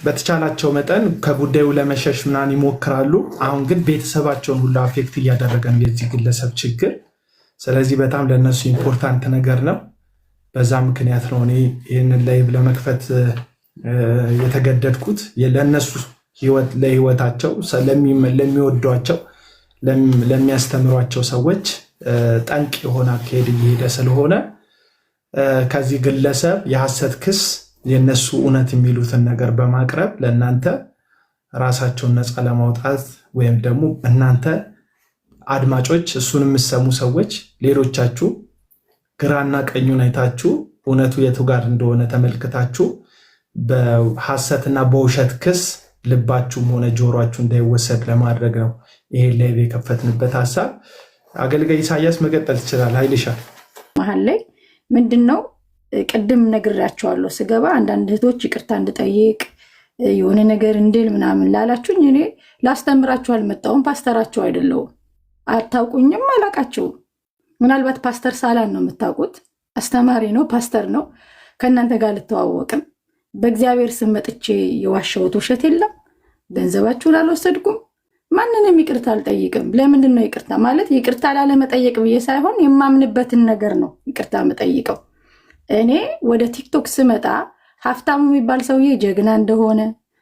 በተቻላቸው መጠን ከጉዳዩ ለመሸሽ ምናምን ይሞክራሉ። አሁን ግን ቤተሰባቸውን ሁሉ አፌክት እያደረገ ነው የዚህ ግለሰብ ችግር። ስለዚህ በጣም ለነሱ ኢምፖርታንት ነገር ነው። በዛ ምክንያት ነው እኔ ይህንን ላይቭ ለመክፈት የተገደድኩት። ለነሱ ህይወት ለህይወታቸው ለሚወዷቸው ለሚያስተምሯቸው ሰዎች ጠንቅ የሆነ አካሄድ እየሄደ ስለሆነ ከዚህ ግለሰብ የሐሰት ክስ የነሱ እውነት የሚሉትን ነገር በማቅረብ ለእናንተ ራሳቸውን ነፃ ለማውጣት ወይም ደግሞ እናንተ አድማጮች እሱን የምትሰሙ ሰዎች ሌሎቻችሁ ግራና ቀኙን አይታችሁ እውነቱ የቱ ጋር እንደሆነ ተመልክታችሁ በሐሰትና በውሸት ክስ ልባችሁም ሆነ ጆሮአችሁ እንዳይወሰድ ለማድረግ ነው ይሄን ላይቭ የከፈትንበት ሐሳብ። አገልጋይ ኢሳያስ መቀጠል ይችላል። ኃይልሻ መሀል ላይ ምንድነው ቅድም ነግራቸዋለሁ ስገባ አንዳንድ እህቶች ይቅርታ እንድጠይቅ የሆነ ነገር እንድል ምናምን ላላችሁኝ እኔ ላስተምራችሁ አልመጣሁም። ፓስተራቸው አይደለሁም። አታውቁኝም፣ አላቃቸውም። ምናልባት ፓስተር ሳላን ነው የምታውቁት። አስተማሪ ነው፣ ፓስተር ነው። ከእናንተ ጋር ልተዋወቅም። በእግዚአብሔር ስም መጥቼ የዋሸሁት ውሸት የለም። ገንዘባችሁን አልወሰድኩም። ማንንም ይቅርታ አልጠይቅም። ለምንድን ነው ይቅርታ ማለት? ይቅርታ ላለመጠየቅ ብዬ ሳይሆን የማምንበትን ነገር ነው ይቅርታ የምጠይቀው። እኔ ወደ ቲክቶክ ስመጣ ሀብታሙ የሚባል ሰውዬ ጀግና እንደሆነ፣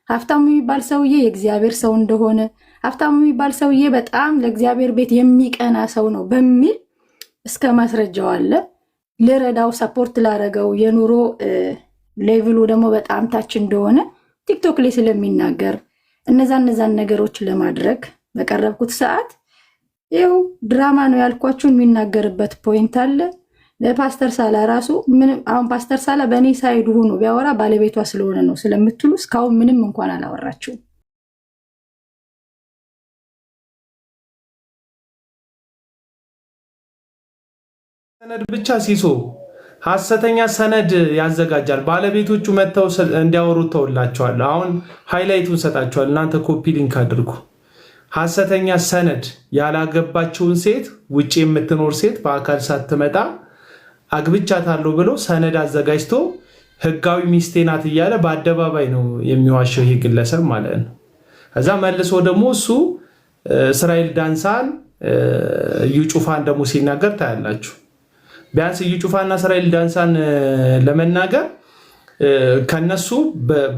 ሀብታሙ የሚባል ሰውዬ የእግዚአብሔር ሰው እንደሆነ፣ ሀብታሙ የሚባል ሰውዬ በጣም ለእግዚአብሔር ቤት የሚቀና ሰው ነው በሚል እስከ ማስረጃው አለ። ልረዳው ሰፖርት ላረገው የኑሮ ሌቭሉ ደግሞ በጣም ታች እንደሆነ ቲክቶክ ላይ ስለሚናገር እነዛን ነገሮች ለማድረግ በቀረብኩት ሰዓት ይኸው ድራማ ነው ያልኳችሁን የሚናገርበት ፖይንት አለ። ለፓስተር ሳላ ራሱ ምንም አሁን ፓስተር ሳላ በእኔ ሳይድ ሆኖ ቢያወራ ባለቤቷ ስለሆነ ነው ስለምትሉ እስካሁን ምንም እንኳን አላወራችሁም። ሰነድ ብቻ ሲሶ ሐሰተኛ ሰነድ ያዘጋጃል። ባለቤቶቹ መተው እንዲያወሩ ተውላቸዋል። አሁን ሃይላይቱን ሰጣቸዋል። እናንተ ኮፒ ሊንክ አድርጉ። ሐሰተኛ ሰነድ ያላገባችውን ሴት ውጪ የምትኖር ሴት በአካል ሳትመጣ አግብቻታለሁ ብሎ ሰነድ አዘጋጅቶ ህጋዊ ሚስቴ ናት እያለ በአደባባይ ነው የሚዋሸው ይሄ ግለሰብ ማለት ነው። ከዛ መልሶ ደግሞ እሱ እስራኤል ዳንሳን እዩ ጩፋን ደግሞ ሲናገር ታያላችሁ። ቢያንስ እዩ ጩፋና እስራኤል ዳንሳን ለመናገር ከነሱ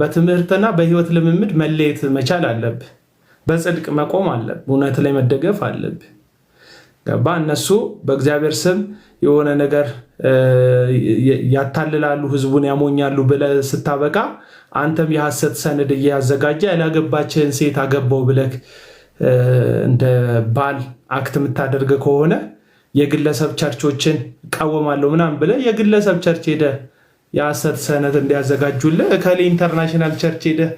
በትምህርትና በህይወት ልምምድ መለየት መቻል አለብህ። በጽድቅ መቆም አለብህ። እውነት ላይ መደገፍ አለብህ። ገባ? እነሱ በእግዚአብሔር ስም የሆነ ነገር ያታልላሉ፣ ህዝቡን ያሞኛሉ ብለህ ስታበቃ አንተም የሐሰት ሰነድ እያዘጋጀ ያላገባችህን ሴት አገባው ብለህ እንደ ባል አክት የምታደርግ ከሆነ የግለሰብ ቸርቾችን እቃወማለሁ ምናምን ብለህ የግለሰብ ቸርች ሄደህ የሐሰት ሰነድ እንዲያዘጋጁልህ እከሌ ኢንተርናሽናል ቸርች ሄደህ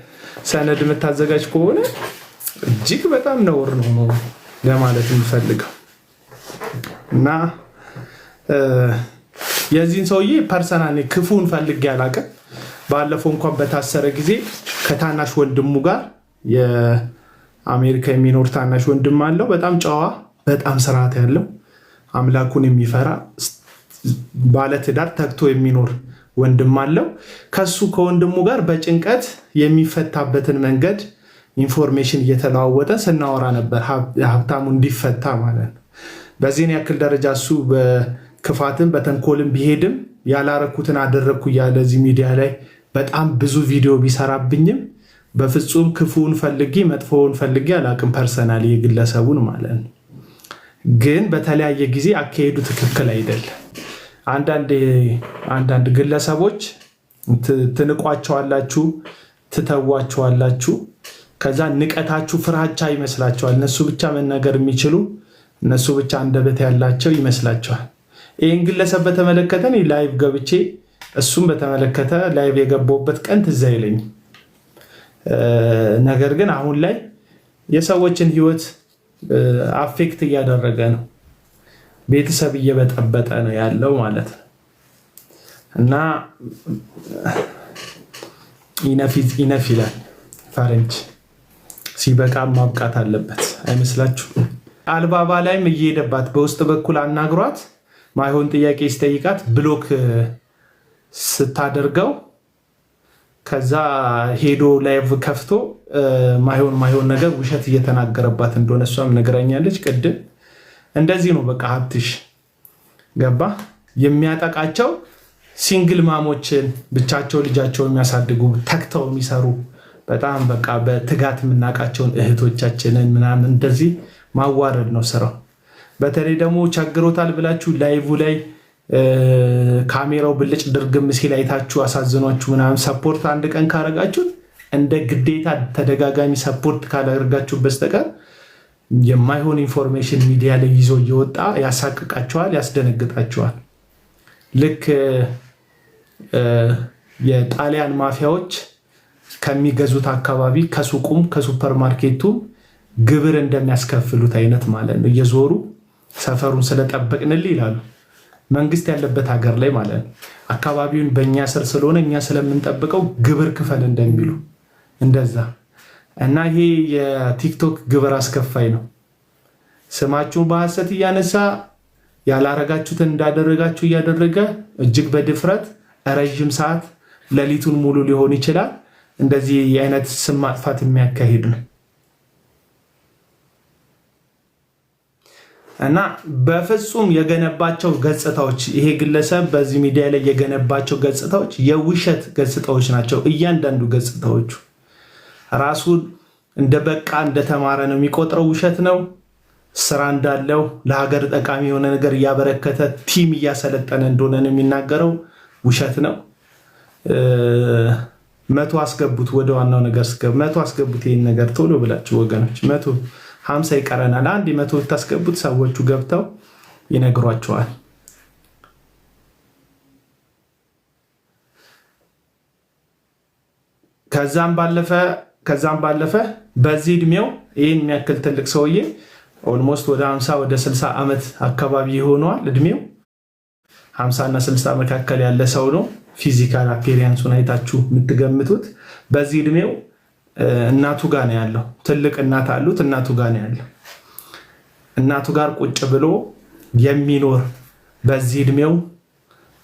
ሰነድ የምታዘጋጅ ከሆነ እጅግ በጣም ነውር ነው ለማለት የምፈልገው። እና የዚህን ሰውዬ ፐርሰናሊ ክፉን ፈልጌ አላውቅም። ባለፈው እንኳን በታሰረ ጊዜ ከታናሽ ወንድሙ ጋር የአሜሪካ የሚኖር ታናሽ ወንድም አለው። በጣም ጨዋ፣ በጣም ስርዓት ያለው አምላኩን የሚፈራ ባለትዳር ተግቶ የሚኖር ወንድም አለው። ከሱ ከወንድሙ ጋር በጭንቀት የሚፈታበትን መንገድ ኢንፎርሜሽን እየተለዋወጠ ስናወራ ነበር፣ ሀብታሙ እንዲፈታ ማለት ነው። በዚህን ያክል ደረጃ እሱ በክፋትም በተንኮልም ቢሄድም ያላረኩትን አደረግኩ እያለ እዚህ ሚዲያ ላይ በጣም ብዙ ቪዲዮ ቢሰራብኝም በፍጹም ክፉን ፈልጌ መጥፎውን ፈልጌ አላቅም፣ ፐርሰናሊ የግለሰቡን ማለት ነው። ግን በተለያየ ጊዜ አካሄዱ ትክክል አይደለም። አንዳንድ ግለሰቦች ትንቋቸዋላችሁ፣ ትተዋቸዋላችሁ። ከዛ ንቀታችሁ ፍራቻ ይመስላቸዋል። እነሱ ብቻ መናገር የሚችሉ እነሱ ብቻ አንደበት ያላቸው ይመስላቸዋል። ይህን ግለሰብ በተመለከተ ላይቭ ገብቼ እሱም በተመለከተ ላይቭ የገባሁበት ቀን ትዝ አይለኝም። ነገር ግን አሁን ላይ የሰዎችን ህይወት አፌክት እያደረገ ነው፣ ቤተሰብ እየበጠበጠ ነው ያለው ማለት ነው። እና ኢነፍ ይላል ፈረንጅ፣ ሲበቃ ማብቃት አለበት አይመስላችሁ? አልባባ ላይም እየሄደባት በውስጥ በኩል አናግሯት ማይሆን ጥያቄ ሲጠይቃት ብሎክ ስታደርገው ከዛ ሄዶ ላይቭ ከፍቶ ማይሆን ነገር ውሸት እየተናገረባት እንደሆነ እሷም ነግራኛለች ቅድም። እንደዚህ ነው በቃ ሀብትሽ ገባ የሚያጠቃቸው ሲንግል ማሞችን ብቻቸው ልጃቸው የሚያሳድጉ ተክተው የሚሰሩ በጣም በቃ በትጋት የምናውቃቸውን እህቶቻችንን ምናምን እንደዚህ ማዋረድ ነው ስራው። በተለይ ደግሞ ቸግሮታል ብላችሁ ላይቭ ላይ ካሜራው ብልጭ ድርግም ሲል አይታችሁ አሳዝኗችሁ ምናምን ሰፖርት አንድ ቀን ካረጋችሁት እንደ ግዴታ ተደጋጋሚ ሰፖርት ካላደርጋችሁ በስተቀር የማይሆን ኢንፎርሜሽን ሚዲያ ላይ ይዞ እየወጣ ያሳቅቃቸዋል፣ ያስደነግጣቸዋል። ልክ የጣሊያን ማፊያዎች ከሚገዙት አካባቢ ከሱቁም ከሱፐርማርኬቱም ግብር እንደሚያስከፍሉት አይነት ማለት ነው። እየዞሩ ሰፈሩን ስለጠበቅንል ይላሉ። መንግስት ያለበት ሀገር ላይ ማለት ነው። አካባቢውን በእኛ ስር ስለሆነ እኛ ስለምንጠብቀው ግብር ክፈል እንደሚሉ እንደዛ እና ይሄ የቲክቶክ ግብር አስከፋይ ነው። ስማችሁን በሐሰት እያነሳ ያላረጋችሁትን እንዳደረጋችሁ እያደረገ እጅግ በድፍረት ረዥም ሰዓት ሌሊቱን ሙሉ ሊሆን ይችላል እንደዚህ አይነት ስም ማጥፋት የሚያካሂድ ነው እና በፍጹም የገነባቸው ገጽታዎች ይሄ ግለሰብ በዚህ ሚዲያ ላይ የገነባቸው ገጽታዎች የውሸት ገጽታዎች ናቸው። እያንዳንዱ ገጽታዎቹ ራሱን እንደ በቃ እንደተማረ ነው የሚቆጥረው፣ ውሸት ነው። ስራ እንዳለው ለሀገር ጠቃሚ የሆነ ነገር እያበረከተ ቲም እያሰለጠነ እንደሆነ ነው የሚናገረው፣ ውሸት ነው። 100 አስገቡት፣ ወደ ዋናው ነገር 100 አስገቡት። ይህን ነገር ቶሎ ብላችሁ ወገኖች 150 ይቀረናል። አንድ 100 ብታስገቡት ሰዎቹ ገብተው ይነግሯቸዋል። ከዛም ባለፈ በዚህ እድሜው ይህን የሚያክል ትልቅ ሰውዬ ኦልሞስት ወደ 50 ወደ 60 ዓመት አካባቢ ይሆነዋል እድሜው። 50 እና 60 መካከል ያለ ሰው ነው። ፊዚካል አፒሪያንሱን አይታችሁ የምትገምቱት። በዚህ እድሜው እናቱ ጋር ነው ያለው። ትልቅ እናት አሉት። እናቱ ጋር ነው ያለው። እናቱ ጋር ቁጭ ብሎ የሚኖር በዚህ እድሜው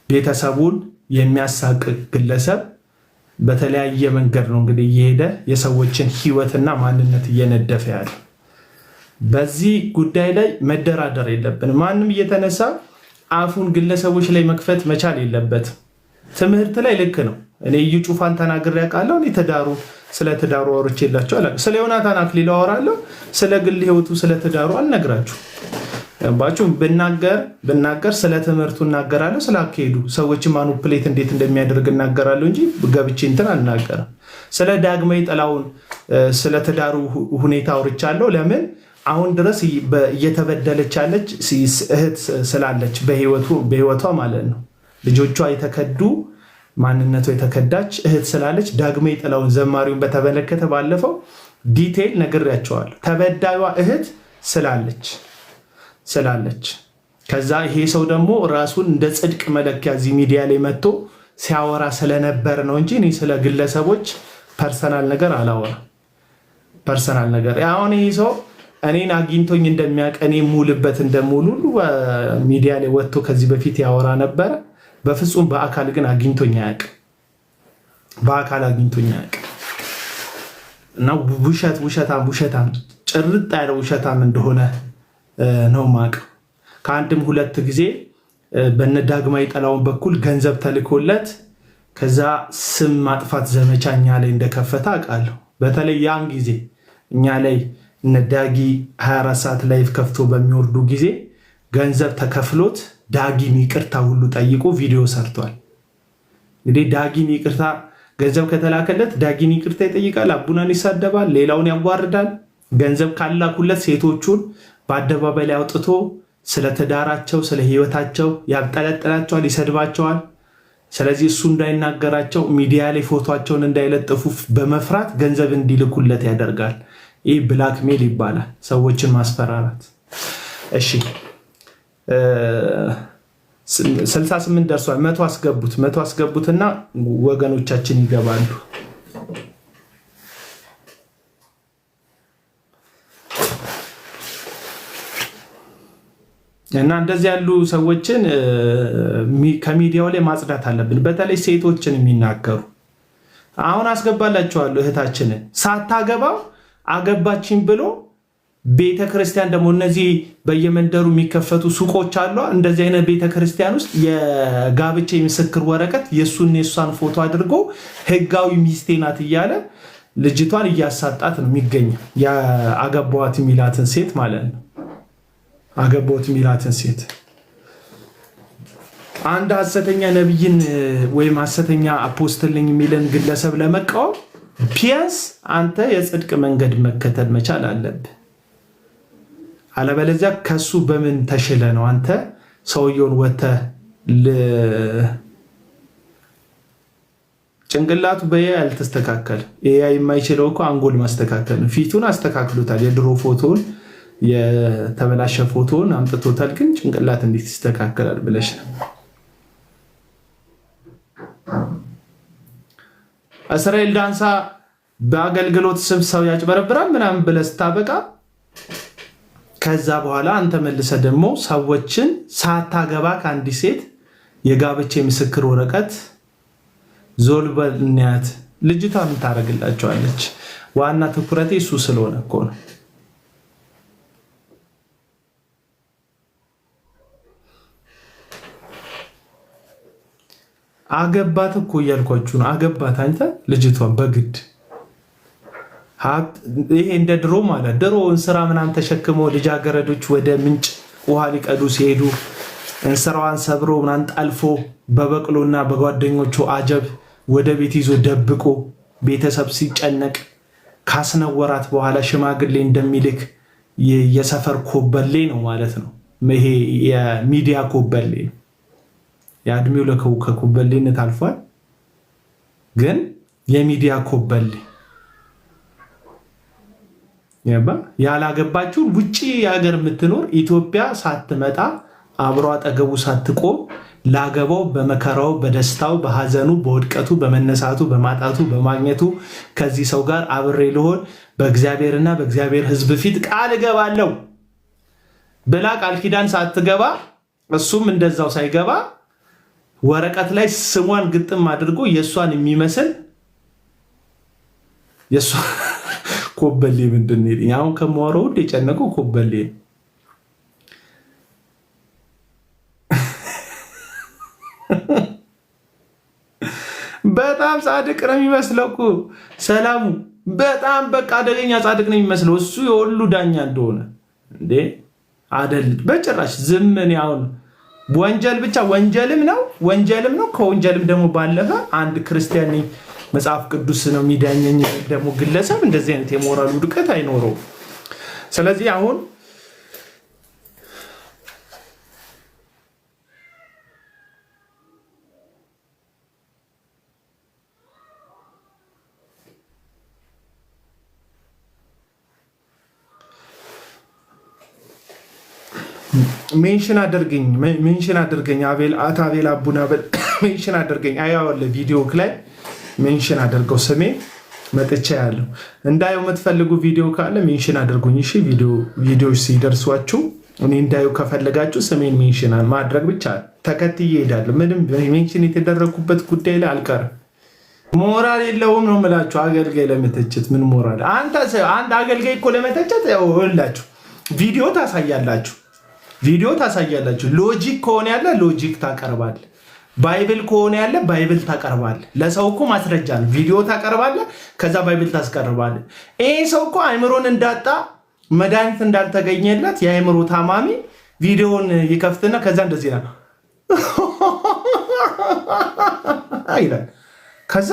ቤተሰቡን የሚያሳቅቅ ግለሰብ በተለያየ መንገድ ነው እንግዲህ እየሄደ የሰዎችን ህይወትና ማንነት እየነደፈ ያለ። በዚህ ጉዳይ ላይ መደራደር የለብንም። ማንም እየተነሳ አፉን ግለሰቦች ላይ መክፈት መቻል የለበትም። ትምህርት ላይ ልክ ነው። እኔ እዩ ጩፋን ተናግሬ አውቃለሁ። እኔ ስለ ትዳሩ አውርቼላችሁ አላውቅም። ስለ ዮናታን አክሊሉ አወራለሁ። ስለ ግል ህይወቱ ስለ ትዳሩ አልነግራችሁ ባችሁ። ብናገር ስለ ትምህርቱ እናገራለሁ። ስለ አካሄዱ ሰዎችን ማኑፕሌት እንዴት እንደሚያደርግ እናገራለሁ እንጂ ገብቼ እንትን አልናገርም። ስለ ዳግማዊ ጥላሁን ስለ ትዳሩ ሁኔታ አውርቻለሁ። ለምን አሁን ድረስ እየተበደለች ያለች እህት ስላለች በህይወቷ ማለት ነው። ልጆቿ የተከዱ ማንነቷ የተከዳች እህት ስላለች ዳግማዊ ጥላሁን ዘማሪውን በተመለከተ ባለፈው ዲቴይል ነግሬያቸዋለሁ። ተበዳዩዋ እህት ስላለች ከዛ ይሄ ሰው ደግሞ ራሱን እንደ ጽድቅ መለኪያ እዚህ ሚዲያ ላይ መጥቶ ሲያወራ ስለነበር ነው እንጂ እኔ ስለ ግለሰቦች ፐርሰናል ነገር አላወራም። ፐርሰናል ነገር አሁን ይሄ ሰው እኔን አግኝቶኝ እንደሚያውቅ እኔ ሙልበት እንደሙሉ ሚዲያ ላይ ወጥቶ ከዚህ በፊት ያወራ ነበረ። በፍጹም በአካል ግን አግኝቶኝ አያውቅም። እና ውሸታም ጭርጥ ያለ ውሸታም እንደሆነ ነው የማውቀው። ከአንድም ሁለት ጊዜ በነ ዳግማዊ ጥላሁን በኩል ገንዘብ ተልኮለት ከዛ ስም ማጥፋት ዘመቻ እኛ ላይ እንደከፈተ አውቃለሁ። በተለይ ያን ጊዜ እኛ ላይ እነ ዳጊ 24 ሰዓት ላይቭ ከፍቶ በሚወርዱ ጊዜ ገንዘብ ተከፍሎት ዳጊን ይቅርታ ሁሉ ጠይቆ ቪዲዮ ሰርቷል። እንግዲህ ዳጊን ይቅርታ ገንዘብ ከተላከለት ዳጊን ይቅርታ ይጠይቃል፣ አቡናን ይሳደባል፣ ሌላውን ያዋርዳል። ገንዘብ ካላኩለት ሴቶቹን በአደባባይ ላይ አውጥቶ ስለ ትዳራቸው ስለ ህይወታቸው ያብጠለጥላቸዋል፣ ይሰድባቸዋል። ስለዚህ እሱ እንዳይናገራቸው ሚዲያ ላይ ፎቶቸውን እንዳይለጥፉ በመፍራት ገንዘብ እንዲልኩለት ያደርጋል። ይህ ብላክሜል ይባላል፣ ሰዎችን ማስፈራራት። እሺ 68 ደርሷል። 100 አስገቡትና ወገኖቻችን ይገባሉ። እና እንደዚህ ያሉ ሰዎችን ከሚዲያው ላይ ማጽዳት አለብን። በተለይ ሴቶችን የሚናገሩ አሁን አስገባላችኋለሁ እህታችንን ሳታገባው አገባችን ብሎ ቤተክርስቲያን ደግሞ እነዚህ በየመንደሩ የሚከፈቱ ሱቆች አሉ። እንደዚህ አይነት ቤተክርስቲያን ውስጥ የጋብቻ የምስክር ወረቀት የሷን ፎቶ አድርጎ ህጋዊ ሚስቴ ናት እያለ ልጅቷን እያሳጣት ነው የሚገኘው። የአገባዋት የሚላትን ሴት ማለት ነው። አገባዋት የሚላትን ሴት አንድ ሐሰተኛ ነብይን ወይም ሐሰተኛ አፖስትል ነኝ የሚልን ግለሰብ ለመቃወም ቢያንስ አንተ የጽድቅ መንገድ መከተል መቻል አለብህ። አለበለዚያ ከሱ በምን ተሽለ ነው አንተ ሰውየውን ወተህ ጭንቅላቱ በያ ያልተስተካከለ ያ የማይችለው እኮ አንጎል ማስተካከል ነው። ፊቱን አስተካክሎታል። የድሮ ፎቶውን የተበላሸ ፎቶውን አምጥቶታል። ግን ጭንቅላት እንዴት ይስተካከላል ብለሽ ነው? እስራኤል ዳንሳ በአገልግሎት ስም ሰው ያጭበረብራል ምናምን ብለህ ስታበቃ ከዛ በኋላ አንተ መልሰ ደግሞ ሰዎችን ሳታገባ ከአንዲት ሴት የጋብቻ የምስክር ወረቀት ዞል በልንያት ልጅቷ ምን ታደርግላቸዋለች? ዋና ትኩረቴ እሱ ስለሆነ እኮ ነው። አገባት እኮ እያልኳችሁ ነው። አገባት አንተ ልጅቷን በግድ ይሄ እንደ ድሮ ማለት ድሮ እንስራ ምናምን ተሸክመው ልጃገረዶች ወደ ምንጭ ውሃ ሊቀዱ ሲሄዱ እንስራዋን ሰብሮ ምናምን ጠልፎ በበቅሎና በጓደኞቹ አጀብ ወደ ቤት ይዞ ደብቆ ቤተሰብ ሲጨነቅ ካስነወራት በኋላ ሽማግሌ እንደሚልክ የሰፈር ኮበሌ ነው ማለት ነው። ይሄ የሚዲያ ኮበሌ ነው። የእድሜው ከኮበሌነት አልፏል፣ ግን የሚዲያ ኮበሌ ያላገባችሁ ውጪ የሀገር የምትኖር ኢትዮጵያ ሳትመጣ አብሮ አጠገቡ ሳትቆም ላገባው በመከራው በደስታው በሐዘኑ በውድቀቱ በመነሳቱ በማጣቱ በማግኘቱ ከዚህ ሰው ጋር አብሬ ልሆን በእግዚአብሔርና በእግዚአብሔር ሕዝብ ፊት ቃል እገባለሁ ብላ ቃል ኪዳን ሳትገባ እሱም እንደዛው ሳይገባ ወረቀት ላይ ስሟን ግጥም አድርጎ የሷን የሚመስል የሷ ኮበሌ ምንድን ነው? አሁን ከማወራው ሁሉ የጨነቀው ኮበሌ በጣም ጻድቅ ነው የሚመስለው እኮ ሰላሙ። በጣም በቃ አደገኛ ጻድቅ ነው የሚመስለው እሱ የሁሉ ዳኛ እንደሆነ እንዴ አይደል? በጭራሽ ዝምን ያውን ወንጀል ብቻ ወንጀልም ነው። ከወንጀልም ደግሞ ባለፈ አንድ ክርስቲያን መጽሐፍ ቅዱስ ነው የሚዳኘኝ ደግሞ ግለሰብ እንደዚህ አይነት የሞራል ውድቀት አይኖረውም። ስለዚህ አሁን ሜንሽን አድርገኝ አቤል አቡና ሜንሽን አድርገኝ። አያወለ ቪዲዮ ላይ ሜንሽን አድርገው ስሜ መጥቻ ያለው እንዳየው የምትፈልጉ ቪዲዮ ካለ ሜንሽን አድርጉኝ። እሺ ቪዲዮዎች ሲደርሷችሁ እኔ እንዳየው ከፈለጋችሁ ስሜን ሜንሽን ማድረግ ብቻ ተከትዬ እሄዳለሁ። ምንም ሜንሽን የተደረጉበት ጉዳይ ላይ አልቀርም። ሞራል የለውም ነው የምላችሁ። አገልጋይ ለመተቸት ምን ሞራል? አንድ አገልጋይ እኮ ለመተቸት ያውላችሁ ቪዲዮ ታሳያላችሁ። ሎጂክ ከሆነ ያለ ሎጂክ ታቀርባለህ። ባይብል ከሆነ ያለ ባይብል ታቀርባለህ። ለሰው እኮ ማስረጃ ነው። ቪዲዮ ታቀርባለህ፣ ከዛ ባይብል ታስቀርባለህ። ይሄ ሰው እኮ አእምሮን እንዳጣ መድኃኒት እንዳልተገኘለት የአእምሮ ታማሚ ቪዲዮን ይከፍትና ከዛ እንደዚህ ነው አይላል። ከዛ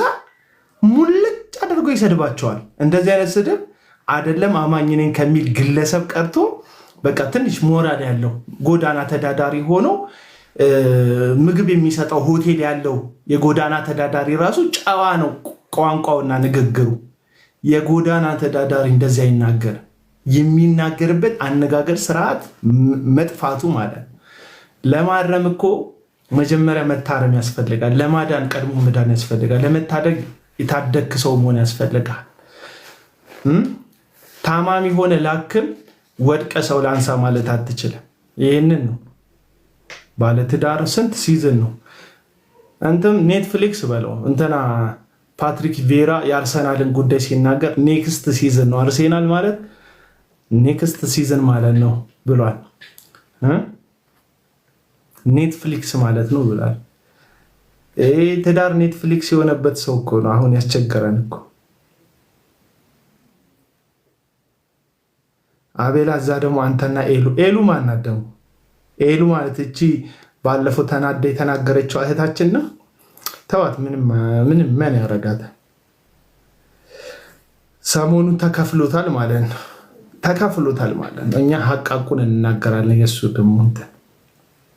ሙልጭ አድርጎ ይሰድባቸዋል። እንደዚህ አይነት ስድብ አይደለም አማኝ ነኝ ከሚል ግለሰብ ቀርቶ በቃ ትንሽ ሞራል ያለው ጎዳና ተዳዳሪ ሆኖ ምግብ የሚሰጠው ሆቴል ያለው የጎዳና ተዳዳሪ ራሱ ጨዋ ነው ቋንቋውና ንግግሩ። የጎዳና ተዳዳሪ እንደዚህ አይናገር። የሚናገርበት አነጋገር ስርዓት መጥፋቱ ማለት ለማረም እኮ መጀመሪያ መታረም ያስፈልጋል። ለማዳን ቀድሞ መዳን ያስፈልጋል። ለመታደግ የታደግ ሰው መሆን ያስፈልጋል። ታማሚ ሆነ ላክም ወድቀ ሰው ላንሳ ማለት አትችልም። ይህንን ነው ባለትዳር ስንት ሲዝን ነው እንትም ኔትፍሊክስ በለው እንትና ፓትሪክ ቬራ የአርሰናልን ጉዳይ ሲናገር ኔክስት ሲዝን ነው አርሴናል ማለት ኔክስት ሲዝን ማለት ነው ብሏል። ኔትፍሊክስ ማለት ነው ብሏል። ትዳር ኔትፍሊክስ የሆነበት ሰው እኮ ነው አሁን ያስቸገረን እኮ። አቤላ እዛ ደግሞ አንተና ኤሉ ማናት ደግሞ? ኤሉ ማለት እቺ ባለፈው ተናዳ የተናገረችው እህታችን ነው። ተዋት፣ ምንም ምን ያረጋታል? ሰሞኑን ተከፍሎታል ማለት ነው። ተከፍሎታል ማለት ነው። እኛ ሀቃቁን እንናገራለን፣ የእሱ ደግሞ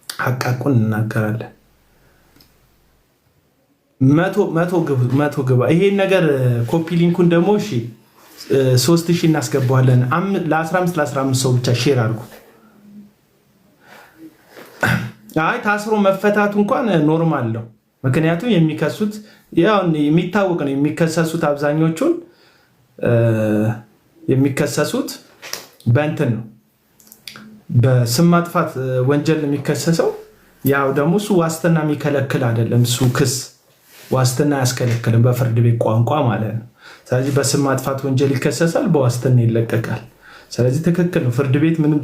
ሀቃቁን እንናገራለን። መቶ ግባ። ይሄን ነገር ኮፒ ሊንኩን ደግሞ እሺ 3000 እናስገባዋለን። ለ15 ለ15 ሰው ብቻ ሼር አድርጉ። አይ ታስሮ መፈታቱ እንኳን ኖርማል ነው። ምክንያቱም የሚከሱት ያው የሚታወቅ ነው። የሚከሰሱት አብዛኞቹን የሚከሰሱት በእንትን ነው፣ በስም ማጥፋት ወንጀል የሚከሰሰው። ያው ደግሞ እሱ ዋስትና የሚከለክል አይደለም። እሱ ክስ ዋስትና አያስከለክልም በፍርድ ቤት ቋንቋ ማለት ነው። ስለዚህ በስም ማጥፋት ወንጀል ይከሰሳል፣ በዋስትና ይለቀቃል። ስለዚህ ትክክል ነው። ፍርድ ቤት ምንም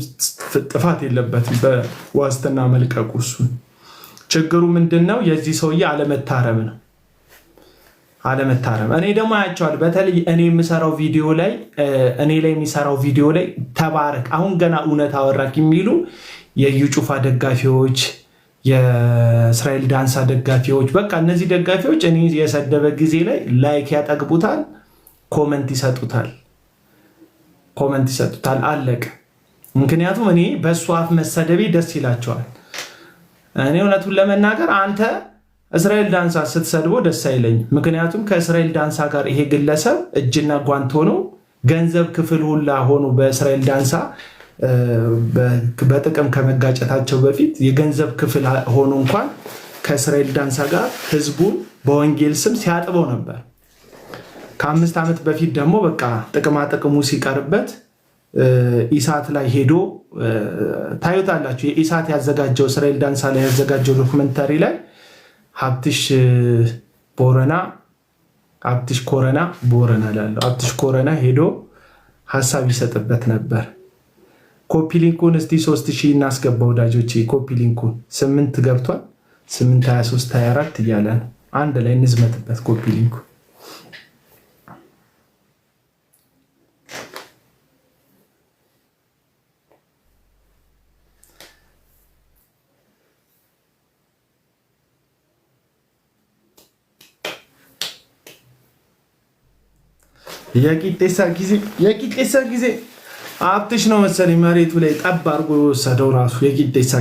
ጥፋት የለበትም በዋስትና መልቀቁ። እሱ ችግሩ ምንድነው? የዚህ ሰውዬ አለመታረም ነው። አለመታረም እኔ ደግሞ አያቸዋል። በተለይ እኔ የሚሰራው ቪዲዮ ላይ ተባረክ አሁን ገና እውነት አወራክ የሚሉ የዩ ጩፋ ደጋፊዎች፣ የእስራኤል ዳንሳ ደጋፊዎች፣ በቃ እነዚህ ደጋፊዎች እኔ የሰደበ ጊዜ ላይ ላይክ ያጠግቡታል፣ ኮመንት ይሰጡታል። አለቅ። ምክንያቱም እኔ በእሱ አፍ መሰደቤ ደስ ይላቸዋል። እኔ እውነቱን ለመናገር አንተ እስራኤል ዳንሳ ስትሰድቦ ደስ አይለኝ። ምክንያቱም ከእስራኤል ዳንሳ ጋር ይሄ ግለሰብ እጅና ጓንት ሆኖ ገንዘብ ክፍል ሁላ ሆኖ በእስራኤል ዳንሳ በጥቅም ከመጋጨታቸው በፊት የገንዘብ ክፍል ሆኖ እንኳን ከእስራኤል ዳንሳ ጋር ህዝቡን በወንጌል ስም ሲያጥበው ነበር። ከ5 ዓመት በፊት ደግሞ በቃ ጥቅማ ጥቅሙ ሲቀርበት ኢሳት ላይ ሄዶ ታዩታላችሁ። የኢሳት ያዘጋጀው እስራኤል ዳንሳ ላይ ያዘጋጀው ዶክመንታሪ ላይ ሀብትሽ ኮረና ሄዶ ሀሳብ ይሰጥበት ነበር። ኮፒ ሊንኩን እስቲ 3000 እናስገባ ወዳጆች። ኮፒ ሊንኩን 8 ገብቷል። 8 23 24 እያለ ነው። አንድ ላይ እንዝመትበት ኮፒ ሊንኩ። የቂጤሳ ጊዜ አብትሽ ነው መሰለኝ መሬቱ ላይ ጠብ አድርጎ የወሰደው ራሱ። የቂጤሳ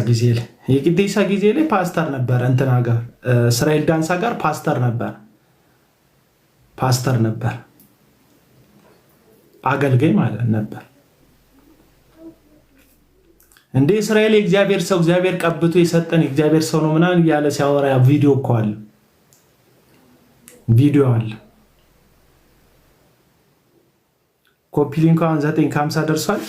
ጊዜ ላይ ፓስተር ነበረ እንትና ጋር እስራኤል ዳንሳ ጋር ፓስተር ነበር አገልጋይ ማለት ነበር። እንደ እስራኤል የእግዚአብሔር ሰው እግዚአብሔር ቀብቶ የሰጠን የእግዚአብሔር ሰው ነው ምናምን እያለ ሲያወራ ቪዲዮ እኮ አለ። ኮፒ ሊንክ አሁን 9:50 ደርሷል።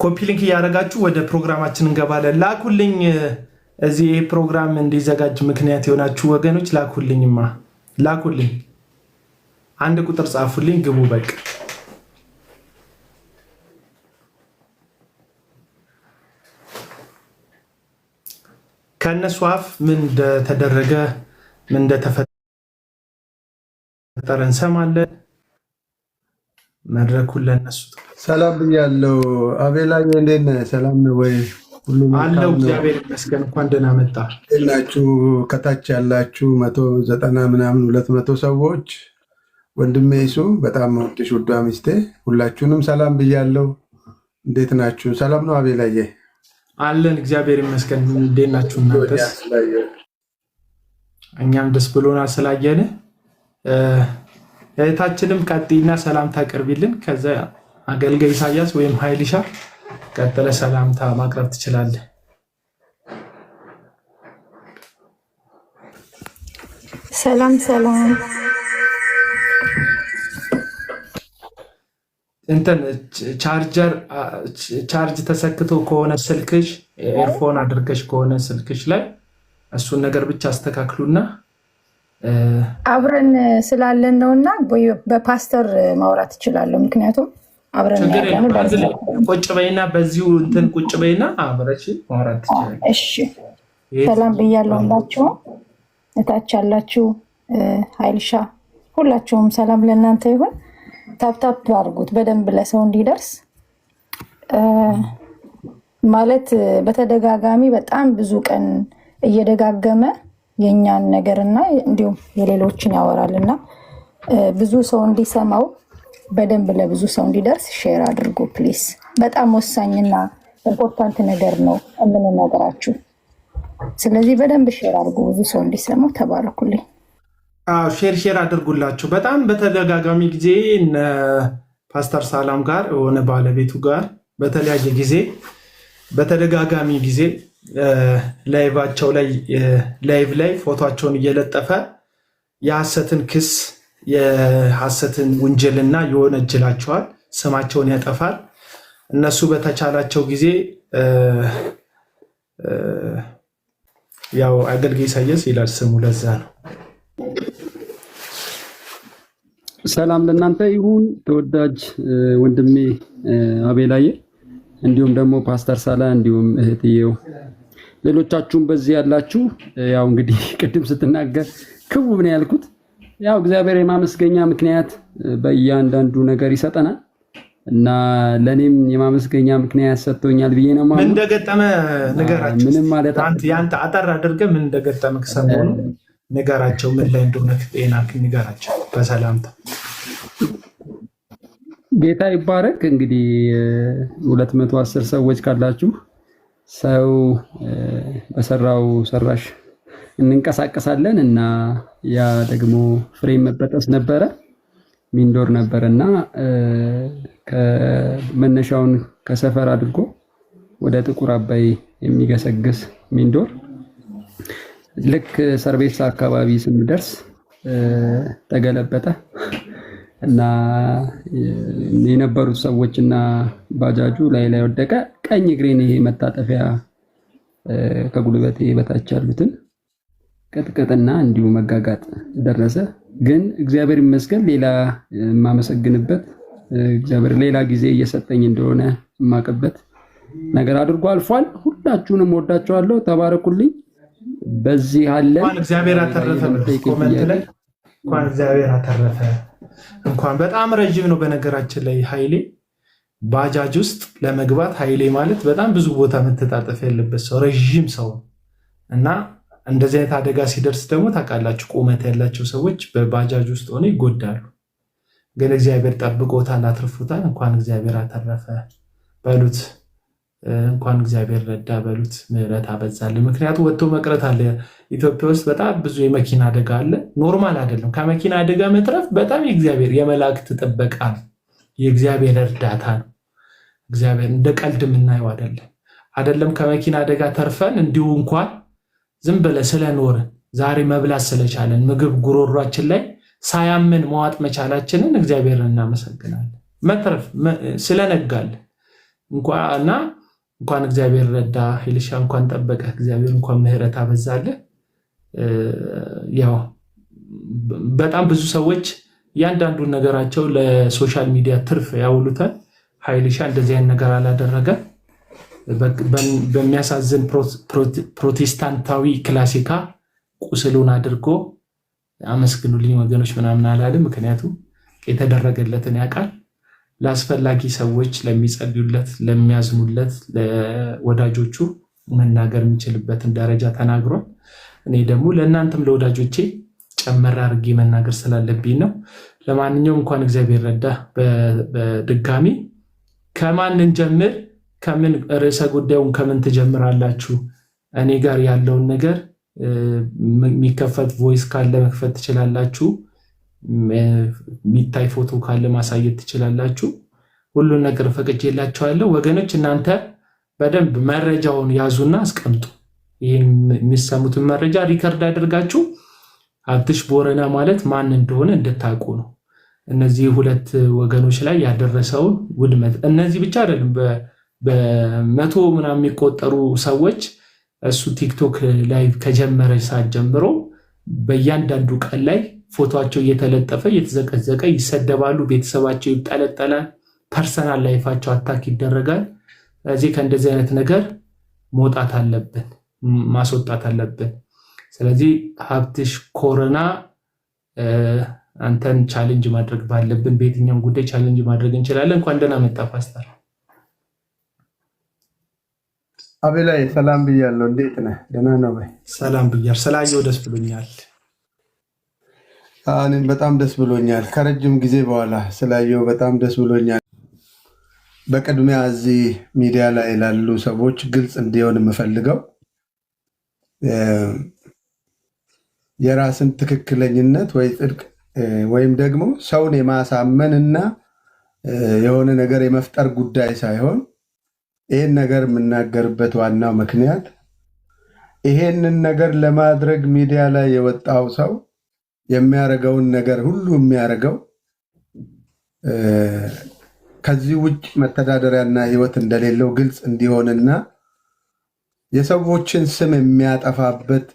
ኮፒ ሊንክ እያደረጋችሁ ወደ ፕሮግራማችን እንገባለን። ላኩልኝ። እዚህ ይህ ፕሮግራም እንዲዘጋጅ ምክንያት የሆናችሁ ወገኖች ላኩልኝ። አንድ ቁጥር ጻፉልኝ። ግቡ በቃ ከእነሱ አፍ ምን እንደተደረገ ምን እንደተፈጠረ እንሰማለን። መድረኩን ለነሱ ሰላም ብያለሁ። አቤላ እንዴት ነህ? ሰላም ነው ወይ? ሁሉም አለው። እግዚአብሔር ይመስገን። እንኳን ደህና መጣ። ናችሁ ከታች ያላችሁ 190 ምናምን 200 ሰዎች ወንድሜ ይሱ በጣም ወድሽ ውዷ ሚስቴ ሁላችሁንም ሰላም ብያለሁ። እንዴት ናችሁ? ሰላም ነው አቤላዬ? አለን እግዚአብሔር ይመስገን። እንዴት ናችሁ እናንተስ? እኛም ደስ ብሎናል ስላየን። እህታችንም ቀጥይና ሰላምታ አቅርቢልን። ከዛ አገልጋይ ኢሳያስ ወይም ኃይልሻ ቀጥለ ሰላምታ ማቅረብ ትችላለህ። ሰላም እንትን ቻርጅ ተሰክቶ ከሆነ ስልክሽ ኤርፎን አድርገሽ ከሆነ ስልክሽ ላይ እሱን ነገር ብቻ አስተካክሉና አብረን ስላለን ነውና በፓስተር ማውራት እችላለሁ። ምክንያቱም አብረን ያለን ቁጭ በይና በዚሁ እንትን ቁጭ በይና አብረሽ ማውራት ትችላለሽ። እሺ ሰላም ብያለሁ ሁላችሁም፣ እታች ያላችሁ ኃይልሻ ሁላችሁም ሰላም ለእናንተ ይሁን። ታፕታፕ አድርጉት በደንብ ለሰው እንዲደርስ። ማለት በተደጋጋሚ በጣም ብዙ ቀን እየደጋገመ የኛን ነገርና እንዲሁም የሌሎችን ያወራልና ብዙ ሰው እንዲሰማው በደንብ ለብዙ ሰው እንዲደርስ ሼር አድርጉ ፕሊስ። በጣም ወሳኝና ኢምፖርታንት ነገር ነው የምንነግራችሁ። ስለዚህ በደንብ ሼር አድርጉ ብዙ ሰው እንዲሰማው። ተባረኩልኝ። ሼር አድርጉላችሁ። በጣም በተደጋጋሚ ጊዜ እነ ፓስተር ሳላም ጋር የሆነ ባለቤቱ ጋር በተለያየ ጊዜ በተደጋጋሚ ጊዜ ላይቫቸው ላይ ላይቭ ላይ ፎቶቸውን እየለጠፈ የሐሰትን ክስ የሐሰትን ውንጀልና ይወነጅላቸዋል፣ ስማቸውን ያጠፋል። እነሱ በተቻላቸው ጊዜ ያው አገልጋይ ኢሳያስ ይላል ስሙ፣ ለዛ ነው። ሰላም ለእናንተ ይሁን ተወዳጅ ወንድሜ አቤላዬ፣ እንዲሁም ደግሞ ፓስተር ሳላ፣ እንዲሁም እህትየው፣ ሌሎቻችሁም በዚህ ያላችሁ። ያው እንግዲህ ቅድም ስትናገር ክቡ ምን ያልኩት ያው እግዚአብሔር የማመስገኛ ምክንያት በእያንዳንዱ ነገር ይሰጠናል እና ለኔም የማመስገኛ ምክንያት ሰጥቶኛል ብዬ ነው ማለት። ምን እንደገጠመ ንገራቸው። ምንም ማለት ያንተ አጠር አድርገህ ምን እንደገጠመ ሰሞኑ ንገራቸው። ምን ላይ እንደሆነ ጤና ንገራቸው በሰላምታ። ጌታ ይባረክ። እንግዲህ 210 ሰዎች ካላችሁ ሰው በሰራው ሰራሽ እንንቀሳቀሳለን እና ያ ደግሞ ፍሬም መበጠስ ነበረ፣ ሚንዶር ነበርና ከመነሻውን ከሰፈር አድርጎ ወደ ጥቁር አባይ የሚገሰግስ ሚንዶር ልክ ሰርቤሳ አካባቢ ስንደርስ ተገለበጠ እና የነበሩት ሰዎችና ባጃጁ ላይ ወደቀ። ቀኝ እግሬን ይሄ መታጠፊያ ከጉልበቴ በታች ያሉትን ቅጥቅጥና እንዲሁ መጋጋጥ ደረሰ። ግን እግዚአብሔር ይመስገን ሌላ የማመሰግንበት እግዚአብሔር ሌላ ጊዜ እየሰጠኝ እንደሆነ የማውቅበት ነገር አድርጎ አልፏል። ሁላችሁንም ወዳችኋለሁ። ተባረኩልኝ። በዚህ አለ እንኳን እግዚአብሔር አተረፈ። ኮሜንት ላይ እንኳን እግዚአብሔር አተረፈ። እንኳን በጣም ረጅም ነው። በነገራችን ላይ ኃይሌ ባጃጅ ውስጥ ለመግባት ኃይሌ ማለት በጣም ብዙ ቦታ መተጣጠፍ ያለበት ሰው ረጅም ሰው እና እንደዚህ አይነት አደጋ ሲደርስ ደግሞ ታውቃላችሁ ቁመት ያላቸው ሰዎች በባጃጅ ውስጥ ሆነ ይጎዳሉ። ግን እግዚአብሔር ጠብቆታል፣ አትርፎታል። እንኳን እግዚአብሔር አተረፈ በሉት። እንኳን እግዚአብሔር ረዳ በሉት። ምህረት አበዛል። ምክንያቱም ወጥቶ መቅረት አለ። ኢትዮጵያ ውስጥ በጣም ብዙ የመኪና አደጋ አለ። ኖርማል አይደለም። ከመኪና አደጋ መትረፍ በጣም የእግዚአብሔር የመላእክት ጥበቃ ነው፣ የእግዚአብሔር እርዳታ ነው። እግዚአብሔር እንደ ቀልድ የምናየው አይደለም። ከመኪና አደጋ ተርፈን እንዲሁ እንኳን ዝም ብለን ስለኖርን ዛሬ መብላት ስለቻለን ምግብ ጉሮሯችን ላይ ሳያምን መዋጥ መቻላችንን እግዚአብሔርን እናመሰግናለን። መትረፍ ስለነጋለን እንኳን እግዚአብሔር ረዳ። ሄልሻ እንኳን ጠበቀ እግዚአብሔር፣ እንኳን ምህረት አበዛለ። ያው በጣም ብዙ ሰዎች እያንዳንዱን ነገራቸው ለሶሻል ሚዲያ ትርፍ ያውሉታል። ኃይልሻ እንደዚህ አይነት ነገር አላደረገ። በሚያሳዝን ፕሮቴስታንታዊ ክላሲካ ቁስሉን አድርጎ አመስግኑልኝ ወገኖች ምናምን አላለም። ምክንያቱም የተደረገለትን ያውቃል። ለአስፈላጊ ሰዎች ለሚጸልዩለት፣ ለሚያዝኑለት ለወዳጆቹ መናገር የሚችልበትን ደረጃ ተናግሯል። እኔ ደግሞ ለእናንተም ለወዳጆቼ ጨመር አድርጌ መናገር ስላለብኝ ነው። ለማንኛውም እንኳን እግዚአብሔር ረዳ። በድጋሚ ከማን እንጀምር? ከምን ርዕሰ ጉዳዩን ከምን ትጀምራላችሁ? እኔ ጋር ያለውን ነገር የሚከፈት ቮይስ ካለ መክፈት ትችላላችሁ። የሚታይ ፎቶ ካለ ማሳየት ትችላላችሁ። ሁሉን ነገር ፈቅጄላችኋለሁ። ወገኖች እናንተ በደንብ መረጃውን ያዙና አስቀምጡ። ይህን የሚሰሙትን መረጃ ሪከርድ አድርጋችሁ ሀብትሽ ቦረና ማለት ማን እንደሆነ እንድታውቁ ነው። እነዚህ ሁለት ወገኖች ላይ ያደረሰውን ውድመት እነዚህ ብቻ አይደለም፣ በመቶ ምናምን የሚቆጠሩ ሰዎች እሱ ቲክቶክ ላይቭ ከጀመረ ሰዓት ጀምሮ በእያንዳንዱ ቀን ላይ ፎቶቸው እየተለጠፈ እየተዘቀዘቀ ይሰደባሉ፣ ቤተሰባቸው ይጠለጠላል፣ ፐርሰናል ላይፋቸው አታክ ይደረጋል። ስለዚህ ከእንደዚህ አይነት ነገር መውጣት አለብን፣ ማስወጣት አለብን። ስለዚህ ሀብትሽ ኮሮና አንተን ቻሌንጅ ማድረግ ባለብን በየትኛውም ጉዳይ ቻሌንጅ ማድረግ እንችላለን። እንኳን ደህና መጣ ፓስተር። አቤላይ ሰላም ብያለሁ። እንዴት ነህ? ደህና ነው ወይ? ሰላም ብያለሁ። ስላየው ደስ ብሎኛል። እኔም በጣም ደስ ብሎኛል። ከረጅም ጊዜ በኋላ ስላየው በጣም ደስ ብሎኛል። በቅድሚያ እዚህ ሚዲያ ላይ ላሉ ሰዎች ግልጽ እንዲሆን የምፈልገው የራስን ትክክለኝነት ወይ ጽድቅ ወይም ደግሞ ሰውን የማሳመን እና የሆነ ነገር የመፍጠር ጉዳይ ሳይሆን ይህን ነገር የምናገርበት ዋናው ምክንያት ይሄንን ነገር ለማድረግ ሚዲያ ላይ የወጣው ሰው የሚያደርገውን ነገር ሁሉ የሚያደርገው ከዚህ ውጭ መተዳደሪያና ሕይወት እንደሌለው ግልጽ እንዲሆንና የሰዎችን ስም የሚያጠፋበት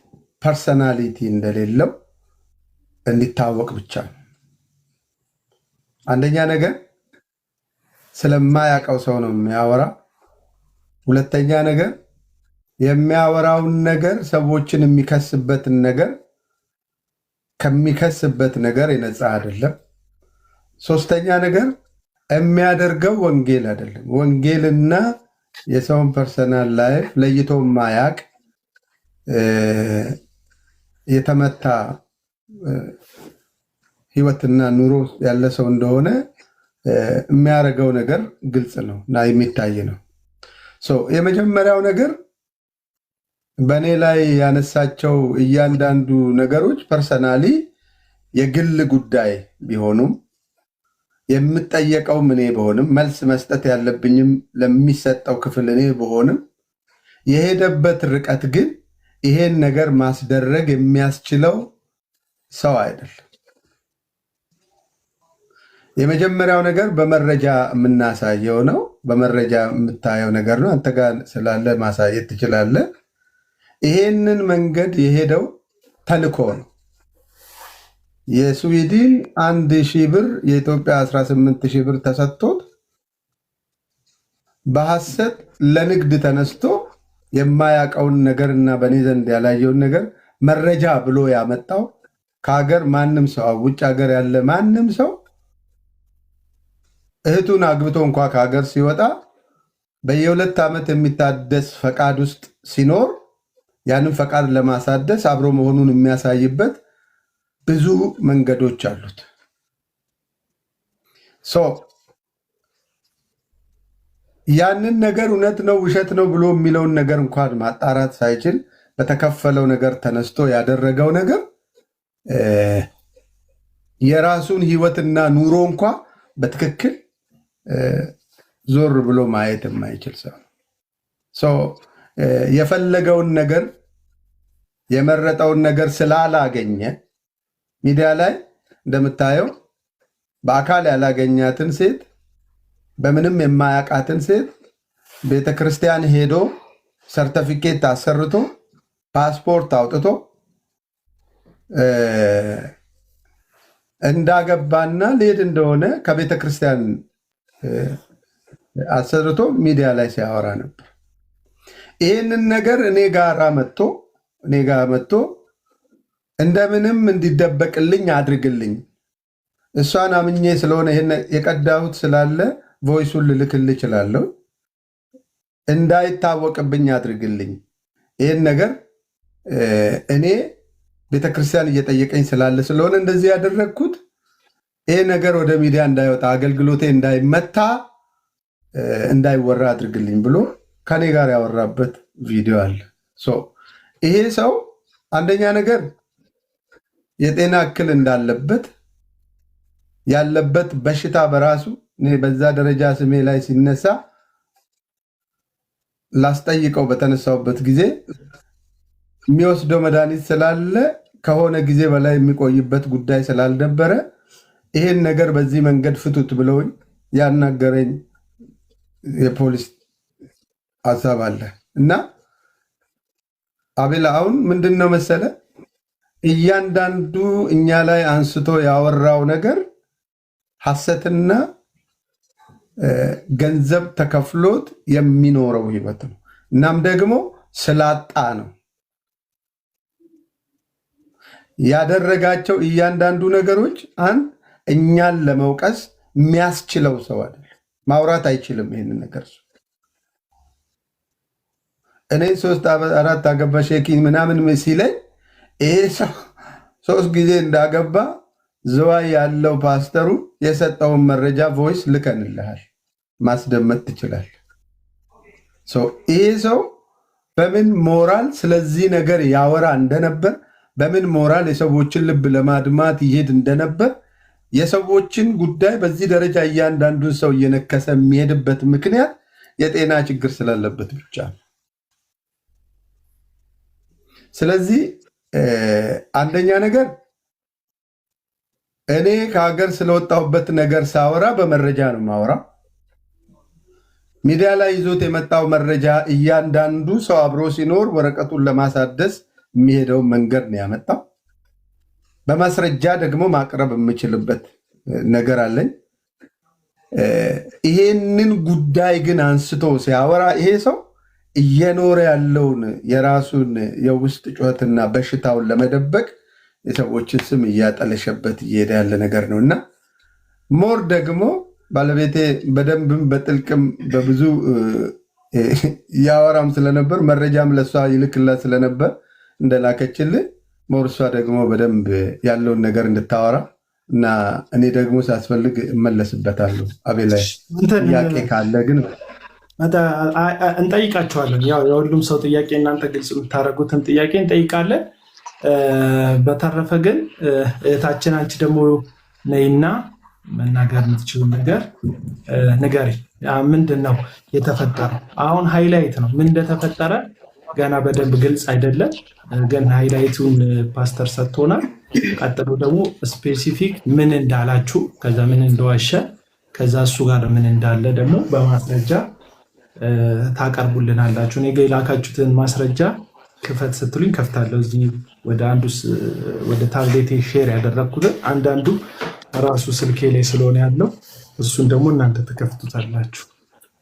ፐርሰናሊቲ እንደሌለው እንዲታወቅ ብቻ ነው። አንደኛ ነገር ስለማያውቀው ሰው ነው የሚያወራ። ሁለተኛ ነገር የሚያወራውን ነገር ሰዎችን የሚከስበትን ነገር ከሚከስበት ነገር የነፃ አይደለም። ሶስተኛ ነገር የሚያደርገው ወንጌል አይደለም። ወንጌልና የሰውን ፐርሰናል ላይፍ ለይቶ ማያቅ የተመታ ህይወትና ኑሮ ያለ ሰው እንደሆነ የሚያደርገው ነገር ግልጽ ነው እና የሚታይ ነው። የመጀመሪያው ነገር በእኔ ላይ ያነሳቸው እያንዳንዱ ነገሮች ፐርሰናሊ የግል ጉዳይ ቢሆኑም የምጠየቀው እኔ በሆንም መልስ መስጠት ያለብኝም ለሚሰጠው ክፍል እኔ በሆንም የሄደበት ርቀት ግን ይሄን ነገር ማስደረግ የሚያስችለው ሰው አይደለም። የመጀመሪያው ነገር በመረጃ የምናሳየው ነው። በመረጃ የምታየው ነገር ነው። አንተ ጋር ስላለ ማሳየት ትችላለህ። ይሄንን መንገድ የሄደው ተልኮ ነው። የስዊድን 1,000 ብር የኢትዮጵያ 18,000 ብር ተሰጥቶት በሐሰት ለንግድ ተነስቶ የማያውቀውን ነገር እና በእኔ ዘንድ ያላየውን ነገር መረጃ ብሎ ያመጣው ከሀገር ማንም ሰው ውጭ ሀገር ያለ ማንም ሰው እህቱን አግብቶ እንኳ ከሀገር ሲወጣ በየ2 ዓመት የሚታደስ ፈቃድ ውስጥ ሲኖር ያንን ፈቃድ ለማሳደስ አብሮ መሆኑን የሚያሳይበት ብዙ መንገዶች አሉት። ያንን ነገር እውነት ነው ውሸት ነው ብሎ የሚለውን ነገር እንኳን ማጣራት ሳይችል በተከፈለው ነገር ተነስቶ ያደረገው ነገር የራሱን ህይወትና ኑሮ እንኳ በትክክል ዞር ብሎ ማየት የማይችል ሰው የፈለገውን ነገር የመረጠውን ነገር ስላላገኘ ሚዲያ ላይ እንደምታየው በአካል ያላገኛትን ሴት በምንም የማያውቃትን ሴት ቤተክርስቲያን ሄዶ ሰርተፊኬት አሰርቶ ፓስፖርት አውጥቶ እንዳገባና ሊሄድ እንደሆነ ከቤተክርስቲያን አሰርቶ ሚዲያ ላይ ሲያወራ ነበር። ይህንን ነገር እኔ ጋር መጥቶ እንደምንም እንዲደበቅልኝ አድርግልኝ፣ እሷን አምኜ ስለሆነ ይሄን የቀዳሁት ስላለ ቮይሱን ልልክልህ እችላለሁ፣ እንዳይታወቅብኝ አድርግልኝ፣ ይህን ነገር እኔ ቤተክርስቲያን እየጠየቀኝ ስላለ ስለሆነ እንደዚህ ያደረግኩት፣ ይህ ነገር ወደ ሚዲያ እንዳይወጣ አገልግሎቴ እንዳይመታ እንዳይወራ አድርግልኝ ብሎ ከኔ ጋር ያወራበት ቪዲዮ አለ። ይሄ ሰው አንደኛ ነገር የጤና እክል እንዳለበት ያለበት በሽታ በራሱ በዛ ደረጃ ስሜ ላይ ሲነሳ ላስጠይቀው በተነሳውበት ጊዜ የሚወስደው መድኃኒት ስላለ ከሆነ ጊዜ በላይ የሚቆይበት ጉዳይ ስላልነበረ ይሄን ነገር በዚህ መንገድ ፍቱት ብለውኝ ያናገረኝ የፖሊስ ሀሳብ አለ እና አቤላ አሁን ምንድነው መሰለ እያንዳንዱ እኛ ላይ አንስቶ ያወራው ነገር ሐሰትና ገንዘብ ተከፍሎት የሚኖረው ህይወት ነው። እናም ደግሞ ስላጣ ነው ያደረጋቸው እያንዳንዱ ነገሮች እኛን ለመውቀስ የሚያስችለው ሰው አይደለም። ማውራት አይችልም ይሄንን ነገር። እኔ 3-4 አገባ ሼኪ ምናምን ሲለኝ ይሄ ሰው 3 ጊዜ እንዳገባ ዝዋይ ያለው ፓስተሩ የሰጠውን መረጃ ቮይስ ልከንልሃል፣ ማስደመጥ ትችላል። ይሄ ሰው በምን ሞራል ስለዚህ ነገር ያወራ እንደነበር፣ በምን ሞራል የሰዎችን ልብ ለማድማት ይሄድ እንደነበር፣ የሰዎችን ጉዳይ በዚህ ደረጃ እያንዳንዱን ሰው እየነከሰ የሚሄድበት ምክንያት የጤና ችግር ስላለበት ብቻ ነው። ስለዚህ አንደኛ ነገር እኔ ከሀገር ስለወጣሁበት ነገር ሳወራ በመረጃ ነው ማወራ። ሚዲያ ላይ ይዞት የመጣው መረጃ እያንዳንዱ ሰው አብሮ ሲኖር ወረቀቱን ለማሳደስ የሚሄደው መንገድ ነው ያመጣው። በማስረጃ ደግሞ ማቅረብ የምችልበት ነገር አለኝ። ይሄንን ጉዳይ ግን አንስቶ ሲያወራ ይሄ ሰው እየኖረ ያለውን የራሱን የውስጥ ጩኸትና በሽታውን ለመደበቅ የሰዎችን ስም እያጠለሸበት እየሄደ ያለ ነገር ነው እና ሞር ደግሞ ባለቤቴ በደንብም በጥልቅም በብዙ ያወራም ስለነበር መረጃም ለሷ ይልክላት ስለነበር እንደላከችልህ ሞር እሷ ደግሞ በደንብ ያለውን ነገር እንድታወራ እና እኔ ደግሞ ሳስፈልግ እመለስበታለሁ። አቤላይ ጥያቄ ካለ ግን እንጠይቃቸዋለን። ያው የሁሉም ሰው ጥያቄ እናንተ ግልጽ የምታደርጉትን ጥያቄ እንጠይቃለን። በተረፈ ግን እህታችን አንቺ ደግሞ ነይና መናገር የምትችሉ ነገር ንገሪ። ምንድን ነው የተፈጠረው? አሁን ሃይላይት ነው ምን እንደተፈጠረ ገና በደንብ ግልጽ አይደለም፣ ግን ሃይላይቱን ፓስተር ሰጥቶናል። ቀጥሎ ደግሞ ስፔሲፊክ ምን እንዳላችሁ፣ ከዛ ምን እንደዋሸ፣ ከዛ እሱ ጋር ምን እንዳለ ደግሞ በማስረጃ ታቀርቡልናላችሁ። እኔ ጋ የላካችሁትን ማስረጃ ክፈት ስትሉኝ ከፍታለሁ። እዚህ ወደ ታብሌቴ ሼር ያደረግኩትን አንዳንዱ ራሱ ስልኬ ላይ ስለሆነ ያለው እሱን ደግሞ እናንተ ትከፍቱታላችሁ።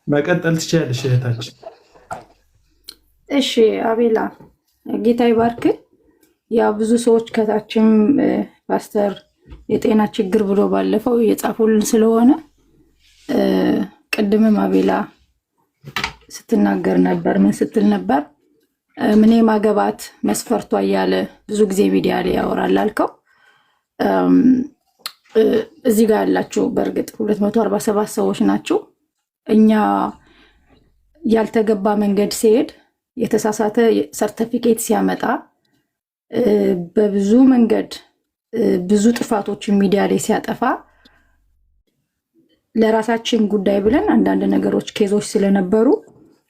መቀጠል ትችላለሽ እህታችን። እሺ አቤላ ጌታ ይባርክ። ያው ብዙ ሰዎች ከታችም ፓስተር የጤና ችግር ብሎ ባለፈው የጻፉልን ስለሆነ ቅድምም አቤላ ስትናገር ነበር። ምን ስትል ነበር? ምን ማገባት መስፈርቷ እያለ ብዙ ጊዜ ሚዲያ ላይ ያወራል አልከው። እዚህ ጋር ያላችሁ በእርግጥ 247 ሰዎች ናችሁ። እኛ ያልተገባ መንገድ ሲሄድ የተሳሳተ ሰርተፊኬት ሲያመጣ በብዙ መንገድ ብዙ ጥፋቶችን ሚዲያ ላይ ሲያጠፋ ለራሳችን ጉዳይ ብለን አንዳንድ ነገሮች ኬዞች ስለነበሩ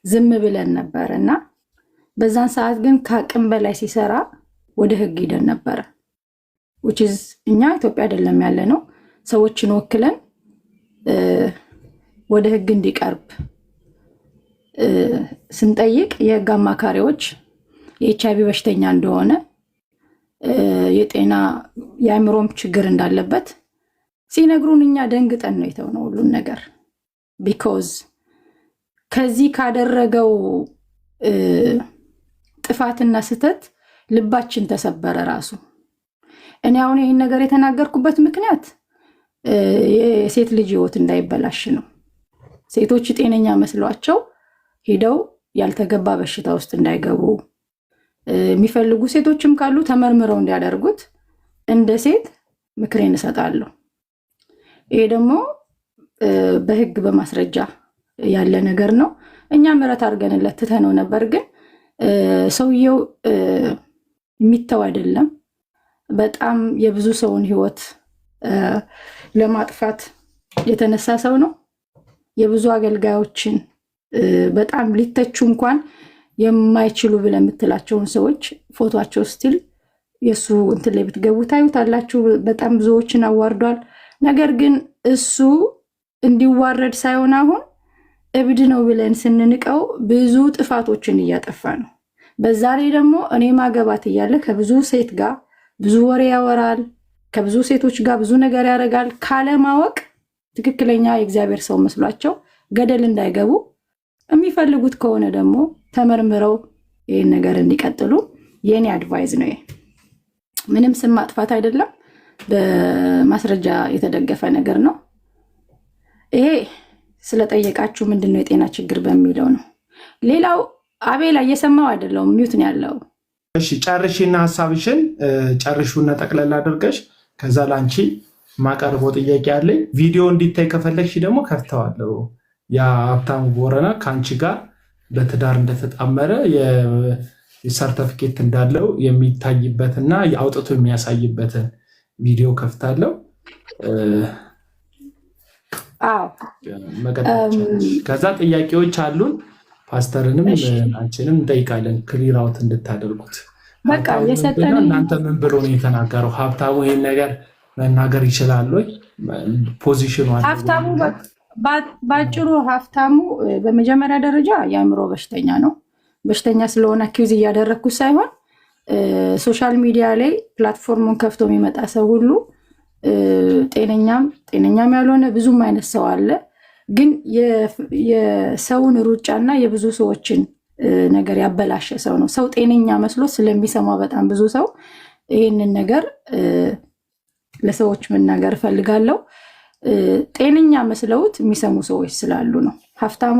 ዝም ብለን ነበር እና በዛን ሰዓት ግን ከአቅም በላይ ሲሰራ ወደ ህግ ሄደን ነበረ። እኛ ኢትዮጵያ አይደለም ያለ ነው፣ ሰዎችን ወክለን ወደ ህግ እንዲቀርብ ስንጠይቅ የህግ አማካሪዎች የኤችአይቪ በሽተኛ እንደሆነ የጤና የአእምሮም ችግር እንዳለበት ሲነግሩን እኛ ደንግጠን ነው የተውነው ሁሉን ነገር። ቢኮዝ ከዚህ ካደረገው ጥፋትና ስተት ልባችን ተሰበረ ራሱ። እኔ አሁን ይህን ነገር የተናገርኩበት ምክንያት የሴት ልጅ ህይወት እንዳይበላሽ ነው። ሴቶች ጤነኛ መስሏቸው ሄደው ያልተገባ በሽታ ውስጥ እንዳይገቡ የሚፈልጉ ሴቶችም ካሉ ተመርምረው እንዲያደርጉት እንደ ሴት ምክሬን እሰጣለሁ። ይሄ ደግሞ በህግ በማስረጃ ያለ ነገር ነው። እኛ ምህረት አድርገንለት ትተነው ነበር፣ ግን ሰውየው የሚተው አይደለም። በጣም የብዙ ሰውን ህይወት ለማጥፋት የተነሳ ሰው ነው። የብዙ አገልጋዮችን በጣም ሊተቹ እንኳን የማይችሉ ብለን የምትላቸውን ሰዎች ፎቶቸው ስቲል የሱ እንትን ላይ ብትገቡ ታዩታላችሁ። በጣም ብዙዎችን አዋርዷል። ነገር ግን እሱ እንዲዋረድ ሳይሆን አሁን እብድ ነው ብለን ስንንቀው ብዙ ጥፋቶችን እያጠፋ ነው። በዛ ላይ ደግሞ እኔ ማገባት እያለ ከብዙ ሴት ጋር ብዙ ወሬ ያወራል፣ ከብዙ ሴቶች ጋር ብዙ ነገር ያደርጋል። ካለማወቅ ትክክለኛ የእግዚአብሔር ሰው መስሏቸው ገደል እንዳይገቡ የሚፈልጉት ከሆነ ደግሞ ተመርምረው ይህን ነገር እንዲቀጥሉ የኔ አድቫይዝ ነው። ምንም ስም ማጥፋት አይደለም፣ በማስረጃ የተደገፈ ነገር ነው። ይሄ ስለጠየቃችሁ ምንድነው የጤና ችግር በሚለው ነው። ሌላው አቤላ እየሰማው አይደለውም፣ ሚዩት ነው ያለው። እሺ ጨርሽና ሀሳብሽን ጨርሹና ጠቅለል አድርገሽ ከዛ ላንቺ ማቀርበው ጥያቄ አለኝ። ቪዲዮ እንዲታይ ከፈለግሽ ደግሞ ከፍተዋለሁ። የሀብታሙ ቦረና ከአንቺ ጋር በትዳር እንደተጣመረ የሰርተፊኬት እንዳለው የሚታይበትና አውጥቶ የሚያሳይበትን ቪዲዮ ከፍታለሁ። ከዛ ጥያቄዎች አሉን። ፓስተርንም አንቺንም እንጠይቃለን ክሊር አውት እንድታደርጉት። እናንተ ምን ብሎ ነው የተናገረው? ሀብታሙ ይህን ነገር መናገር ይችላል ወይ? ፖዚሽኑ ሀብታሙ ባጭሩ፣ ሀብታሙ በመጀመሪያ ደረጃ የአእምሮ በሽተኛ ነው። በሽተኛ ስለሆነ አኪውዝ እያደረግኩ ሳይሆን ሶሻል ሚዲያ ላይ ፕላትፎርሙን ከፍቶ የሚመጣ ሰው ሁሉ ጤነኛም ያልሆነ ብዙም አይነት ሰው አለ። ግን የሰውን ሩጫና የብዙ ሰዎችን ነገር ያበላሸ ሰው ነው። ሰው ጤነኛ መስሎ ስለሚሰማ በጣም ብዙ ሰው ይህንን ነገር ለሰዎች መናገር እፈልጋለሁ። ጤነኛ መስለውት የሚሰሙ ሰዎች ስላሉ ነው። ሀብታሙ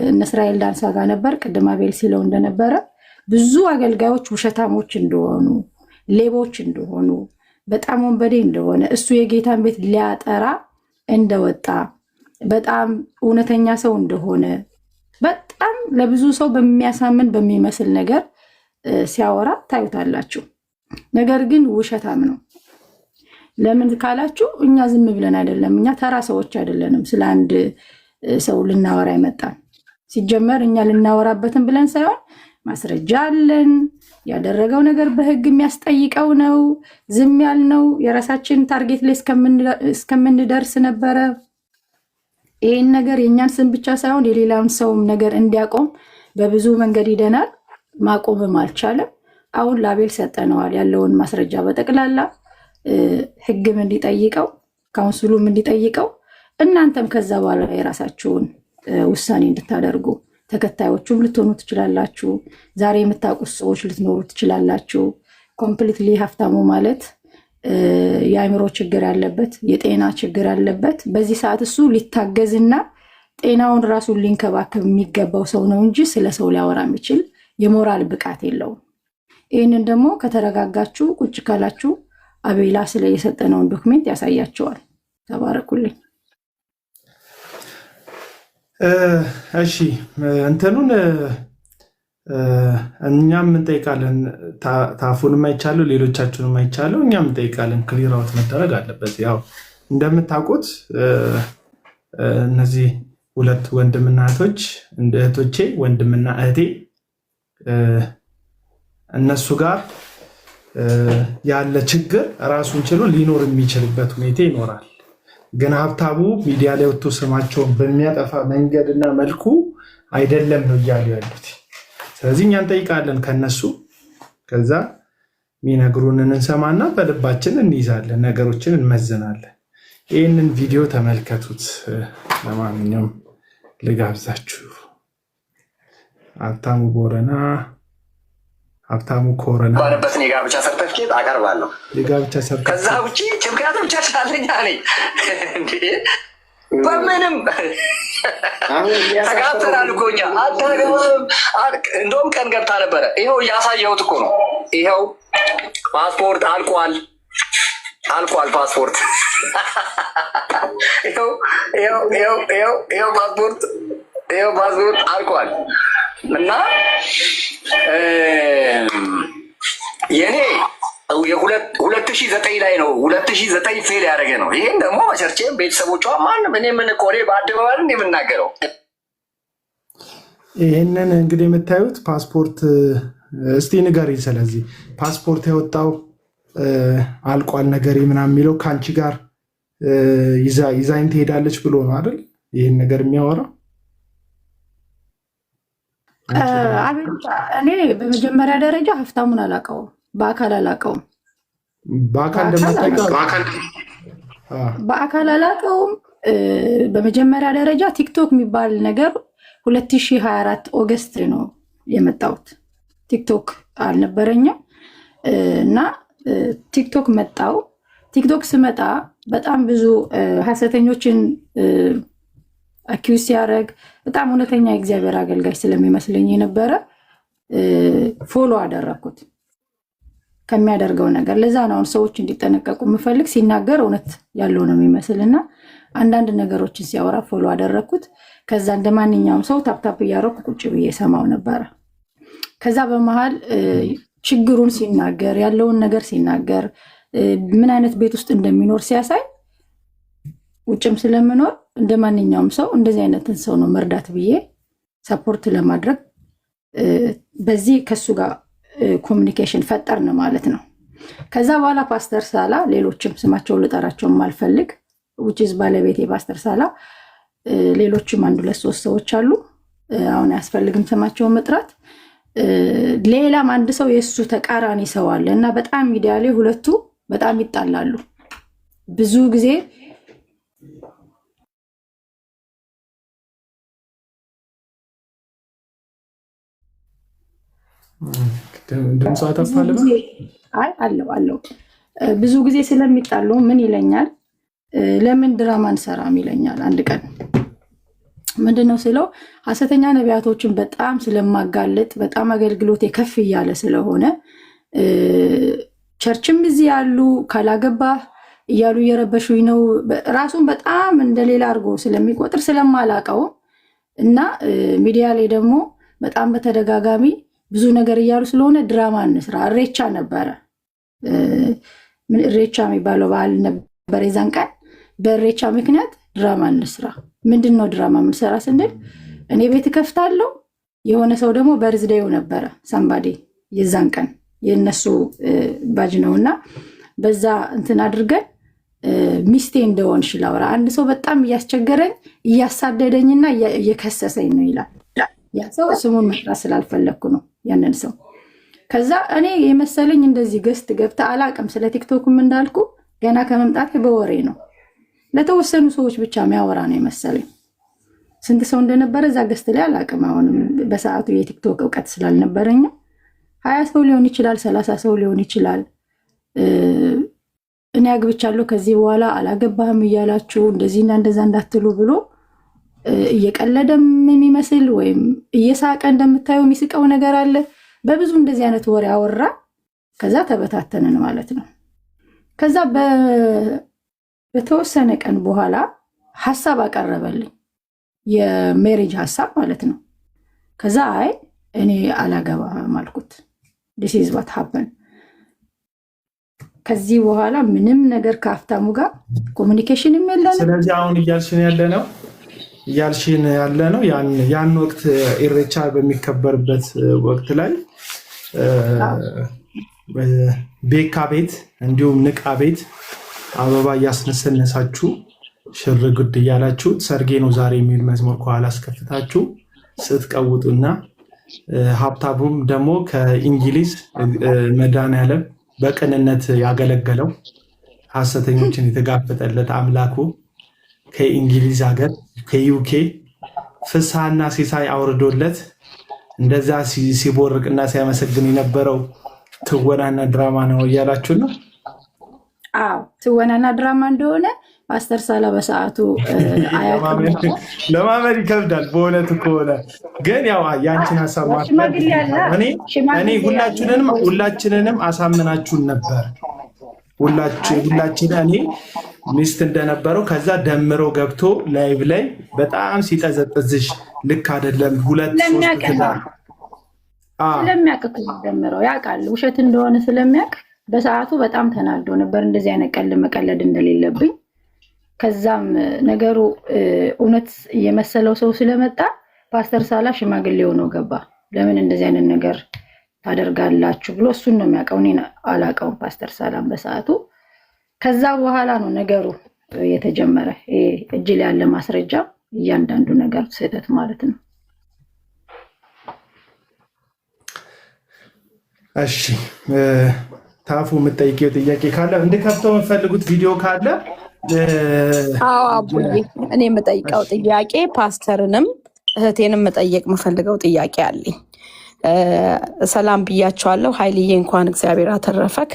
እነ እስራኤል ዳንሳ ጋር ነበር። ቅድም አቤል ሲለው እንደነበረ ብዙ አገልጋዮች ውሸታሞች እንደሆኑ፣ ሌቦች እንደሆኑ፣ በጣም ወንበዴ እንደሆነ፣ እሱ የጌታን ቤት ሊያጠራ እንደወጣ፣ በጣም እውነተኛ ሰው እንደሆነ በጣም ለብዙ ሰው በሚያሳምን በሚመስል ነገር ሲያወራ ታዩታላችሁ። ነገር ግን ውሸታም ነው። ለምን ካላችሁ እኛ ዝም ብለን አይደለም፣ እኛ ተራ ሰዎች አይደለንም። ስለ አንድ ሰው ልናወራ ይመጣል። ሲጀመር እኛ ልናወራበትን ብለን ሳይሆን ማስረጃ አለን። ያደረገው ነገር በሕግ የሚያስጠይቀው ነው። ዝም ያልነው የራሳችን ታርጌት ላይ እስከምንደርስ ነበረ። ይህን ነገር የእኛን ስም ብቻ ሳይሆን የሌላውን ሰውም ነገር እንዲያቆም በብዙ መንገድ ይደናል። ማቆምም አልቻለም። አሁን ለአቤል ሰጠነዋል ያለውን ማስረጃ በጠቅላላ ሕግም እንዲጠይቀው ካውንስሉም እንዲጠይቀው፣ እናንተም ከዛ በኋላ የራሳችሁን ውሳኔ እንድታደርጉ ተከታዮቹም ልትሆኑ ትችላላችሁ። ዛሬ የምታውቁት ሰዎች ልትኖሩ ትችላላችሁ። ኮምፕሊትሊ ሀብታሙ ማለት የአእምሮ ችግር ያለበት፣ የጤና ችግር ያለበት፣ በዚህ ሰዓት እሱ ሊታገዝና ጤናውን ራሱን ሊንከባከብ የሚገባው ሰው ነው እንጂ ስለ ሰው ሊያወራ የሚችል የሞራል ብቃት የለውም። ይህንን ደግሞ ከተረጋጋችሁ ቁጭ ካላችሁ አቤላ ስለ የሰጠነውን ዶክሜንት ያሳያቸዋል። ተባረኩልኝ። እሺ እንትኑን እኛም እንጠይቃለን። ታፉንም አይቻለሁ፣ ሌሎቻችሁንም አይቻለሁ። እኛም እንጠይቃለን። ክሊር አውት መደረግ አለበት። ያው እንደምታውቁት እነዚህ ሁለት ወንድምና እህቶች እንደ እህቶቼ ወንድምና እህቴ እነሱ ጋር ያለ ችግር ራሱን ችሎ ሊኖር የሚችልበት ሁኔታ ይኖራል። ግን ሀብታሙ ሚዲያ ላይ ወጥቶ ስማቸውን በሚያጠፋ መንገድና መልኩ አይደለም ነው እያሉ ያሉት። ስለዚህ እኛ እንጠይቃለን ከነሱ፣ ከዛ የሚነግሩንን እንሰማና በልባችን እንይዛለን፣ ነገሮችን እንመዝናለን። ይህንን ቪዲዮ ተመልከቱት። ለማንኛውም ልጋብዛችሁ። ሀብታሙ ኮረና ባለበትን የጋብቻ ሰርተፍኬት አቀርባለሁ። የጋብቻ ሰርተፍኬት ከዛ ውጭ ጭምቅላት ብቻ ቻለኛ ነኝ እንዴ? በምንም ተጋብተናል እኮ እኛ። አታገባም። እንደውም ቀን ገብታ ነበረ። ይኸው እያሳየሁት እኮ ነው። ይኸው ፓስፖርት አልቋል ፓስፖርት ይኸው ፓስፖርት አልቋል። እና የኔ 2009 ላይ ነው 2009 ፌል ያደረገ ነው። ይህን ደግሞ መቸርቼም ቤተሰቦቿ ማንም እኔ ምን ቆሬ በአደባባይ የምናገረው ይህንን እንግዲህ የምታዩት ፓስፖርት እስቲ ንገሪኝ። ስለዚህ ፓስፖርት ያወጣው አልቋል ነገር ምናምን የሚለው ከአንቺ ጋር ይዛኝ ትሄዳለች ብሎ ነው አይደል? ይህን ነገር የሚያወራው እኔ በመጀመሪያ ደረጃ ሀብታሙን አላውቀውም፣ በአካል አላውቀውም። በአካል እንደምታውቀው በአካል አላውቀውም። በመጀመሪያ ደረጃ ቲክቶክ የሚባል ነገር 2024 ኦገስት ነው የመጣሁት። ቲክቶክ አልነበረኝም እና ቲክቶክ መጣው። ቲክቶክ ስመጣ በጣም ብዙ ሀሰተኞችን አኪውስ ሲያደርግ በጣም እውነተኛ የእግዚአብሔር አገልጋይ ስለሚመስለኝ የነበረ ፎሎ አደረኩት ከሚያደርገው ነገር። ለዛ ነው አሁን ሰዎች እንዲጠነቀቁ የምፈልግ። ሲናገር እውነት ያለው ነው የሚመስል እና አንዳንድ ነገሮችን ሲያወራ ፎሎ አደረኩት። ከዛ እንደ ማንኛውም ሰው ታፕታፕ እያደረኩ ቁጭ ብዬ ሰማው ነበረ። ከዛ በመሃል ችግሩን ሲናገር ያለውን ነገር ሲናገር ምን አይነት ቤት ውስጥ እንደሚኖር ሲያሳይ ውጭም ስለምኖር እንደ ማንኛውም ሰው እንደዚህ አይነትን ሰው ነው መርዳት ብዬ ሰፖርት ለማድረግ በዚህ ከሱ ጋር ኮሚኒኬሽን ፈጠርን ማለት ነው። ከዛ በኋላ ፓስተር ሳላ ሌሎችም ስማቸውን ልጠራቸው ማልፈልግ ውጭዝ ባለቤቴ ፓስተር ሳላ ሌሎችም 1 2 3 ሰዎች አሉ። አሁን አያስፈልግም ስማቸውን መጥራት። ሌላም አንድ ሰው የሱ ተቃራኒ ሰው አለ እና በጣም ሚዲያ ላይ ሁለቱ በጣም ይጣላሉ። ብዙ ጊዜ ድምጿ ተፋለበ አለው ብዙ ጊዜ ስለሚጣሉ ምን ይለኛል፣ ለምን ድራማ እንሰራም ይለኛል። አንድ ቀን ምንድነው ስለው ሐሰተኛ ነቢያቶችን በጣም ስለማጋለጥ በጣም አገልግሎት ከፍ እያለ ስለሆነ ቸርችም እዚህ ያሉ ካላገባ እያሉ እየረበሹኝ ነው። ራሱን በጣም እንደሌላ አድርጎ ስለሚቆጥር ስለማላቀው እና ሚዲያ ላይ ደግሞ በጣም በተደጋጋሚ ብዙ ነገር እያሉ ስለሆነ ድራማ እንስራ። እሬቻ ነበረ፣ እሬቻ የሚባለው በዓል ነበር የዛን ቀን። በእሬቻ ምክንያት ድራማ እንስራ። ምንድን ነው ድራማ የምንሰራ ስንል እኔ ቤት ከፍታለሁ፣ የሆነ ሰው ደግሞ በርዝዴው ነበረ ሳምባዴ የዛን ቀን የነሱ ባጅ ነውና በዛ እንትን አድርገን ሚስቴ እንደሆንሽ ላውራ። አንድ ሰው በጣም እያስቸገረኝ እያሳደደኝና እየከሰሰኝ ነው ይላል። ያ ሰው ስሙን መጥራት ስላልፈለግኩ ነው ያንን ሰው። ከዛ እኔ የመሰለኝ እንደዚህ ገስት ገብታ አላቅም። ስለ ቲክቶክም እንዳልኩ ገና ከመምጣት በወሬ ነው ለተወሰኑ ሰዎች ብቻ የሚያወራ ነው የመሰለኝ። ስንት ሰው እንደነበረ እዛ ገስት ላይ አላቅም። አሁንም በሰዓቱ የቲክቶክ እውቀት ስላልነበረኝ 20 ሰው ሊሆን ይችላል፣ 30 ሰው ሊሆን ይችላል። እኔ አግብቻለሁ ከዚህ በኋላ አላገባህም እያላችሁ እንደዚህና እንደዛ እንዳትሉ ብሎ እየቀለደም የሚመስል ወይም እየሳቀ እንደምታየው የሚስቀው ነገር አለ። በብዙ እንደዚህ አይነት ወሬ አወራ። ከዛ ተበታተንን ማለት ነው። ከዛ በተወሰነ ቀን በኋላ ሐሳብ አቀረበልኝ፣ የሜሪጅ ሐሳብ ማለት ነው። ከዛ አይ እኔ አላገባም አልኩት። this is what happened። ከዚህ በኋላ ምንም ነገር ከሀብታሙ ጋር ኮሚኒኬሽን የለንም። ስለዚህ አሁን እያልሽን ያለ ነው ያን ወቅት ኢሬቻ በሚከበርበት ወቅት ላይ ቤካ ቤት እንዲሁም ንቃ ቤት አበባ እያስነሰነሳችሁ ሽር ጉድ እያላችሁ ሰርጌ ነው ዛሬ የሚል መዝሙር ከኋላ አስከፍታችሁ ስትቀውጡና ሀብታሙም ደግሞ ከእንግሊዝ መድኃኔዓለም በቅንነት ያገለገለው ሐሰተኞችን የተጋፈጠለት አምላኩ ከእንግሊዝ ሀገር ከዩኬ ፍስሐና ሲሳይ አውርዶለት እንደዛ ሲቦርቅና ሲያመሰግን የነበረው ትወናና ድራማ ነው እያላችሁ ነው? አዎ ትወናና ድራማ እንደሆነ ፓስተር ሳላ በሰዓቱ ለማመን ይከብዳል። በእውነቱ ከሆነ ግን ያው ያንቺን ሀሳብ እኔ ሁላችንንም አሳምናችሁን ነበር። ሁላችን እኔ ሚስት እንደነበረው ከዛ ደምሮ ገብቶ ላይቭ ላይ በጣም ሲጠዘጥዝሽ ልክ አይደለም 2-3 ስለሚያውቅ ደምረው ያውቃል ውሸት እንደሆነ ስለሚያውቅ በሰዓቱ በጣም ተናዶ ነበር። እንደዚህ አይነት ቀልድ መቀለድ እንደሌለብኝ ከዛም ነገሩ እውነት የመሰለው ሰው ስለመጣ ፓስተር ሳላ ሽማግሌ ሆኖ ገባ። ለምን እንደዚህ አይነት ነገር ታደርጋላችሁ ብሎ እሱን ነው የሚያውቀው፣ እኔ አላውቀውም ፓስተር ሳላም በሰዓቱ። ከዛ በኋላ ነው ነገሩ የተጀመረ። እጅ ላይ ያለ ማስረጃ እያንዳንዱ ነገር ስህተት ማለት ነው። እሺ ታፉ የምጠይቀው ጥያቄ ካለ እንድከፍተው የምፈልጉት ቪዲዮ ካለ አዎ አቡዬ፣ እኔ የምጠይቀው ጥያቄ ፓስተርንም እህቴንም መጠየቅ የምፈልገው ጥያቄ አለኝ። ሰላም ብያቸዋለሁ። ኃይልዬ እንኳን እግዚአብሔር አተረፈክ።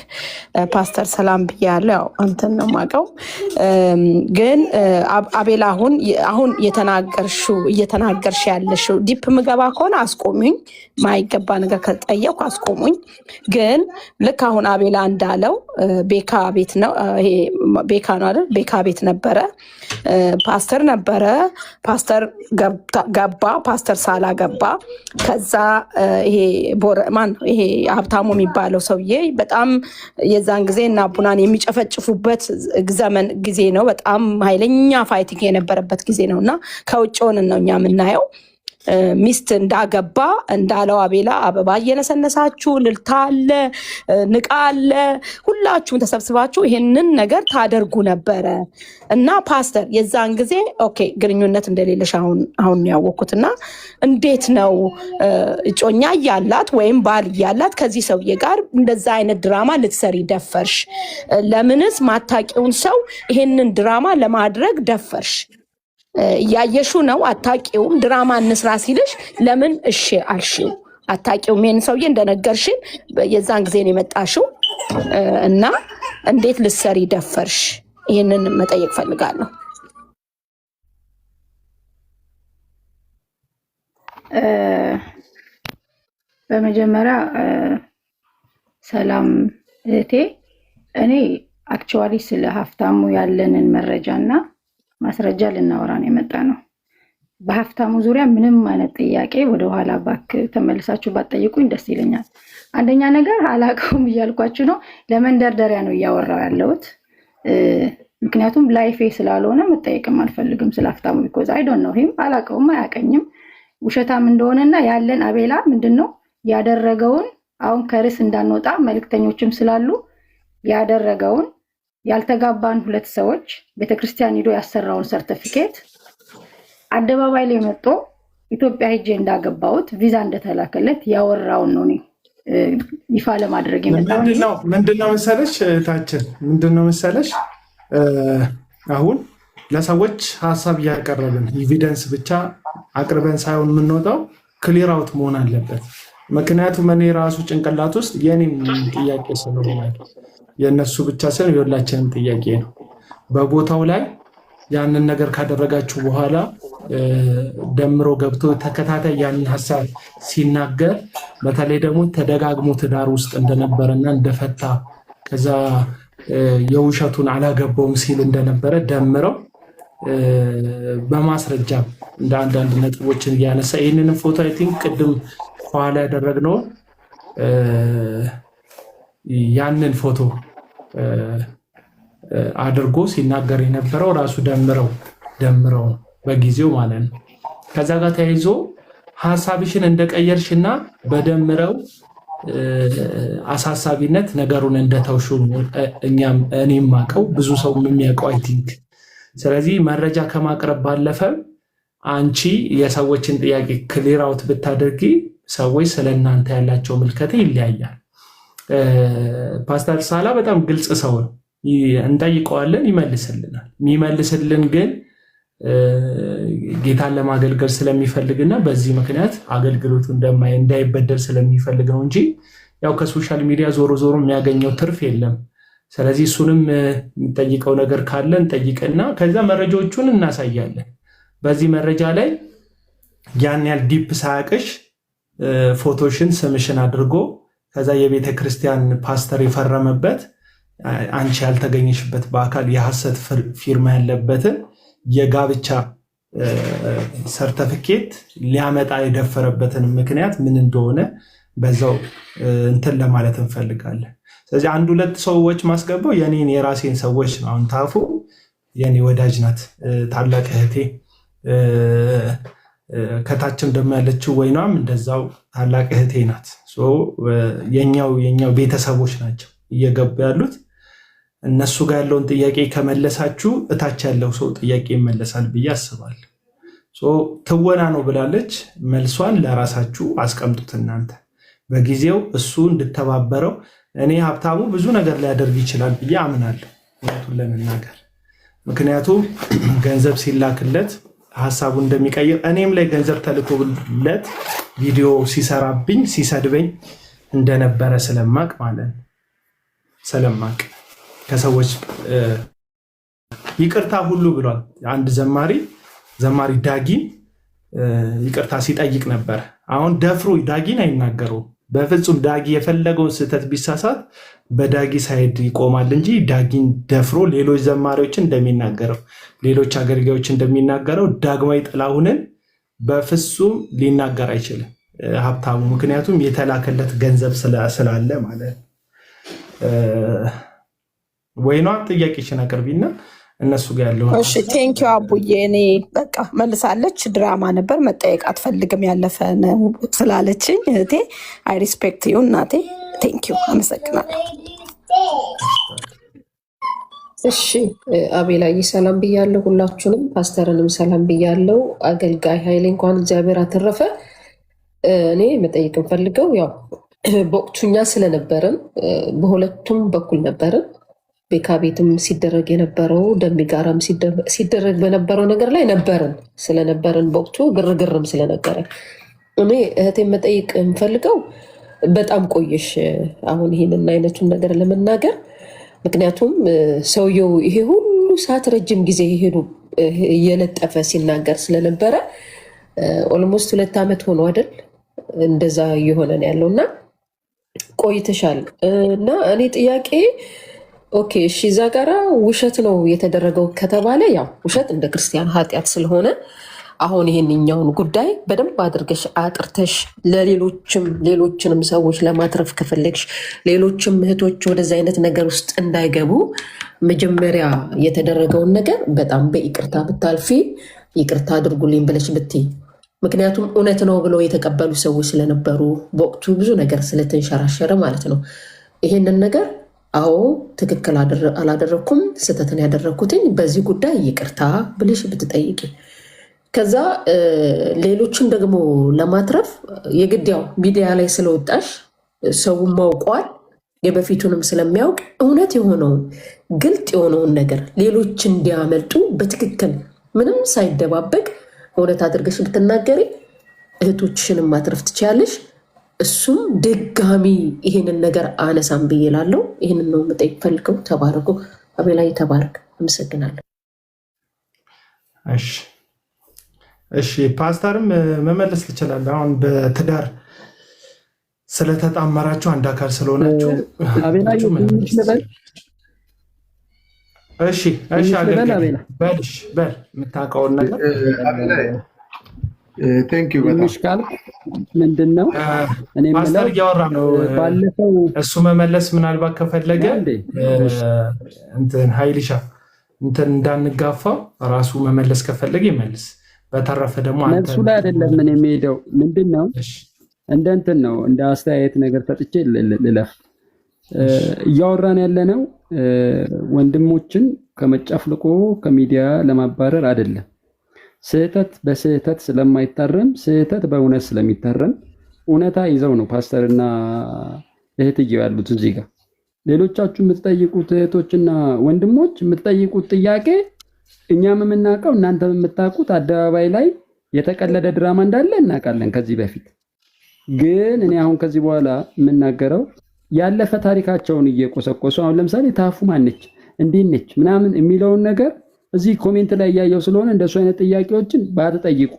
ፓስተር ሰላም ብያለሁ። ያው አንተን ነው የማውቀው። ግን አቤላ አሁን እየተናገርሽ ያለሽው ዲፕ ምገባ ከሆነ አስቆሙኝ። ማይገባ ነገር ከጠየኩ አስቆሙኝ። ግን ልክ አሁን አቤላ እንዳለው ቤካ ቤት ነው፣ ይሄ ቤካ ነው አይደል? ቤካ ቤት ነበረ፣ ፓስተር ነበረ፣ ፓስተር ገባ፣ ፓስተር ሳላ ገባ። ከዛ ይሄ ማን ነው ይሄ ሀብታሙ የሚባለው ሰውዬ በጣም የዛን ጊዜ እና ቡናን የሚጨፈጭፉበት ዘመን ጊዜ ነው። በጣም ኃይለኛ ፋይቲንግ የነበረበት ጊዜ ነው እና ከውጭ ሆነን ነው እኛ የምናየው። ሚስት እንዳገባ እንዳለው አቤላ አበባ እየነሰነሳችሁ ልልታ አለ፣ ንቃ አለ፣ ሁላችሁም ተሰብስባችሁ ይሄንን ነገር ታደርጉ ነበረ እና ፓስተር የዛን ጊዜ ኦኬ ግንኙነት እንደሌለሽ አሁን ያወቅኩት እና እንዴት ነው እጮኛ እያላት ወይም ባል እያላት ከዚህ ሰውዬ ጋር እንደዛ አይነት ድራማ ልትሰሪ ደፈርሽ? ለምንስ ማታቂውን ሰው ይሄንን ድራማ ለማድረግ ደፈርሽ? እያየሹ ነው፣ አታቂውም። ድራማ እንስራ ሲልሽ ለምን እሺ አልሽው? አታቂውም። ይሄን ሰውዬ እንደነገርሽን የዛን ጊዜ ነው የመጣሽው እና እንዴት ልትሰሪ ደፈርሽ? ይሄንን መጠየቅ ፈልጋለሁ። በመጀመሪያ ሰላም እህቴ፣ እኔ አክቹዋሊ ስለ ሀብታሙ ያለንን መረጃና ማስረጃ ልናወራ ነው የመጣ ነው። በሀብታሙ ዙሪያ ምንም አይነት ጥያቄ ወደኋላ ባክ ተመልሳችሁ ባትጠይቁኝ ደስ ይለኛል። አንደኛ ነገር አላውቀውም እያልኳችሁ ነው፣ ለመንደርደሪያ ነው እያወራው ያለሁት። ምክንያቱም ላይፌ ስላልሆነ መጠየቅም አልፈልግም ስለ ሀብታሙ ቢኮዝ አይ ዶንት ኖ ሂም፣ አላውቀውም፣ አያውቀኝም። ውሸታም እንደሆነና ያለን አቤላ ምንድነው ያደረገውን አሁን ከርስ እንዳንወጣ መልእክተኞችም ስላሉ ያደረገውን ያልተጋባን ሁለት ሰዎች ቤተክርስቲያን ሄዶ ያሰራውን ሰርቲፊኬት አደባባይ ላይ መጥቶ ኢትዮጵያ ሄጄ እንዳገባሁት ቪዛ እንደተላከለት ያወራውን ነው ይፋ ለማድረግ የመጣው። ምንድነው መሰለሽ ታችን ምንድነው መሰለሽ አሁን ለሰዎች ሀሳብ እያቀረብን ኤቪደንስ ብቻ አቅርበን ሳይሆን የምንወጣው ክሊር አውት መሆን አለበት። ምክንያቱም እኔ ራሱ ጭንቅላት ውስጥ የኔም ጥያቄ ስለሆነ የእነሱ ብቻ ሳይሆን የሁላችንም ጥያቄ ነው። በቦታው ላይ ያንን ነገር ካደረጋችሁ በኋላ ደምሮ ገብቶ ተከታታይ ያንን ሀሳብ ሲናገር በተለይ ደግሞ ተደጋግሞ ትዳር ውስጥ እንደነበረና እንደፈታ ከዛ የውሸቱን አላገባውም ሲል እንደነበረ ደምረው በማስረጃ እንደ አንዳንድ ነጥቦችን እያነሳ ይህንንም ፎቶ አይ ቲንክ ቅድም ከኋላ ያደረግነው ያንን ፎቶ አድርጎ ሲናገር የነበረው ራሱ ደምረው በጊዜው ማለት ነው። ከዛ ጋር ተያይዞ ሀሳብሽን እንደቀየርሽና በደምረው አሳሳቢነት ነገሩን እንደተውሹ እኔም ማቀው ብዙ ሰው የሚያውቀው አይ ቲንክ። ስለዚህ መረጃ ከማቅረብ ባለፈ አንቺ የሰዎችን ጥያቄ ክሊር አውት ብታደርጊ ሰዎች ስለእናንተ ያላቸው ምልከታ ይለያያል። ፓስተር ሳላ በጣም ግልጽ ሰው ነው። እንጠይቀዋለን፣ ይመልስልናል። የሚመልስልን ግን ጌታን ለማገልገል ስለሚፈልግና በዚህ ምክንያት አገልግሎቱ እንዳይበደል ስለሚፈልግ ነው እንጂ ያው ከሶሻል ሚዲያ ዞሮ የሚያገኘው ትርፍ የለም። ስለዚህ እሱንም የሚጠይቀው ነገር ካለ እንጠይቅና ከዛ መረጃዎቹን እናሳያለን። በዚህ መረጃ ላይ ያን ያህል ዲፕ ሳያቅሽ ፎቶሽን ስምሽን አድርጎ ከዛ የቤተ ክርስቲያን ፓስተር የፈረመበት አንቺ ያልተገኘሽበት በአካል የሐሰት ፊርማ ያለበትን የጋብቻ ሰርተፊኬት ሊያመጣ የደፈረበትን ምክንያት ምን እንደሆነ በዛው እንትን ለማለት እንፈልጋለን። ስለዚህ አንድ ሁለት ሰዎች ማስገባው የራሴን ሰዎች ነው። አሁን ታፉ የኔ ወዳጅ ናት፣ ታላቅ እህቴ። ከታችም ደግሞ ያለችው ወይኗም እንደዛው ታላቅ እህቴ ናት። የኛው ቤተሰቦች ናቸው እየገቡ ያሉት። እነሱ ጋር ያለውን ጥያቄ ከመለሳችሁ እታች ያለው ሰው ጥያቄ ይመለሳል ብዬ አስባለሁ። ትወና ነው ብላለች። መልሷን ለራሳችሁ አስቀምጡት እናንተ በጊዜው እሱ እንድተባበረው እኔ ሀብታሙ ብዙ ነገር ሊያደርግ ይችላል ብዬ አምናለሁ እውነቱን ለመናገር። ምክንያቱም ገንዘብ ሲላክለት ሀሳቡ እንደሚቀይር እኔም ላይ ገንዘብ ተልኮለት ቪዲዮ ሲሰራብኝ ሲሰድበኝ እንደነበረ ስለማቅ ማለት ነው። ስለማቅ ከሰዎች ይቅርታ ሁሉ ብሏል። አንድ ዘማሪ ዳጊን ይቅርታ ሲጠይቅ ነበር። አሁን ደፍሮ ዳጊን አይናገረው በፍጹም። ዳጊ የፈለገውን ስህተት ቢሳሳት በዳጊ ሳይድ ይቆማል እንጂ ዳጊን ደፍሮ ሌሎች ዘማሪዎችን እንደሚናገረው ሌሎች አገልጋዮች እንደሚናገረው ዳግማዊ ጥላሁንን በፍጹም ሊናገር አይችልም ሀብታሙ። ምክንያቱም የተላከለት ገንዘብ ስላለ ማለት ነው። ወይኗ ጥያቄሽን አቅርቢና እነሱ ጋር ያለው። እሺ ቴንኪው አቡዬ። እኔ በቃ መልሳለች። ድራማ ነበር መጠየቅ አትፈልግም ያለፈ ነው ስላለችኝ እህቴ አይ ሪስፔክት ዩ እናቴ። ቴንኪው አመሰግናለሁ። እሺ አቤላዬ ሰላም ብያለሁ። ሁላችሁንም ፓስተርንም ሰላም ብያለሁ። አገልጋይ ኃይሌ እንኳን እግዚአብሔር አተረፈ። እኔ መጠየቅ እንፈልገው ያው በወቅቱኛ ስለነበርን በሁለቱም በኩል ነበርን። ቤካ ቤትም ሲደረግ የነበረው ደሚጋራም ሲደረግ በነበረው ነገር ላይ ነበርን ስለነበርን በወቅቱ ግርግርም ስለነበረ እኔ እህቴን መጠየቅ የምፈልገው በጣም ቆየሽ አሁን ይህንን አይነቱን ነገር ለመናገር። ምክንያቱም ሰውየው ይሄ ሁሉ ሰዓት ረጅም ጊዜ ሄዱ እየለጠፈ ሲናገር ስለነበረ ኦልሞስት 2 ዓመት ሆኖ አይደል እንደዛ እየሆነን ያለው እና ቆይተሻል። እና እኔ ጥያቄ ኦኬ እሺ እዛ ጋራ ውሸት ነው የተደረገው ከተባለ ያው ውሸት እንደ ክርስቲያን ኃጢአት ስለሆነ አሁን ይሄንኛውን ጉዳይ በደንብ አድርገሽ አጥርተሽ ሌሎችንም ሰዎች ለማትረፍ ከፈለግሽ ሌሎችም እህቶች ወደዚ አይነት ነገር ውስጥ እንዳይገቡ መጀመሪያ የተደረገውን ነገር በጣም በይቅርታ ብታልፊ ይቅርታ አድርጉልኝ ብለሽ ብትይ፣ ምክንያቱም እውነት ነው ብለው የተቀበሉ ሰዎች ስለነበሩ በወቅቱ ብዙ ነገር ስለተንሸራሸረ ማለት ነው። ይሄንን ነገር አዎ ትክክል አላደረኩም ስህተትን ያደረኩትኝ በዚህ ጉዳይ ይቅርታ ብለሽ ብትጠይቂ፣ ከዛ ሌሎችን ደግሞ ለማትረፍ የግድ ያው ሚዲያ ላይ ስለወጣሽ ሰውም ማውቋል የበፊቱንም ስለሚያውቅ እውነት የሆነውን ግልጥ የሆነውን ነገር ሌሎች እንዲያመልጡ በትክክል ምንም ሳይደባበቅ እውነት አድርገሽ ብትናገሪ እህቶችሽንም ማትረፍ ትችያለሽ። እሱም ድጋሚ ይሄንን ነገር አነሳም ብዬ እላለሁ። ይሄንን ነው መጠየቅ ፈልገው። ተባረኩ። አቤላይ ተባረክ። አመሰግናለሁ። እሺ ፓስተርም መመለስ ትችላለህ። አሁን በትዳር ስለተጣመራችሁ አንድ አካል ስለሆናችሁ አቤላይ እሺ በል የምታውቀውን ነገር ትንሽ ቃል ምንድን ነው ፓስተር እያወራ ነው። ባለፈው እሱ መመለስ ምናልባት ከፈለገ እንትን ሀይልሻ እንትን እንዳንጋፋው ራሱ መመለስ ከፈለገ ይመልስ። በተረፈ ደግሞ መልሱ ላይ አይደለም ምን የሚሄደው ምንድን ነው እንደ እንትን ነው እንደ አስተያየት ነገር ሰጥቼ ልለፍ። እያወራን ያለነው ወንድሞችን ከመጫፍልቆ ከሚዲያ ለማባረር አይደለም። ስህተት በስህተት ስለማይታረም ስህተት በእውነት ስለሚታረም እውነታ ይዘው ነው ፓስተርና እህትየው ያሉት እዚህ ጋር። ሌሎቻችሁ የምትጠይቁት እህቶችና ወንድሞች የምትጠይቁት ጥያቄ እኛም የምናውቀው እናንተም የምታውቁት አደባባይ ላይ የተቀለደ ድራማ እንዳለ እናውቃለን ከዚህ በፊት። ግን እኔ አሁን ከዚህ በኋላ የምናገረው ያለፈ ታሪካቸውን እየቆሰቆሱ አሁን ለምሳሌ ታፉ ማነች እንዲህ ነች ምናምን የሚለውን ነገር እዚህ ኮሜንት ላይ እያየው ስለሆነ እንደሱ አይነት ጥያቄዎችን ባትጠይቁ።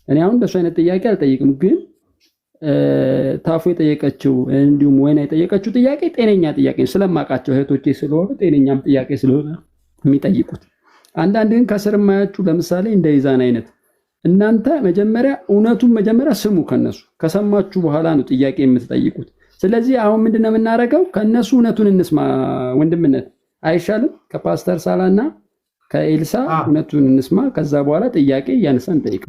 እኔ አሁን እንደሱ አይነት ጥያቄ አልጠይቅም። ግን ታፉ የጠየቀችው እንዲሁም ወይና የጠየቀችው ጥያቄ ጤነኛ ጥያቄ ስለማውቃቸው እህቶቼ ስለሆነ ጤነኛም ጥያቄ ስለሆነ የሚጠይቁት። አንዳንድ ግን ከስር የማያችሁ ለምሳሌ እንደ ይዛን አይነት እናንተ መጀመሪያ እውነቱን መጀመሪያ ስሙ ከነሱ ከሰማችሁ በኋላ ነው ጥያቄ የምትጠይቁት። ስለዚህ አሁን ምንድነው የምናደርገው? ከነሱ እውነቱን እንስማ። ወንድምነት አይሻልም? ከፓስተር ሳላና ከኤልሳ እውነቱን እንስማ። ከዛ በኋላ ጥያቄ እያነሳን እንጠይቅ።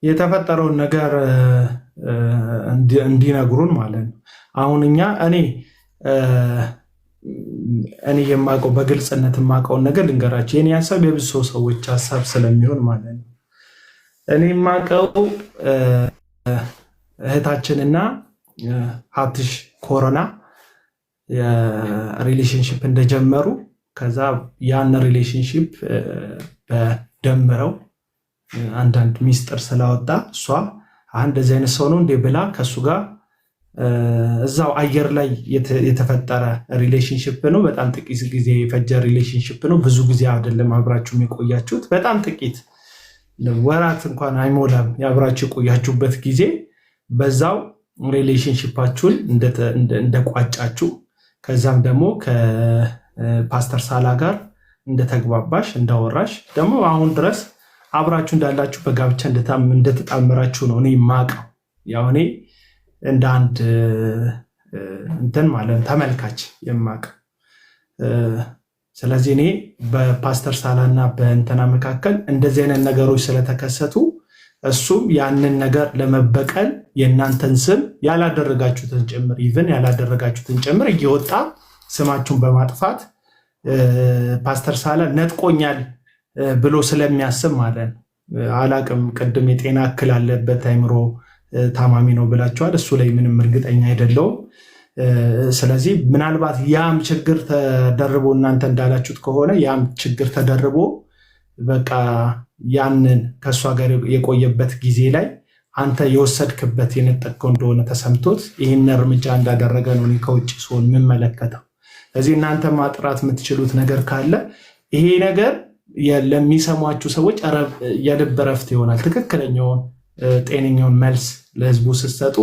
የተፈጠረውን ነገር እንዲነግሩን ማለት ነው። አሁን እኔ የማውቀው በግልጽነት የማውቀውን ነገር ልንገራቸው። የኔ ሀሳብ የብዙ ሰዎች ሀሳብ ስለሚሆን ማለት ነው። እኔ የማውቀው እህታችንና ሀብትሽ ኮሮና ሪሌሽንሽፕ እንደጀመሩ ከዛ ያን ሪሌሽንሽፕ በደምረው አንዳንድ ሚስጥር ስላወጣ እሷ እንደዚህ አይነት ሰው ነው እንዴ ብላ ከሱ ጋር እዛው አየር ላይ የተፈጠረ ሪሌሽንሽፕ ነው። በጣም ጥቂት ጊዜ የፈጀ ሪሌሽንሽፕ ነው። ብዙ ጊዜ አይደለም አብራችሁ የቆያችሁት፣ በጣም ጥቂት ወራት እንኳን አይሞላም ያብራችሁ የቆያችሁበት ጊዜ። በዛው ሪሌሽንሽፓችሁን እንደቋጫችሁ ከዛም ደግሞ ከፓስተር ሳላ ጋር እንደተግባባሽ እንዳወራሽ ደግሞ አሁን ድረስ አብራችሁ እንዳላችሁ በጋብቻ እንደተጣመራችሁ ነው እኔ የማውቀው። ያው እኔ እንደ አንድ እንትን ማለት ተመልካች የማውቀው። ስለዚህ እኔ በፓስተር ሳላና በእንትና መካከል እንደዚህ አይነት ነገሮች ስለተከሰቱ እሱም ያንን ነገር ለመበቀል የእናንተን ስም ያላደረጋችሁትን ጭምር እየወጣ ስማችሁን በማጥፋት ፓስተር ሳላ ነጥቆኛል ብሎ ስለሚያስብ ማለት ነው። አላቅም ቅድም የጤና እክል አለበት አይምሮ ታማሚ ነው ብላችኋል። እሱ ላይ ምንም እርግጠኛ አይደለሁም። ስለዚህ ምናልባት ያም ችግር ተደርቦ እናንተ እንዳላችሁት ከሆነ ያም ችግር ተደርቦ በቃ ያንን ከእሷ ጋር የቆየበት ጊዜ ላይ አንተ የወሰድክበት የነጠቅከው እንደሆነ ተሰምቶት ይህን እርምጃ እንዳደረገ ነው እኔ ከውጭ ሲሆን የምመለከተው። ስለዚህ እናንተ ማጥራት የምትችሉት ነገር ካለ ይሄ ነገር ለሚሰሟችሁ ሰዎች የልብ እረፍት ይሆናል። ትክክለኛውን ጤነኛውን መልስ ለህዝቡ ስትሰጡ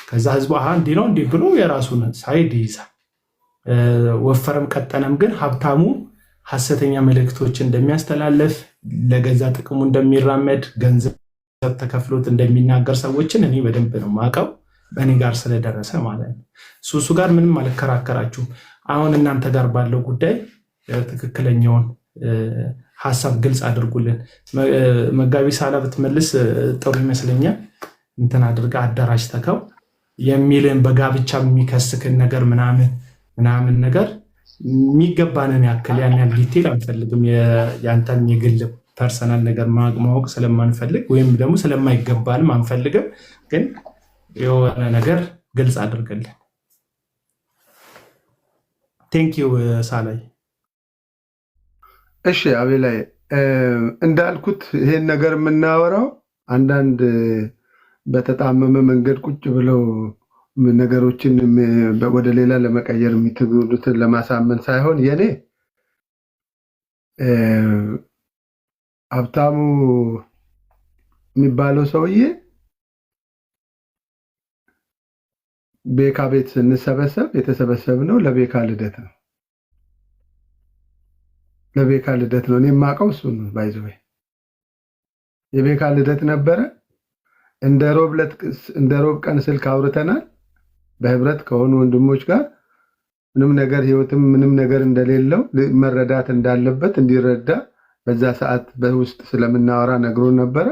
ከዛ ህዝቡ እንዲህ ነው እንዲህ ብሎ የራሱን ሳይድ ይይዛል። ወፈረም ቀጠነም ግን ሀብታሙ ሐሰተኛ መልእክቶች እንደሚያስተላልፍ ለገዛ ጥቅሙ እንደሚራመድ ገንዘብ ተከፍሎት እንደሚናገር ሰዎችን እኔ በደንብ ነው የማውቀው፣ በእኔ ጋር ስለደረሰ ማለት ነው። እሱ ጋር ምንም አልከራከራችሁም። አሁን እናንተ ጋር ባለው ጉዳይ ትክክለኛውን ሀሳብ ግልጽ አድርጉልን። መጋቢ ሳላ ብትመልስ ጥሩ ይመስለኛል። እንትን አድርጋ አዳራሽ ተከው የሚልን በጋብቻ የሚከስክን ነገር ምናምን ነገር የሚገባንን ያክል ያን ያህል ዲቴል አንፈልግም። የአንተን የግል ፐርሰናል ነገር ማወቅ ስለማንፈልግ ወይም ደግሞ ስለማይገባንም አንፈልግም። ግን የሆነ ነገር ግልጽ አድርግልን። ቴንኪው ሳላይ። እሺ አቤላይ፣ እንዳልኩት ይሄን ነገር የምናወራው አንዳንድ በተጣመመ መንገድ ቁጭ ብለው ነገሮችን ወደ ሌላ ለመቀየር የሚትግሉትን ለማሳመን ሳይሆን የኔ ሀብታሙ የሚባለው ሰውዬ ቤካ ቤት ስንሰበሰብ የተሰበሰብነው ለቤካ ልደት ነው። ለቤካ ልደት ነው። እኔ የማውቀው እሱን ነው። ባይዘው የቤካ ልደት ነበረ። እንደ ሮብ ቀን ስልክ አውርተናል በህብረት ከሆኑ ወንድሞች ጋር ምንም ነገር ህይወትም ምንም ነገር እንደሌለው መረዳት እንዳለበት እንዲረዳ በዛ ሰዓት በውስጥ ስለምናወራ ነግሮ ነበረ።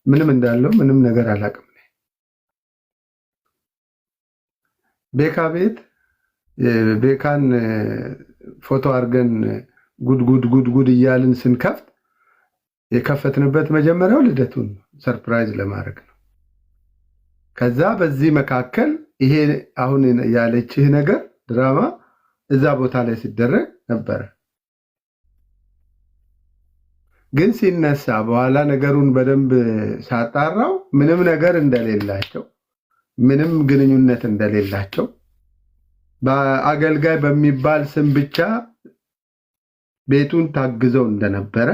ምንም እንዳለው ምንም ነገር አላውቅም። ቤካ ቤት ቤካን ፎቶ አድርገን ጉድ እያልን ስንከፍት የከፈትንበት መጀመሪያው ልደቱን ሰርፕራይዝ ለማድረግ ነው። ከዛ በዚህ መካከል ይሄ አሁን ያለችህ ነገር ድራማ እዛ ቦታ ላይ ሲደረግ ነበረ። ግን ሲነሳ በኋላ ነገሩን በደንብ ሳጣራው ምንም ነገር እንደሌላቸው፣ ምንም ግንኙነት እንደሌላቸው በአገልጋይ በሚባል ስም ብቻ ቤቱን ታግዘው እንደነበረ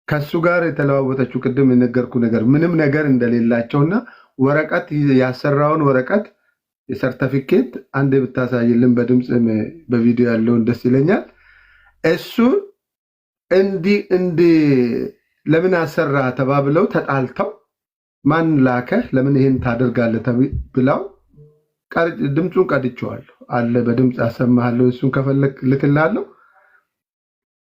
ከሱ ጋር የተለዋወጠችው ቅድም የነገርኩ ነገር ምንም ነገር እንደሌላቸውና ወረቀት ያሰራውን ወረቀት የሰርቲፊኬት አንድ ብታሳይልን በድምጽ በቪዲዮ ያለውን ደስ ይለኛል። እሱን እንዲ ለምን አሰራ ተባብለው ተጣልተው ማን ላከህ ለምን ይሄን ታደርጋለህ ብለው ድምጹን ቀድቼዋለሁ አለ በድምጽ አሰማሃለሁ። እሱን ከፈለክ ልክላለሁ።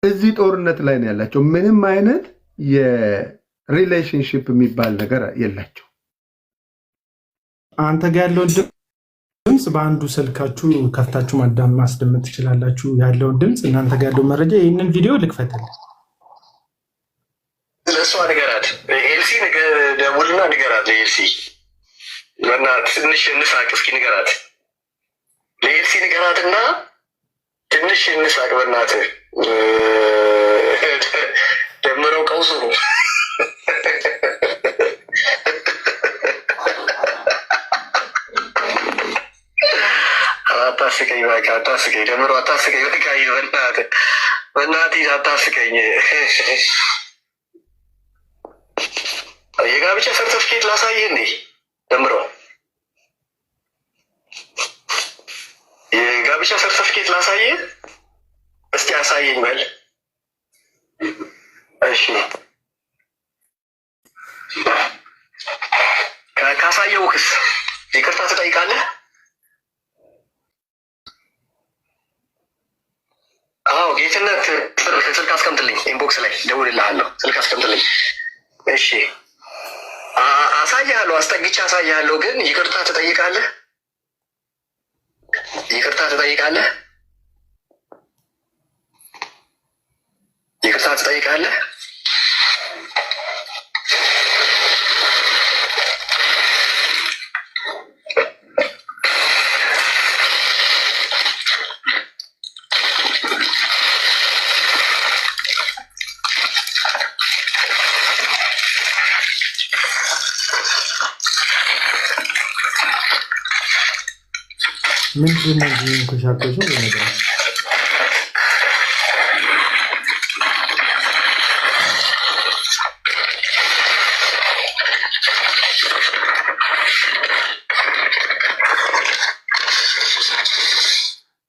እዚህ ጦርነት ላይ ነው ያላቸው። ምንም አይነት የሪሌሽንሺፕ የሚባል ነገር የላቸው። አንተ ጋር ያለው ድምጽ በአንዱ ስልካችሁ ከፍታችሁ ማስደመጥ ትችላላችሁ። ያለውን ድምጽ እናንተ ጋር ያለው መረጃ ይህንን ቪዲዮ ልክፈትል። ለእሷ ንገራት፣ ኤልሲ ደውልና ንገራት። ኤልሲ በእናትህ ትንሽ እንሳቅ እስኪ ንገራት፣ ለኤልሲ ንገራትና ትንሽ እንሳቅ በእናትህ። ደምረው ቀውሱ ነው። አታስቀኝ እባክህ፣ አታስቀኝ ደምሮ፣ አታስቀኝ በቃ በእናትህ አታስቀኝ። የጋብቻ ሰርተፍኬት ላሳየህ እንዴ ደምሮ? የጋብቻ ሰርተፍኬት ላሳየህ እስቲ፣ አሳየኝ በል እሺ። ካሳየውክስ ይቅርታ ትጠይቃለህ? አዎ ጌትነት ስልክ አስቀምጥልኝ፣ ኢንቦክስ ላይ ደውልልሃለሁ። ስልክ አስቀምጥልኝ እሺ። አሳያለሁ፣ አስጠግቼ አሳያለሁ። ግን ይቅርታ ትጠይቃለህ? ይቅርታ ትጠይቃለህ? ይቅርታ ትጠይቃለህ? ምንድን ነው ኮሻኮሽ ነገር?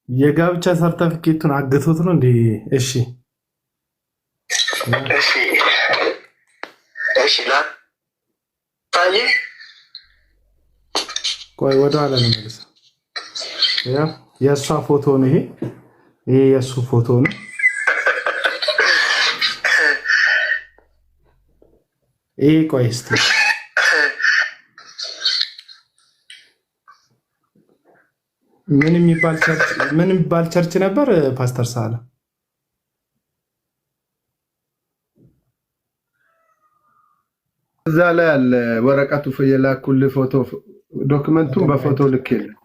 የጋብቻ ሰርተፊኬቱን አግቶት ነው እንዴ? እሺ እሺ እሺ ላታየ ቆይ ወደ ኋላ ልመለስ። ያ የእሷ ፎቶ ነው ይሄ የእሱ ፎቶ ነው። ይሄ ቆይ እስቲ ምን የሚባል ቸርች ነበር ፓስተር ሳለ? እዛ ላይ አለ ወረቀቱ የላኩልህ ፎቶ፣ ዶክመንቱን በፎቶ ልኬልህ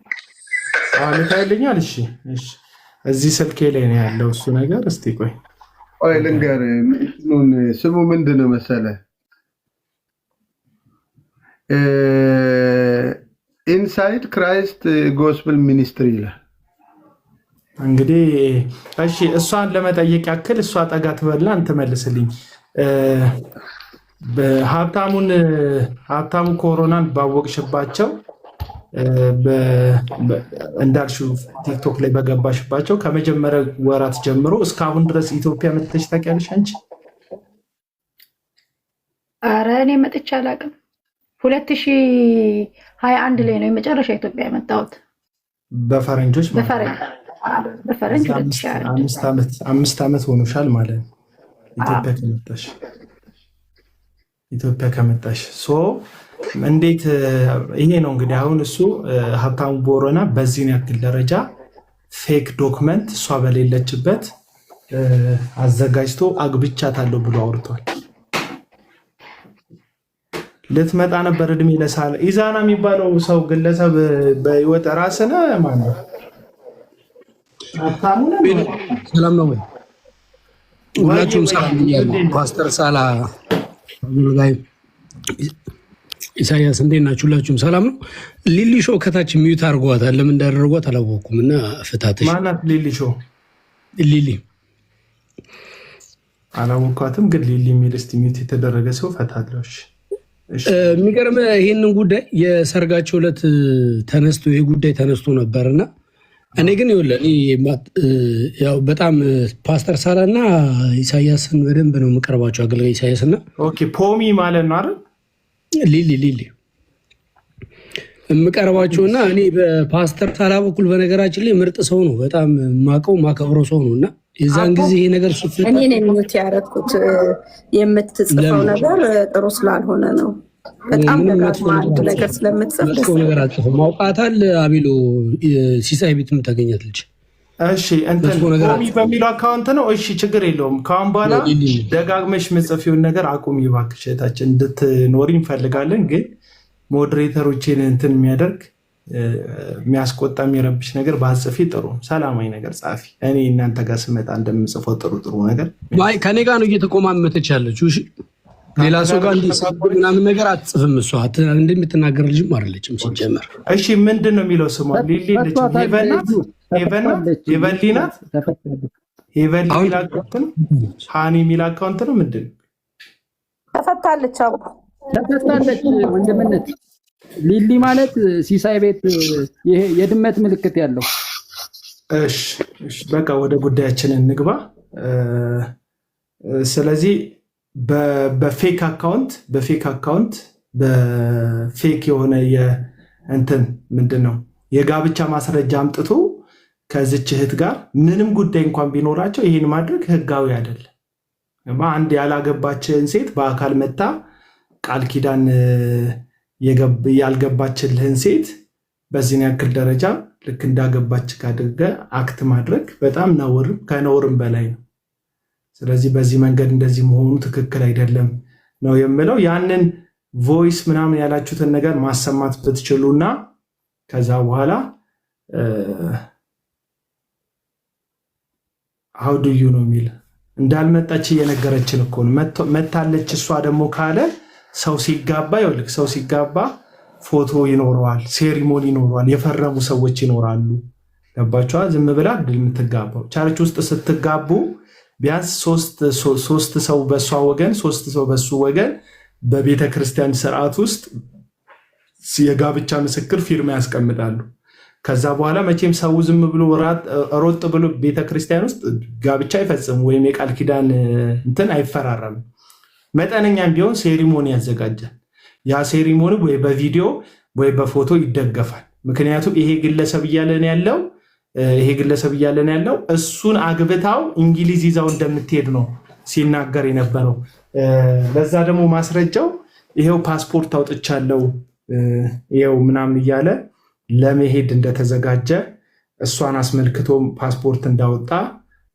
ልታይልኛል? እሺ እሺ፣ እዚህ ስልኬ ላይ ነው ያለው እሱ ነገር። እስቲ ቆይ ልንገርህ፣ ስሙ ምንድን ነው መሰለህ? ኢንሳይድ ክራይስት ጎስፕል ሚኒስትሪ ይላል። እንግዲህ እሺ፣ እሷን ለመጠየቅ ያክል እሷ ጠጋ ትበልና እንትመልስልኝ። ሀብታሙ ኮሮናን ባወቅሽባቸው እንዳልሽው ቲክቶክ ላይ በገባሽባቸው ከመጀመሪያ ወራት ጀምሮ እስካሁን ድረስ ኢትዮጵያ መጥተሽ ታውቂያለሽ አንቺ? አረ እኔ መጥቼ አላውቅም። 2021 ላይ ነው የመጨረሻ ኢትዮጵያ የመጣሁት በፈረንጆች በፈረንጅ 5 ዓመት ሆኖሻል ማለት ነው ኢትዮጵያ ከመጣሽ። እንዴት ይሄ ነው እንግዲህ አሁን እሱ ሀብታሙ ቦረና በዚህን ያክል ደረጃ ፌክ ዶክመንት እሷ በሌለችበት አዘጋጅቶ አግብቻታለሁ ብሎ አውርቷል። ልትመጣ ነበር እድሜ ለሳለ ኢዛና የሚባለው ሰው ግለሰብ በህይወት ራስነ ማለት ነው። ሰላም ነው ወይ? ሁላችሁም ሰላም ብያለሁ። ፓስተር ሳላ ጋይ ኢሳያስ እንዴት ናችሁ? ሁላችሁም ሰላም ነው። ሊሊ ሾው ከታች ሚዩት አድርጓታል። ለምን እንዳደረጓት አላወኩም እና ፍታተሽ ማናት ሊሊ ሾው? ሊሊ አላወኳትም፣ ግን ሊሊ የሚል እስቲ ሚዩት የተደረገ ሰው ፈታለሽ። የሚገርም ይህንን ጉዳይ የሰርጋቸው ዕለት ተነስቶ ይሄ ጉዳይ ተነስቶ ነበርና እኔ ግን ይኸውልህ ያው በጣም ፓስተር ሳላ እና ኢሳያስን በደንብ ነው የምቀርባቸው። አገልጋይ ኢሳያስና ፖሚ ማለት ነው አይደል? ሊሊ የምቀርባቸውና እኔ በፓስተር ሳላ በኩል በነገራችን ላይ ምርጥ ሰው ነው፣ በጣም ማቀው ማከብረው ሰው ነው እና የዛን ጊዜ ይሄ ነገር ሲፈጠር እኔ ነኝ ሚውት ያደረኩት። የምትጽፈው ነገር ጥሩ ስላልሆነ ነው። በጣም ደጋግማ አንድ ነገር ስለምትጽፍ መጥፎ ነገር አጽፈው ማውቃታል። አቢሎ ሲሳይ ቤትም ተገኘት ልጅ። እሺ እንትን ፖሚ በሚለው አካውንት ነው። እሺ ችግር የለውም። ካሁን በኋላ ደጋግመሽ ምጽፊውን ነገር አቁሚ እባክሽ። እህታችን እንድትኖሪ እንፈልጋለን፣ ግን ሞዴሬተሮችን እንትን የሚያደርግ የሚያስቆጣ የሚረብሽ ነገር ባጽፊ ጥሩ፣ ሰላማዊ ነገር ጻፊ። እኔ እናንተ ጋር ስመጣ እንደምጽፈው ጥሩ ነገር ከኔ ጋር ነው እየተቆማመጠች ያለችው። እሺ ሌላ ሰው ጋር ምናምን ነገር አትጽፍም። እሷ እንደምትናገር ልጅም አይደለችም ሲጀመር። እሺ ምንድን ነው የሚለው ስሟ? ሊሊ ልጅ ሄቨሊናት ሄቨሊ የሚል አካውንት ነው። ሃኒ የሚል አካውንት ነው። ምንድን ተፈታለች? አቡ ተፈታለች። ወንድምነት ሊሊ ማለት ሲሳይ ቤት ይሄ የድመት ምልክት ያለው። እሺ በቃ ወደ ጉዳያችን እንግባ። ስለዚህ በፌክ አካውንት በፌክ የሆነ የእንትን ምንድን ነው የጋብቻ ማስረጃ አምጥቶ ከዚች እህት ጋር ምንም ጉዳይ እንኳን ቢኖራቸው ይህን ማድረግ ህጋዊ አይደለም። አንድ ያላገባችን ሴት በአካል መታ ቃል ኪዳን ያልገባችልህን ሴት በዚህን ያክል ደረጃ ልክ እንዳገባች ካደረገ አክት ማድረግ በጣም ከነውርም በላይ ነው። ስለዚህ በዚህ መንገድ እንደዚህ መሆኑ ትክክል አይደለም ነው የምለው። ያንን ቮይስ ምናምን ያላችሁትን ነገር ማሰማት ብትችሉና ከዛ በኋላ how do you ነው የሚል እንዳልመጣች እየነገረችን እኮ ነው። መታለች እሷ ደግሞ ካለ ሰው ሲጋባ ይኸውልህ፣ ሰው ሲጋባ ፎቶ ይኖረዋል፣ ሴሪሞኒ ይኖረዋል፣ የፈረሙ ሰዎች ይኖራሉ። ገባችኋ? ዝም ብላ የምትጋባው ቻርች ውስጥ ስትጋቡ ቢያንስ ሶስት ሰው በሷ ወገን፣ ሶስት ሰው በሱ ወገን በቤተ ክርስቲያን ስርዓት ውስጥ የጋብቻ ምስክር ፊርማ ያስቀምጣሉ። ከዛ በኋላ መቼም ሰው ዝም ብሎ ሮጥ ብሎ ቤተ ክርስቲያን ውስጥ ጋብቻ አይፈጽም ወይም የቃል ኪዳን እንትን አይፈራረም። መጠነኛም ቢሆን ሴሪሞኒ ያዘጋጃል። ያ ሴሪሞኒ ወይ በቪዲዮ ወይ በፎቶ ይደገፋል። ምክንያቱም ይሄ ግለሰብ እያለን ያለው እሱን አግብታው እንግሊዝ ይዛው እንደምትሄድ ነው ሲናገር የነበረው። ለዛ ደግሞ ማስረጃው ይሄው ፓስፖርት አውጥቻለሁ ይሄው ምናምን እያለ ለመሄድ እንደተዘጋጀ እሷን አስመልክቶ ፓስፖርት እንዳወጣ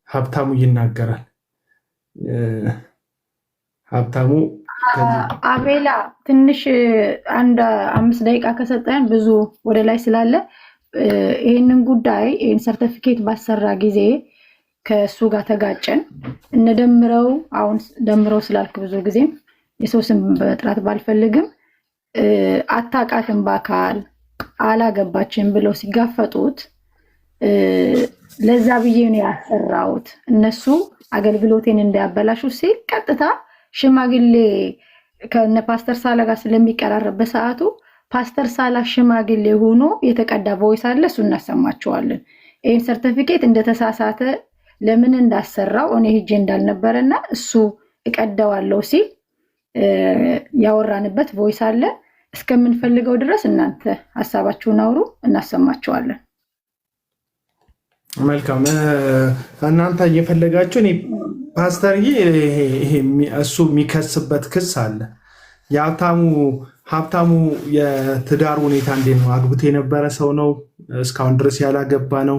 ሀብታሙ ይናገራል። ሀብታሙ አቤላ ትንሽ አንድ 5 ደቂቃ ከሰጠን ብዙ ወደ ላይ ስላለ ይህንን ጉዳይ ይህን ሰርተፊኬት ባሰራ ጊዜ ከእሱ ጋር ተጋጨን። እንደምረው አሁን ደምረው ስላልክ ብዙ ጊዜም የሰው ስም በጥራት ባልፈልግም አታውቃትም በአካል አላገባችን ብለው ሲጋፈጡት ለዛ ብዬ ነው ያሰራሁት። እነሱ አገልግሎቴን እንዳያበላሹ ሲል ቀጥታ ሽማግሌ ከነ ፓስተር ሳላ ጋር ስለሚቀራረብ በሰዓቱ ፓስተር ሳላ ሽማግሌ ሆኖ የተቀዳ ቮይስ አለ፣ እሱ እናሰማቸዋለን። ይህን ሰርቲፊኬት እንደተሳሳተ ለምን እንዳሰራው እኔ ሄጄ እንዳልነበረና እሱ እቀዳዋለሁ ሲል ያወራንበት ቮይስ አለ። እስከምንፈልገው ድረስ እናንተ ሐሳባችሁን አውሩ፣ እናሰማቸዋለን። መልካም። እናንተ እየፈለጋችሁ እኔ ፓስተርዬ ይሄ እሱ የሚከስበት ክስ አለ። ሀብታሙ የትዳር ሁኔታ እንዴት ነው? አግብቶ የነበረ ሰው ነው? እስካሁን ድረስ ያላገባ ነው?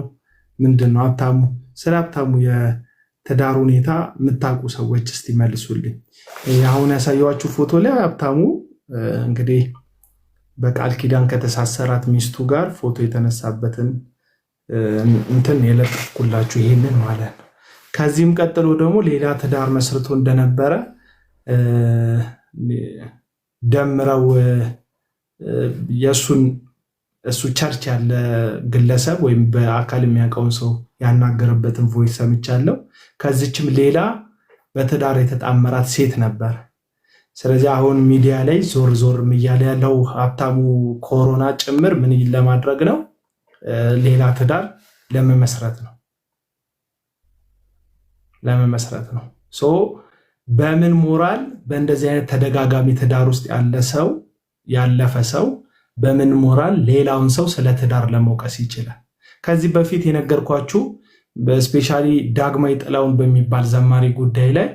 ምንድን ነው ሀብታሙ? ስለ ሀብታሙ የትዳር ሁኔታ የምታውቁ ሰዎች እስቲ መልሱልኝ። አሁን ያሳየኋችሁ ፎቶ ላይ ሀብታሙ እንግዲህ በቃል ኪዳን ከተሳሰራት ሚስቱ ጋር ፎቶ የተነሳበትን እንትን የለጠፍኩላችሁ ይሄንን ማለት ነው። ከዚህም ቀጥሎ ደግሞ ሌላ ትዳር መስርቶ እንደነበረ ደምረው እሱ ቸርች ያለ ግለሰብ ወይም በአካል የሚያውቀውን ሰው ያናገረበትን ቮይስ ሰምቻለሁ። ከዚችም ሌላ በትዳር የተጣመራት ሴት ነበር። ስለዚህ አሁን ሚዲያ ላይ ዞር እያለ ያለው ሀብታሙ ኮሮና ጭምር ምን ለማድረግ ነው? ሌላ ትዳር ለመመስረት ነው። በምን ሞራል በእንደዚህ አይነት ተደጋጋሚ ትዳር ውስጥ ያለፈ ሰው በምን ሞራል ሌላውን ሰው ስለ ትዳር ለመውቀስ ይችላል? ከዚህ በፊት የነገርኳችሁ በስፔሻሊ ዳግማዊ ጥላውን በሚባል ዘማሪ ጉዳይ ላይ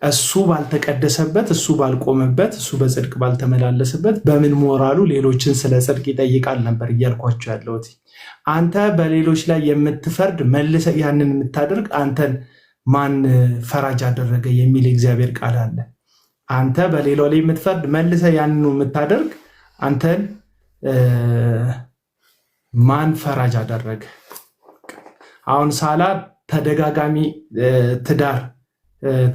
እሱ ባልተቀደሰበት፣ እሱ ባልቆመበት፣ እሱ በጽድቅ ባልተመላለሰበት በምን ሞራሉ ሌሎችን ስለ ጽድቅ ይጠይቃል ነበር እያልኳቸው ያለሁት። አንተ በሌሎች ላይ የምትፈርድ መልሰ ያንን የምታደርግ አንተን ማን ፈራጅ አደረገ የሚል እግዚአብሔር ቃል አለ። አንተ በሌላው ላይ የምትፈርድ መልሰ ያንኑ የምታደርግ አንተን ማን ፈራጅ አደረገ? አሁን ሳላ ተደጋጋሚ ትዳር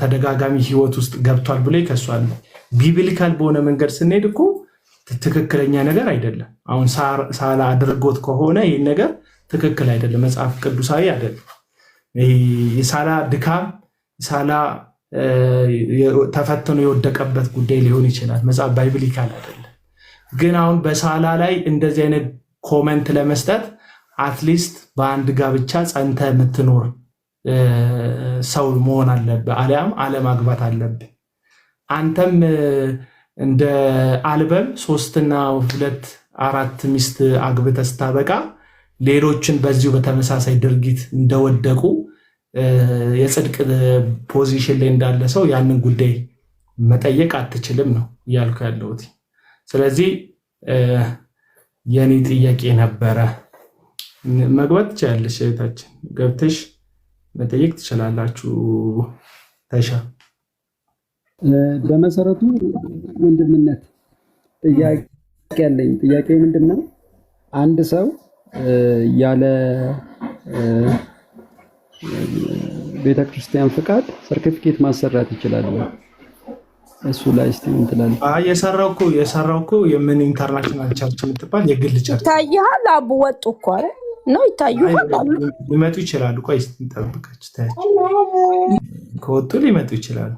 ተደጋጋሚ ህይወት ውስጥ ገብቷል ብሎ ይከሷል። ቢብሊካል በሆነ መንገድ ስንሄድ እኮ ትክክለኛ ነገር አይደለም። አሁን ሳላ አድርጎት ከሆነ ይህን ነገር ትክክል አይደለም፣ መጽሐፍ ቅዱሳዊ አይደለም። የሳላ ድካም ሳላ ተፈትኖ የወደቀበት ጉዳይ ሊሆን ይችላል፣ መጽሐፍ ባይብሊካል አይደለም። ግን አሁን በሳላ ላይ እንደዚህ አይነት ኮመንት ለመስጠት አትሊስት በአንድ ጋብቻ ጸንተ የምትኖር ሰው መሆን አለብህ፣ አሊያም አለማግባት አለብህ። አንተም እንደ አልበም 3 እና 2 4 ሚስት አግብተህ ስታበቃ ሌሎችን በዚሁ በተመሳሳይ ድርጊት እንደወደቁ የጽድቅ ፖዚሽን ላይ እንዳለ ሰው ያንን ጉዳይ መጠየቅ አትችልም ነው እያልኩ ያለሁት። ስለዚህ የኔ ጥያቄ ነበረ። መግባት ትችላለሽ እህታችን፣ ገብተሽ መጠየቅ ትችላላችሁ። ተሻ በመሰረቱ ወንድምነት ጥያቄ ያለኝ ጥያቄ ምንድነው? አንድ ሰው ያለ ቤተክርስቲያን ፍቃድ ሰርቲፊኬት ማሰራት ይችላል? እሱ ላይ እስቲ ምን ትላለህ? የሰራው እኮ የምን ኢንተርናሽናል ቸርች የምትባል የግል ቸርች ይታያል። አቡ ወጡ እኮ አይደል ነው ይታዩሃል። ሊመጡ ይችላሉ። ቆይ እስቲ እንጠብቃችሁ፣ ታያችሁ ከወጡ ሊመጡ ይችላሉ።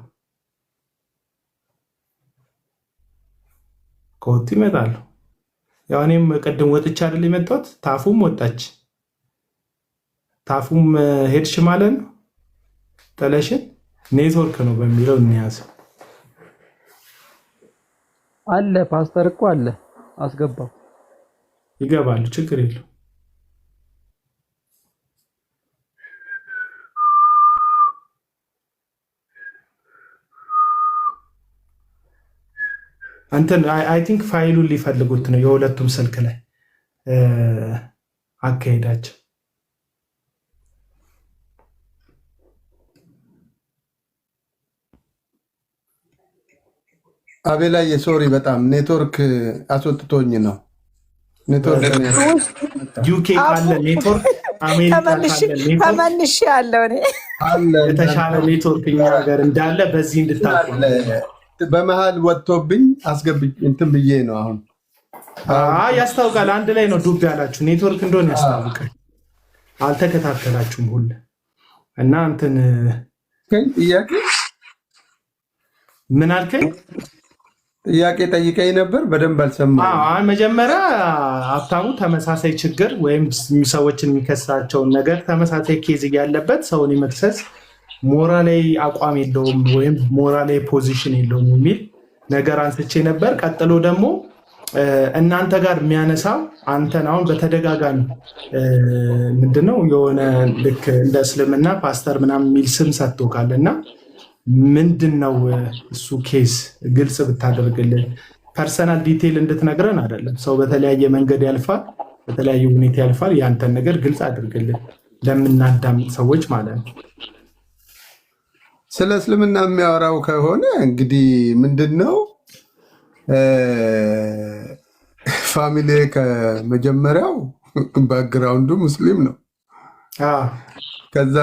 ከወጡ ይመጣሉ። ያው እኔም ቅድም ወጥቼ አይደል የመጣሁት፣ ታፉም ወጣች። ታፉም ሄድሽ ማለት ነው። ጥለሽን ኔትወርክ ነው በሚለው እንያዘው። አለ ፓስተር እኮ አለ፣ አስገባው። ይገባሉ፣ ችግር የለው። አንተን አይ ቲንክ ፋይሉን ሊፈልጉት ነው የሁለቱም ስልክ ላይ አካሄዳቸው። አቤላዬ ሶሪ፣ በጣም ኔትወርክ አስወጥቶኝ ነው። ኔትወርክ ዩኬ ካለ ኔትወርክ አሜሪካ ካለ ኔትወርክ ተመልሼ ያለው እኔ አለ የተሻለ ኔትወርክ እኛ ሀገር እንዳለ በዚህ እንድታውቁ። በመሃል ወጥቶብኝ አስገብኝ እንትን ብዬ ነው። አሁን ያስታውቃል። አንድ ላይ ነው ዱብ ያላችሁ ኔትወርክ እንደሆነ ያስታውቃል። አልተከታተላችሁም ሁሉ እና እንትን ጥያቄ ምን አልከኝ? ጥያቄ ጠይቀኝ ነበር፣ በደንብ አልሰማሁም። መጀመሪያ ሀብታሙ ተመሳሳይ ችግር ወይም ሰዎችን የሚከሳቸውን ነገር ተመሳሳይ ኬዝ ያለበት ሰውን የመክሰስ ሞራላዊ አቋም የለውም ወይም ሞራላዊ ፖዚሽን የለውም የሚል ነገር አንስቼ ነበር። ቀጥሎ ደግሞ እናንተ ጋር የሚያነሳው አንተን አሁን በተደጋጋሚ ምንድነው የሆነ ልክ እንደ እስልምና ፓስተር ምናምን የሚል ስም ሰጥቶካል እና ምንድን ነው እሱ ኬስ ግልጽ ብታደርግልን። ፐርሰናል ዲቴይል እንድትነግረን አይደለም። ሰው በተለያየ መንገድ ያልፋል፣ በተለያየ ሁኔታ ያልፋል። ያንተን ነገር ግልጽ አድርግልን ለምናዳምጥ ሰዎች ማለት ነው። ስለ እስልምና የሚያወራው ከሆነ እንግዲህ ምንድን ነው ፋሚሊ ከመጀመሪያው ባክግራውንዱ ሙስሊም ነው። ከዛ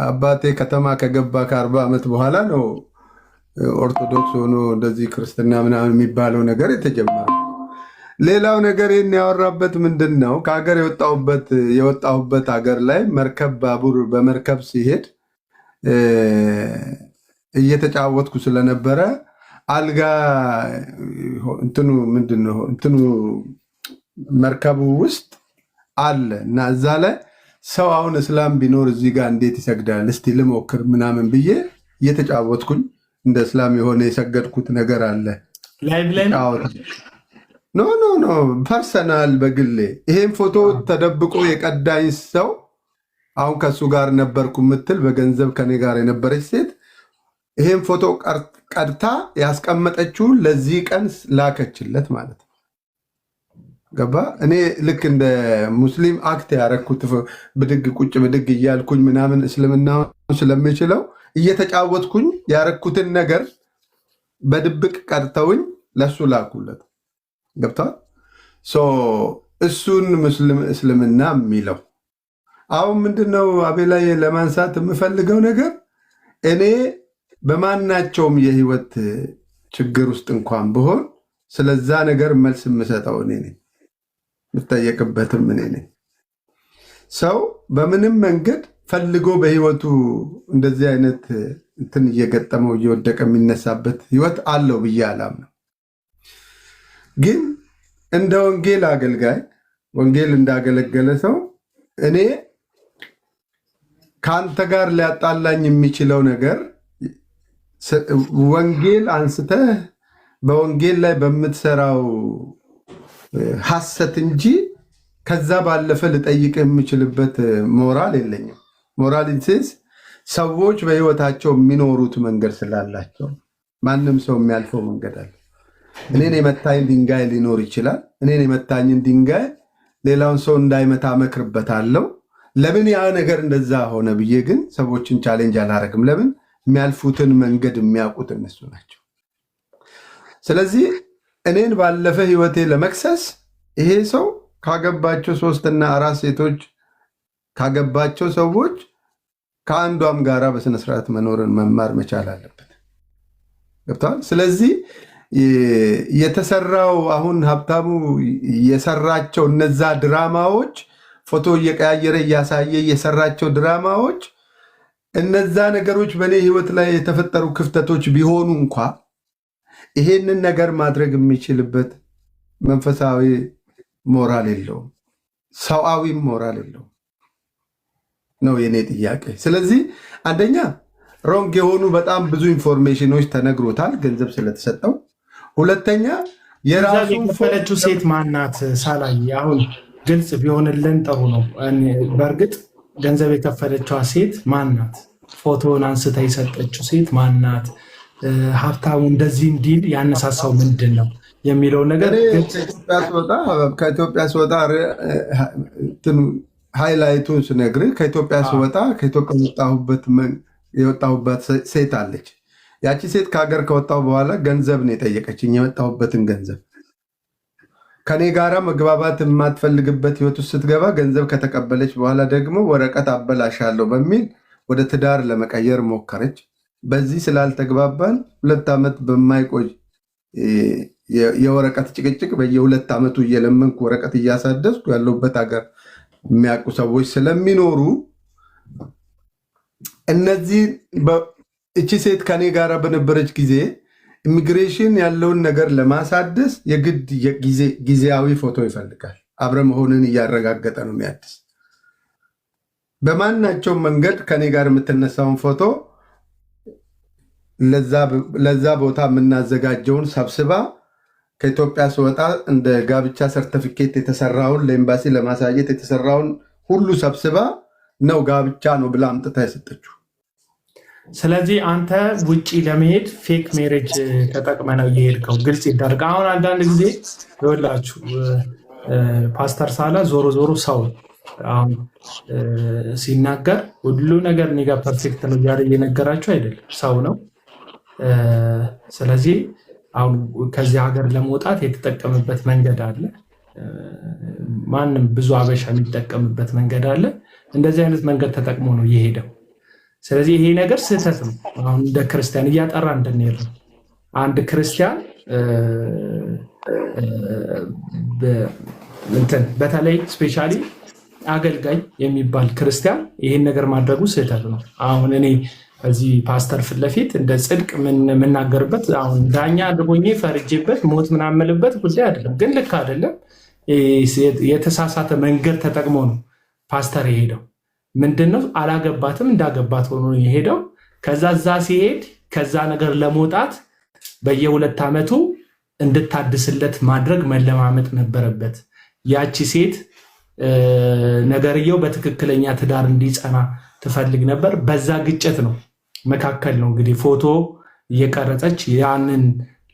አባቴ ከተማ ከገባ ከ40 ዓመት በኋላ ነው ኦርቶዶክስ ሆኖ እንደዚህ ክርስትና ምናምን የሚባለው ነገር የተጀመረ። ሌላው ነገር ይህን ያወራበት ምንድን ነው ከሀገር የወጣሁበት ሀገር ላይ መርከብ ባቡር በመርከብ ሲሄድ እየተጫወትኩ ስለነበረ አልጋ እንትኑ ምንድን ነው እንትኑ መርከቡ ውስጥ አለ እና እዛ ላይ ሰው አሁን እስላም ቢኖር እዚህ ጋር እንዴት ይሰግዳል እስቲ ልሞክር ምናምን ብዬ እየተጫወትኩኝ እንደ እስላም የሆነ የሰገድኩት ነገር አለ። ኖ ፐርሰናል በግሌ ይሄን ፎቶ ተደብቆ የቀዳኝ ሰው አሁን ከሱ ጋር ነበርኩ ምትል በገንዘብ ከኔ ጋር የነበረች ሴት ይሄን ፎቶ ቀድታ ያስቀመጠችውን ለዚህ ቀን ላከችለት ማለት ነው። ገባ? እኔ ልክ እንደ ሙስሊም አክት ያረኩት ብድግ ቁጭ ብድግ እያልኩኝ ምናምን እስልምና ስለሚችለው እየተጫወትኩኝ ያረኩትን ነገር በድብቅ ቀድተውኝ ለሱ ላኩለት። ገብቷል። እሱን እስልምና የሚለው አሁን ምንድነው አቤላ ለማንሳት የምፈልገው ነገር እኔ በማናቸውም የህይወት ችግር ውስጥ እንኳን ብሆን ስለዛ ነገር መልስ የምሰጠው እኔ ነኝ፣ የምጠየቅበትም እኔ ነኝ። ሰው በምንም መንገድ ፈልጎ በህይወቱ እንደዚህ አይነት እንትን እየገጠመው እየወደቀ የሚነሳበት ህይወት አለው ብዬ አላምነው። ግን እንደ ወንጌል አገልጋይ ወንጌል እንዳገለገለ ሰው እኔ ከአንተ ጋር ሊያጣላኝ የሚችለው ነገር ወንጌል አንስተህ በወንጌል ላይ በምትሰራው ሐሰት እንጂ ከዛ ባለፈ ልጠይቅ የምችልበት ሞራል የለኝም። ሞራል ኢንሴንስ ሰዎች በህይወታቸው የሚኖሩት መንገድ ስላላቸው ማንም ሰው የሚያልፈው መንገድ አለ። እኔን የመታኝ ድንጋይ ሊኖር ይችላል። እኔን የመታኝን ድንጋይ ሌላውን ሰው እንዳይመታ መክርበታለሁ። ለምን ያ ነገር እንደዛ ሆነ ብዬ ግን ሰዎችን ቻሌንጅ አላረግም። ለምን የሚያልፉትን መንገድ የሚያውቁት እነሱ ናቸው። ስለዚህ እኔን ባለፈ ህይወቴ ለመክሰስ ይሄ ሰው ካገባቸው 3 እና 4 ሴቶች ካገባቸው ሰዎች ከአንዷም ጋራ በስነስርዓት መኖርን መማር መቻል አለበት። ገብቷል። ስለዚህ የተሰራው አሁን ሀብታሙ የሰራቸው እነዛ ድራማዎች ፎቶ እየቀያየረ እያሳየ የሰራቸው ድራማዎች እነዛ ነገሮች በእኔ ህይወት ላይ የተፈጠሩ ክፍተቶች ቢሆኑ እንኳ ይሄንን ነገር ማድረግ የሚችልበት መንፈሳዊ ሞራል የለውም፣ ሰዋዊም ሞራል የለውም ነው የኔ ጥያቄ። ስለዚህ አንደኛ ሮንግ የሆኑ በጣም ብዙ ኢንፎርሜሽኖች ተነግሮታል ገንዘብ ስለተሰጠው። ሁለተኛ የራሱ የከፈለችው ሴት ማናት ሳላይ አሁን ግልጽ ቢሆንልን ጥሩ ነው። በእርግጥ ገንዘብ የከፈለችዋ ሴት ማናት? ፎቶን አንስታ የሰጠችው ሴት ማናት? ሀብታሙ እንደዚህ እንዲል ያነሳሳው ምንድን ነው የሚለው ነገር ከኢትዮጵያ ስወጣ ሃይላይቱን ስነግርህ ከኢትዮጵያ ስወጣ ከኢትዮጵያ የወጣሁበት ሴት አለች። ያቺ ሴት ከሀገር ከወጣሁ በኋላ ገንዘብ ነው የጠየቀችኝ፣ የወጣሁበትን ገንዘብ። ከኔ ጋራ መግባባት የማትፈልግበት ህይወት ውስጥ ስትገባ ገንዘብ ከተቀበለች በኋላ ደግሞ ወረቀት አበላሻለሁ በሚል ወደ ትዳር ለመቀየር ሞከረች። በዚህ ስላልተግባባን 2 ዓመት በማይቆይ የወረቀት ጭቅጭቅ በየ2 ዓመቱ እየለመንኩ ወረቀት እያሳደስኩ ያለሁበት ሀገር የሚያውቁ ሰዎች ስለሚኖሩ እነዚህ እቺ ሴት ከኔ ጋር በነበረች ጊዜ ኢሚግሬሽን ያለውን ነገር ለማሳደስ የግድ ጊዜያዊ ፎቶ ይፈልጋል። አብረ መሆንን እያረጋገጠ ነው የሚያድስ። በማናቸው መንገድ ከኔ ጋር የምትነሳውን ፎቶ ለዛ ቦታ የምናዘጋጀውን ሰብስባ ከኢትዮጵያ ስወጣ እንደ ጋብቻ ሰርተፊኬት የተሰራውን ለኤምባሲ ለማሳየት የተሰራውን ሁሉ ሰብስባ ነው ጋብቻ ነው ብላ አምጥታ የሰጠችው። ስለዚህ አንተ ውጪ ለመሄድ ፌክ ሜሬጅ ተጠቅመ ነው እየሄድከው። ግልጽ ይደረግ። አሁን አንዳንድ ጊዜ ይኸውላችሁ ፓስተር ሳላ ዞሮ ዞሮ ሰው አሁን ሲናገር ሁሉ ነገር እኔ ጋር ፐርፌክት ነው እያለ እየነገራችሁ አይደለም፣ ሰው ነው። ስለዚህ አሁን ከዚህ ሀገር ለመውጣት የተጠቀምበት መንገድ አለ። ማንም ብዙ አበሻ የሚጠቀምበት መንገድ አለ። እንደዚህ አይነት መንገድ ተጠቅሞ ነው የሄደው። ስለዚህ ይሄ ነገር ስህተት ነው። አሁን እንደ ክርስቲያን እያጠራ እንድንሄድ ነው። አንድ ክርስቲያን በተለይ ስፔሻሊ አገልጋይ የሚባል ክርስቲያን ይሄን ነገር ማድረጉ ስህተት ነው። አሁን እኔ እዚህ ፓስተር ፊት ለፊት እንደ ጽድቅ የምናገርበት አሁን ዳኛ አድርጎኝ ፈርጄበት ሞት ምናምልበት ጉዳይ አይደለም። ግን ልክ አይደለም። የተሳሳተ መንገድ ተጠቅሞ ነው ፓስተር የሄደው። ምንድነው አላገባትም እንዳገባት ሆኖ የሄደው። ከዛ እዛ ሲሄድ ከዛ ነገር ለመውጣት በየ2 ዓመቱ እንድታድስለት ማድረግ መለማመጥ ነበረበት። ያቺ ሴት ነገርየው በትክክለኛ ትዳር እንዲጸና ትፈልግ ነበር። በዛ ግጭት ነው መካከል ነው እንግዲህ ፎቶ እየቀረጸች ያንን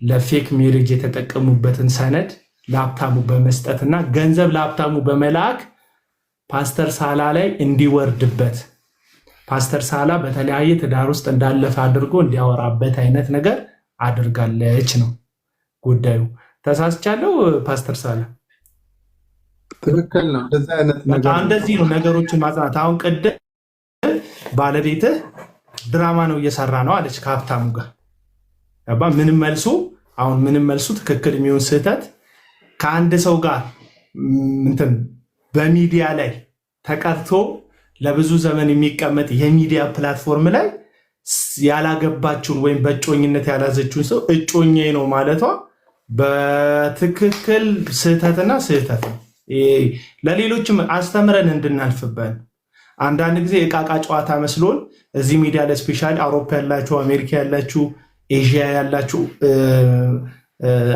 ለፌክ ሜሬጅ የተጠቀሙበትን ሰነድ ለሀብታሙ በመስጠትና ገንዘብ ለሀብታሙ በመላክ ፓስተር ሳላ ላይ እንዲወርድበት ፓስተር ሳላ በተለያየ ትዳር ውስጥ እንዳለፈ አድርጎ እንዲያወራበት አይነት ነገር አድርጋለች ነው ጉዳዩ። ተሳስቻለሁ ፓስተር ሳለ? ትክክል ነው። እንደዚህ አይነት ነገር እንደዚህ ነው ነገሮችን ማጽናት። አሁን ቅድም ባለቤትህ ድራማ ነው እየሰራ ነው አለች ከሀብታሙ ጋር ምንም መልሱ ትክክል የሚሆን ስህተት ከአንድ ሰው ጋር እንትን በሚዲያ ላይ ተቀርቶ ለብዙ ዘመን የሚቀመጥ የሚዲያ ፕላትፎርም ላይ ያላገባችውን ወይም በእጮኝነት ያላዘችውን ሰው እጮኛዬ ነው ማለቷ በትክክል ስህተትና ስህተት ነው። ለሌሎችም አስተምረን እንድናልፍበን አንዳንድ ጊዜ እቃቃ ጨዋታ መስሎን እዚህ ሚዲያ ላይ ስፔሻሊ አውሮፓ ያላችሁ፣ አሜሪካ ያላችሁ፣ ኤዥያ ያላችሁ፣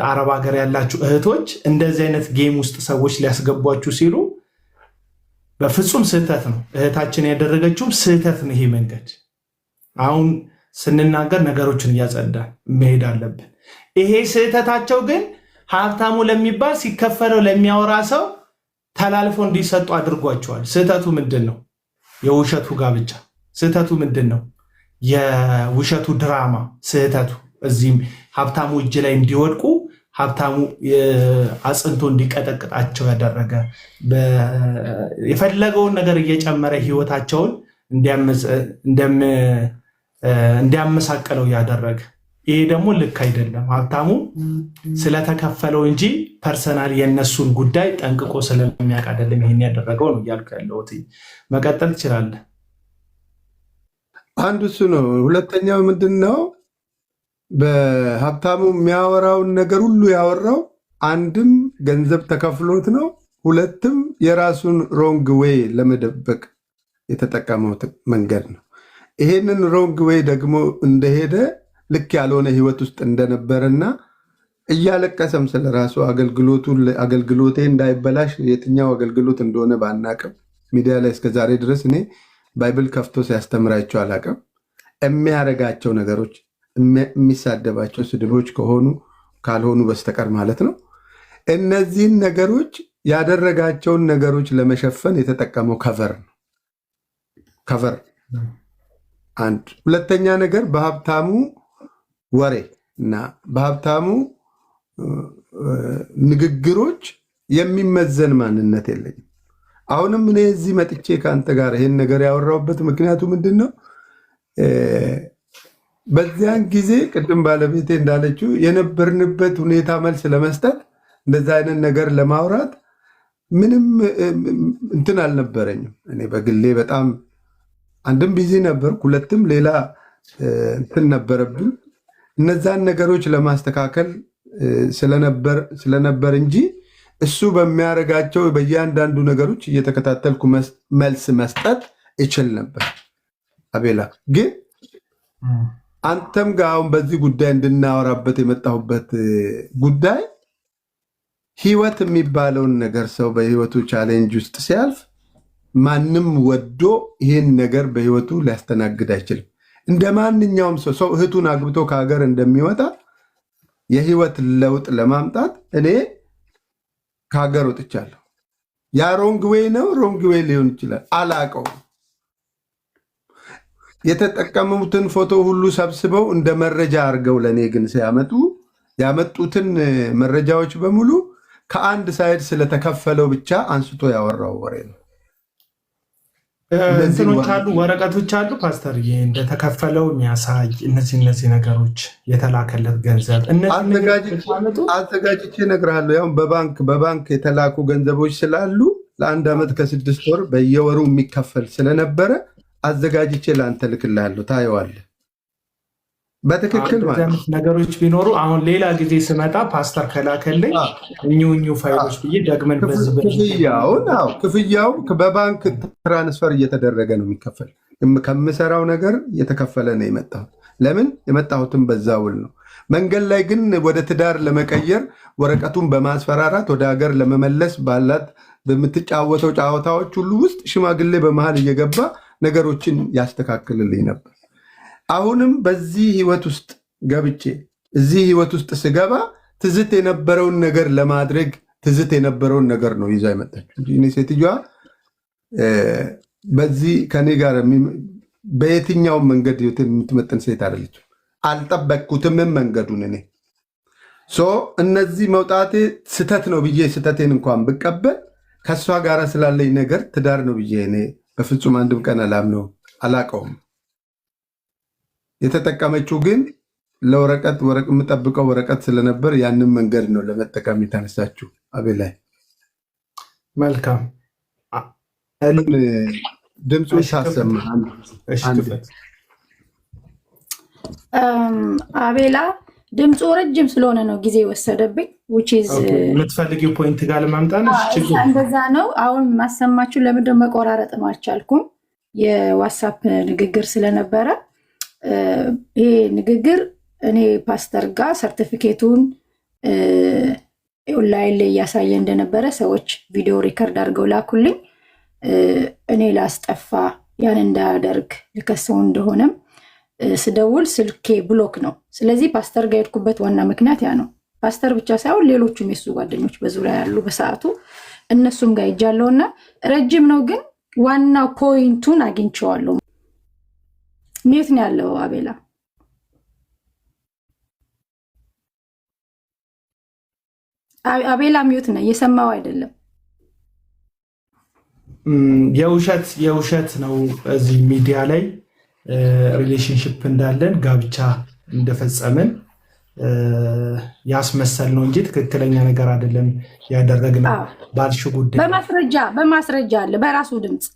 አረብ ሀገር ያላችሁ እህቶች እንደዚህ አይነት ጌም ውስጥ ሰዎች ሊያስገቧችሁ ሲሉ በፍጹም ስህተት ነው። እህታችን ያደረገችውም ስህተት ነው። ይሄ መንገድ አሁን ስንናገር ነገሮችን እያጸዳን መሄድ አለብን። ይሄ ስህተታቸው ግን ሀብታሙ ለሚባል ሲከፈለው ለሚያወራ ሰው ተላልፎ እንዲሰጡ አድርጓቸዋል። ስህተቱ ምንድን ነው? የውሸቱ ጋብቻ ስህተቱ ምንድን ነው? የውሸቱ ድራማ ስህተቱ እዚህም ሀብታሙ እጅ ላይ እንዲወድቁ ሀብታሙ አጽንቶ እንዲቀጠቅጣቸው ያደረገ የፈለገውን ነገር እየጨመረ ህይወታቸውን እንዲያመሳቀለው ያደረገ። ይሄ ደግሞ ልክ አይደለም። ሀብታሙ ስለተከፈለው እንጂ ፐርሰናል የእነሱን ጉዳይ ጠንቅቆ ስለሚያውቅ አይደለም ይሄን ያደረገው ነው እያልኩ ያለሁት። መቀጠል ትችላለህ። አንዱ እሱ ነው። ሁለተኛው ምንድን ነው? በሀብታሙ የሚያወራውን ነገር ሁሉ ያወራው አንድም ገንዘብ ተከፍሎት ነው፣ ሁለትም የራሱን ሮንግ ዌይ ለመደበቅ የተጠቀመው መንገድ ነው። ይሄንን ሮንግ ዌይ ደግሞ እንደሄደ ልክ ያልሆነ ህይወት ውስጥ እንደነበረና እያለቀሰም ስለ ራሱ አገልግሎቴ እንዳይበላሽ የትኛው አገልግሎት እንደሆነ ባናቅም ሚዲያ ላይ እስከዛሬ ድረስ እኔ ባይብል ከፍቶ ሲያስተምራቸው አላቅም። የሚያረጋቸው ነገሮች የሚሳደባቸው ስድቦች ካልሆኑ በስተቀር ማለት ነው። እነዚህን ነገሮች ያደረጋቸውን ነገሮች ለመሸፈን የተጠቀመው ከቨር ነው። ከቨር አንድ። ሁለተኛ ነገር በሀብታሙ ወሬ እና በሀብታሙ ንግግሮች የሚመዘን ማንነት የለኝም። አሁንም እኔ እዚህ መጥቼ ከአንተ ጋር ይሄን ነገር ያወራሁበት ምክንያቱ ምንድን ነው? በዚያን ጊዜ ቅድም ባለቤቴ እንዳለችው የነበርንበት ሁኔታ መልስ ለመስጠት እንደዛ አይነት ነገር ለማውራት ምንም እንትን አልነበረኝም። እኔ በግሌ በጣም አንድም ቢዚ ነበርኩ፣ ሁለትም ሌላ እንትን ነበረብኝ። እነዛን ነገሮች ለማስተካከል ስለነበር እንጂ እሱ በሚያደርጋቸው በእያንዳንዱ ነገሮች እየተከታተልኩ መልስ መስጠት ይችል ነበር። አቤላ ግን አንተም ጋር አሁን በዚህ ጉዳይ እንድናወራበት የመጣሁበት ጉዳይ ህይወት የሚባለውን ነገር ሰው በህይወቱ ቻሌንጅ ውስጥ ሲያልፍ ማንም ወዶ ይህን ነገር በህይወቱ ሊያስተናግድ አይችልም። እንደ ማንኛውም ሰው እህቱን አግብቶ ከሀገር እንደሚወጣ የህይወት ለውጥ ለማምጣት እኔ ከሀገር ወጥቻለሁ። ያ ሮንግ ዌይ ነው፣ ሮንግ ዌይ ሊሆን ይችላል፣ አላቀውም። የተጠቀሙትን ፎቶ ሁሉ ሰብስበው እንደ መረጃ አድርገው ለእኔ ግን ሲያመጡ ያመጡትን መረጃዎች በሙሉ ከአንድ ሳይድ ስለተከፈለው ብቻ አንስቶ ያወራው ወሬ ነው። እንትኖች አሉ፣ ወረቀቶች አሉ ፓስተር እንደተከፈለው የሚያሳይ እነዚህ ነገሮች የተላከለት ገንዘብ አዘጋጅቼ እነግርሃለሁ። ያው በባንክ የተላኩ ገንዘቦች ስላሉ ለአንድ ዓመት ከ6 ወር በየወሩ የሚከፈል ስለነበረ አዘጋጅቼ ለአንተ ልክልሃለሁ፣ ታየዋለህ። በትክክል ማለት ነገሮች ቢኖሩ አሁን ሌላ ጊዜ ስመጣ ፓስተር ከላከልኝ እኙ ፋይሎች ብዬ ደግመን ክፍያው በባንክ ትራንስፈር እየተደረገ ነው የሚከፈል። ከምሰራው ነገር እየተከፈለ ነው የመጣሁት። ለምን የመጣሁትም በዛ ውል ነው። መንገድ ላይ ግን ወደ ትዳር ለመቀየር ወረቀቱን በማስፈራራት ወደ ሀገር ለመመለስ ባላት በምትጫወተው ጨዋታዎች ሁሉ ውስጥ ሽማግሌ በመሃል እየገባ ነገሮችን ያስተካክልልኝ ነበር። አሁንም በዚህ ህይወት ውስጥ ገብቼ እዚህ ህይወት ውስጥ ስገባ ትዝት የነበረውን ነገር ለማድረግ ትዝት የነበረውን ነገር ነው ይዛ የመጣችው። እኔ ሴትዮዋ በዚህ ከኔ ጋር በየትኛውም መንገድ የምትመጥን ሴት አይደለችም። አልጠበቅኩትም መንገዱን። እኔ እነዚህ መውጣቴ ስተት ነው ብዬ ስተቴን እንኳን ብቀበል ከእሷ ጋር ስላለኝ ነገር ትዳር ነው ብዬ እኔ በፍጹም አንድም ቀን አላምነውም፣ አላቀውም። የተጠቀመችው ግን ለወረቀት የምጠብቀው ወረቀት ስለነበር ያንን መንገድ ነው ለመጠቀም የተነሳችው። አቤላይ መልካም ድምፁ ሳሰማ አቤላ ድምፁ ረጅም ስለሆነ ነው ጊዜ ወሰደብኝ። የምትፈልጊው ፖይንት ጋር ለማምጣት እንደዛ ነው። አሁን ማሰማችሁ ለምንድን መቆራረጥ ነው አልቻልኩም። የዋትሳፕ ንግግር ስለነበረ ይሄ ንግግር እኔ ፓስተር ጋር ሰርቲፊኬቱን ኦንላይን ላይ እያሳየ እንደነበረ ሰዎች ቪዲዮ ሪከርድ አድርገው ላኩልኝ። እኔ ላስጠፋ ያን እንዳያደርግ ልከሰው እንደሆነም ስደውል ስልኬ ብሎክ ነው። ስለዚህ ፓስተር ጋር የሄድኩበት ዋና ምክንያት ያ ነው። ፓስተር ብቻ ሳይሆን ሌሎቹም የሱ ጓደኞች በዙሪያ ያሉ በሰዓቱ እነሱም ጋር ይጃለውና ረጅም ነው፣ ግን ዋናው ፖይንቱን አግኝቼዋለሁ። ሚዩት ነው ያለው አቤላ። አቤላ ሚዩት ነው፣ እየሰማው አይደለም። የውሸት ነው እዚህ ሚዲያ ላይ ሪሌሽንሽፕ እንዳለን ጋብቻ እንደፈጸምን ያስመሰል ነው እንጂ ትክክለኛ ነገር አይደለም ያደረግነው። ባልሽ ጉዳይ በማስረጃ አለ በራሱ ድምፅ።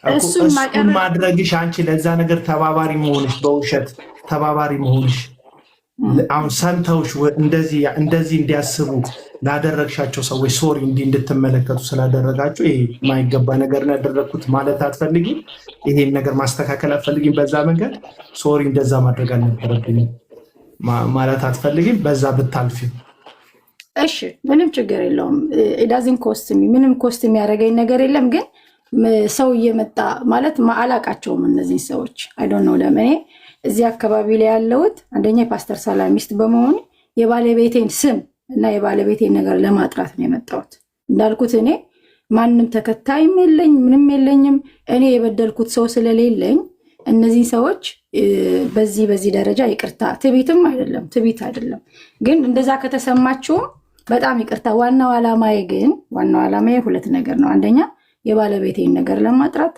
እሱን ማድረግሽ አንቺ ለዛ ነገር ተባባሪ መሆንሽ፣ በውሸት ተባባሪ መሆንሽ አሁን ሰምተውሽ እንደዚህ እንዲያስቡ ላደረግሻቸው ሰዎች ሶሪ እንድትመለከቱ ስላደረጋችሁ ይሄ የማይገባ ነገር ያደረግኩት ማለት አትፈልጊም? ይሄን ነገር ማስተካከል አትፈልጊም? በዛ መንገድ ሶሪ እንደዛ ማድረግ አልነበረብኝም ማለት አትፈልጊም? በዛ ብታልፊ እሺ፣ ምንም ችግር የለውም። ኢዳዝን ኮስት ምንም ኮስት የሚያደርገኝ ነገር የለም። ግን ሰው እየመጣ ማለት አላቃቸውም እነዚህ ሰዎች አይዶን ነው። ለምን እዚህ አካባቢ ላይ ያለውት አንደኛ የፓስተር ሰላም ሚስት በመሆን የባለቤቴን ስም እና የባለቤቴን ነገር ለማጥራት ነው የመጣሁት። እንዳልኩት እኔ ማንም ተከታይም የለኝ ምንም የለኝም። እኔ የበደልኩት ሰው ስለሌለኝ እነዚህ ሰዎች በዚህ ደረጃ ይቅርታ፣ ትቢትም አይደለም ትቢት አይደለም። ግን እንደዛ ከተሰማችሁም በጣም ይቅርታ። ዋናው ዓላማዬ ሁለት ነገር ነው። አንደኛ የባለቤቴን ነገር ለማጥራት፣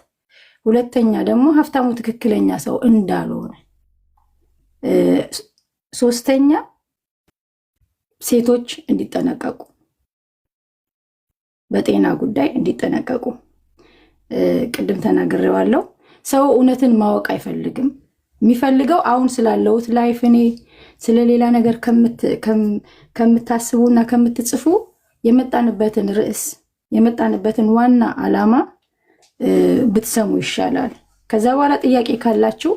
ሁለተኛ ደግሞ ሀብታሙ ትክክለኛ ሰው እንዳልሆነ፣ ሶስተኛ ሴቶች እንዲጠነቀቁ፣ በጤና ጉዳይ እንዲጠነቀቁ። ቅድም ተናግሬዋለሁ። ሰው እውነትን ማወቅ አይፈልግም። የሚፈልገው አሁን ስላለውት ላይፍ እኔ ስለሌላ ነገር ከምታስቡና ከምትጽፉ የመጣንበትን ርዕስ የመጣንበትን ዋና ዓላማ ብትሰሙ ይሻላል። ከዛ በኋላ ጥያቄ ካላችሁ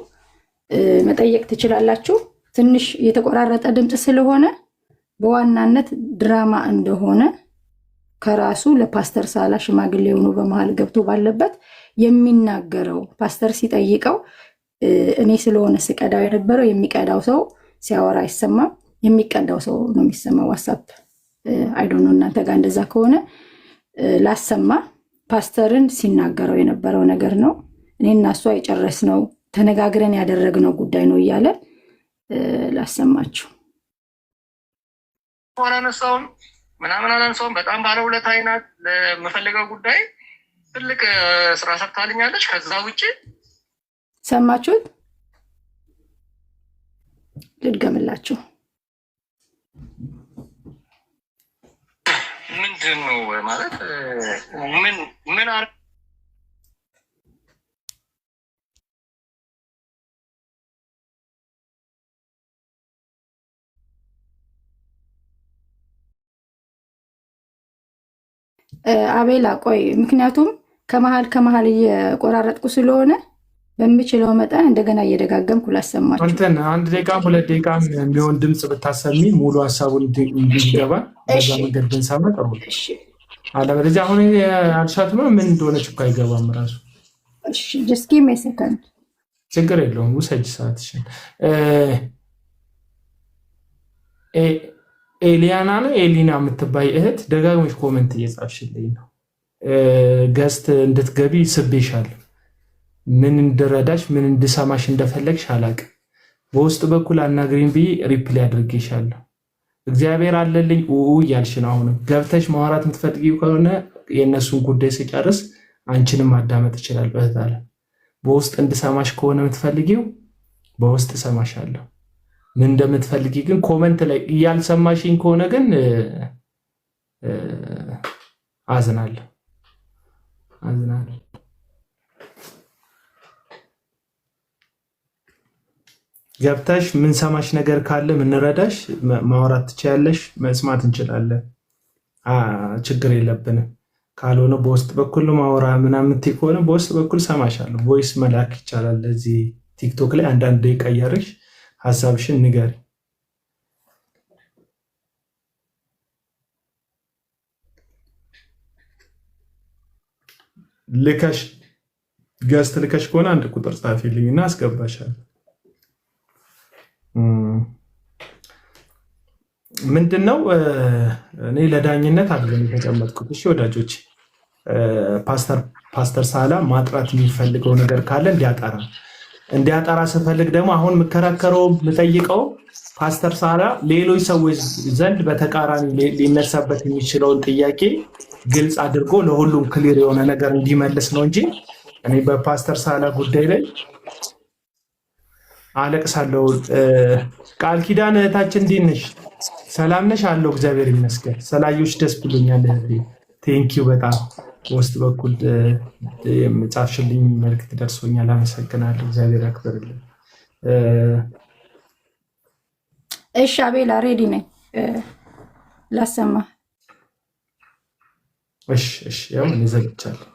መጠየቅ ትችላላችሁ። ትንሽ የተቆራረጠ ድምፅ ስለሆነ በዋናነት ድራማ እንደሆነ ከራሱ ለፓስተር ሳላ ሽማግሌ ሆኖ በመሃል ገብቶ ባለበት የሚናገረው ፓስተር ሲጠይቀው እኔ ስለሆነ ስቀዳው የነበረው የሚቀዳው ሰው ሲያወራ አይሰማም፣ የሚቀዳው ሰው ነው የሚሰማው። ዋትሳፕ አይዶን ነው እናንተ ጋር እንደዛ ከሆነ ላሰማ። ፓስተርን ሲናገረው የነበረው ነገር ነው። እኔ እና እሷ የጨረስነው ተነጋግረን ያደረግነው ጉዳይ ነው እያለ ላሰማችሁ። አላነሳውም ምናምን አላነሳውም። በጣም ባለውለታ አይናት ለምፈልገው ጉዳይ ትልቅ ስራ ሰርታልኛለች። ከዛ ውጭ ሰማችሁት? ልድገምላችሁ። ምንድን ነው ማለት ምን አቤላ ቆይ፣ ምክንያቱም ከመሀል እየቆራረጥኩ ስለሆነ በምችለው መጠን እንደገና እየደጋገምኩ ላሰማችሁ። አንድ ደቂቃ 2 ደቂቃ የሚሆን ድምፅ ብታሰሚ ሙሉ ሀሳቡን እንዲገባ በዛ መንገድ ብንሰማ ጥሩ። አለበለዚያ አሁን አልሻት ነው ምን እንደሆነች እኮ አይገባም ራሱ። ጀስት ጊቭ ሚ ሰከንድ። ችግር የለውም ውሰጅ ሰዓትሽን። ኤሊያና ነው ኤሊና የምትባይ እህት ደጋግመሽ ኮመንት እየጻፍሽልኝ ነው። ገስት እንድትገቢ ስቤሻል። ምን እንድረዳሽ ምን እንድሰማሽ እንደፈለግሽ አላቅም። በውስጥ በኩል አናግሪኝ ብዬ ሪፕላይ አድርጌሻለሁ። እግዚአብሔር አለልኝ እያልሽ ነው። አሁንም ገብተሽ ማውራት የምትፈልጊው ከሆነ የእነሱን ጉዳይ ስጨርስ አንቺንም ማዳመጥ ይችላል። በዛለ በውስጥ እንድሰማሽ ከሆነ የምትፈልጊው በውስጥ እሰማሻለሁ። ምን እንደምትፈልጊ ግን ኮመንት ላይ እያልሰማሽኝ ከሆነ ግን አዝናለሁ። ገብተሽ ምን ሰማሽ ነገር ካለ ምን ረዳሽ ማውራት ትችያለሽ፣ መስማት እንችላለን። ችግር የለብንም። ካልሆነ በውስጥ በኩል ማውራ ምናምን ከሆነ በውስጥ በኩል ሰማሻለሁ። ቮይስ መላክ ይቻላል። እዚህ ቲክቶክ ላይ አንዳንድ ደቂቃ እያደረግሽ ሀሳብሽን ንገሪ። ልከሽ ገስት ልከሽ ከሆነ አንድ ቁጥር ጻፊልኝና አስገባሻለሁ። ምንድነው እኔ ለዳኝነት አይደለም የተቀመጥኩት። እሺ ወዳጆች፣ ፓስተር ሳላ ማጥራት የሚፈልገው ነገር ካለ እንዲያጠራ ስፈልግ ደግሞ አሁን የምከራከረው የምጠይቀው ፓስተር ሳላ ሌሎች ሰዎች ዘንድ በተቃራኒ ሊነሳበት የሚችለውን ጥያቄ ግልጽ አድርጎ ለሁሉም ክሊር የሆነ ነገር እንዲመልስ ነው እንጂ እኔ በፓስተር ሳላ ጉዳይ ላይ አለቅሳለሁ። ቃል ኪዳን እህታችን እንዴት ነሽ? ሰላም ነሽ? አለው እግዚአብሔር ይመስገን። ሰላዮች ደስ ብሎኛል። ቴንኪው በጣም ውስጥ በኩል የምጻፍሽልኝ መልዕክት ደርሶኛል። አመሰግናለሁ። እግዚአብሔር ያክብርልኝ። እሺ አቤላ ሬዲ ነኝ ላሰማ። እሺ ያው ምን ዘግቻለሁ።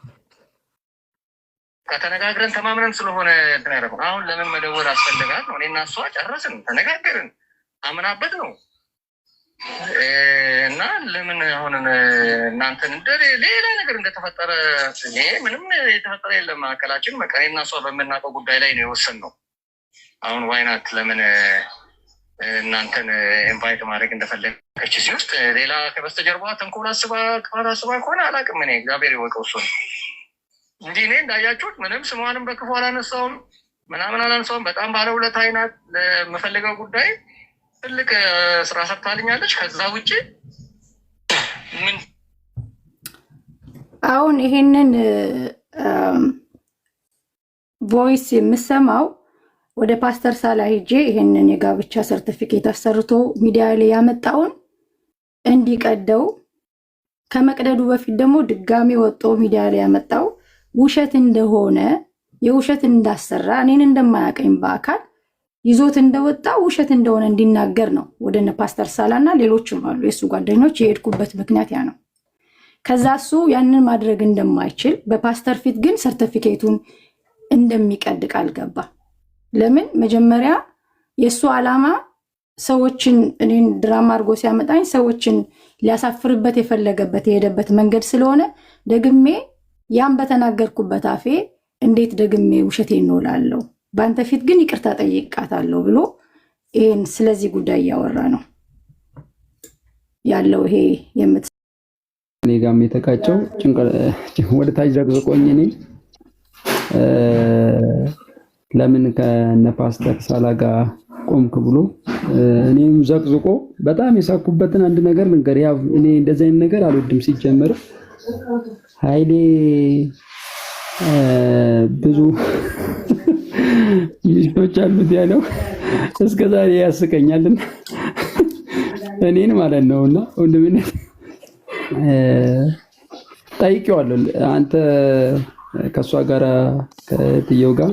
ከተነጋግረን ተማምነን ስለሆነ ተናገረው። አሁን ለምን መደወል አስፈልጋት ነው? እኔና እሷ ጨረስን፣ ተነጋገርን፣ አምናበት ነው እና ለምን አሁን እናንተን እንደ ሌላ ነገር እንደተፈጠረ እኔ ምንም የተፈጠረ የለም መካከላችን። እኔና እሷ በምናውቀው ጉዳይ ላይ ነው የወሰንነው። አሁን ዋይናት ለምን እናንተን ኢንቫይት ማድረግ እንደፈለገች ሲውስጥ ሌላ ከበስተጀርባ ተንኮል አስባ ክፋት አስባ ከሆነ አላውቅም። እኔ እግዚአብሔር ይወቀው እሱን እንጂ እኔ እንዳያችሁት ምንም ስሟንም በክፉ አላነሳውም፣ ምናምን አላነሳውም። በጣም ባለውለታ አይናት። ለምፈልገው ጉዳይ ትልቅ ስራ ሰርታልኛለች። ከዛ ውጭ ምን አሁን ይሄንን ቮይስ የምሰማው ወደ ፓስተር ሳላ ሄጄ ይሄንን የጋብቻ ሰርቲፊኬት አሰርቶ ሚዲያ ላይ ያመጣውን እንዲቀደው ከመቅደዱ በፊት ደግሞ ድጋሚ ወጥቶ ሚዲያ ላይ ያመጣው ውሸት እንደሆነ የውሸት እንዳሰራ እኔን እንደማያቀኝ በአካል ይዞት እንደወጣ ውሸት እንደሆነ እንዲናገር ነው ወደነ ፓስተር ሳላና ሌሎችም አሉ የሱ ጓደኞች የሄድኩበት ምክንያት ያ ነው። ከዛ እሱ ያንን ማድረግ እንደማይችል በፓስተር ፊት ግን ሰርቲፊኬቱን እንደሚቀድ ቃል ገባ። ለምን መጀመሪያ የሱ ዓላማ ሰዎችን እኔን ድራማ አድርጎ ሲያመጣኝ ሰዎችን ሊያሳፍርበት የፈለገበት የሄደበት መንገድ ስለሆነ ደግሜ ያን በተናገርኩበት አፌ እንዴት ደግሜ ውሸቴን እኖላለሁ፣ በአንተ ፊት ግን ይቅርታ ጠይቃታለሁ ብሎ ይሄን ስለዚህ ጉዳይ እያወራ ነው ያለው። ይሄ እኔ ጋርም የተቃጨው ወደ ታች ዘቅዝቆኝ እኔ ለምን ከነ ፓስተር ሳላ ጋር ቆምክ ብሎ እኔም ዘቅዝቆ በጣም የሳኩበትን አንድ ነገር ልንገር። ያው እኔ እንደዚህ አይነት ነገር አልወድም ሲጀመር። ኃይሌ ብዙ ሚስቶች አሉት ያለው እስከዛሬ ያስቀኛልና እኔን ማለት ነውና ወንድምነት ጠይቄዋለሁ። አንተ ከሷ ጋር ከትየው ጋር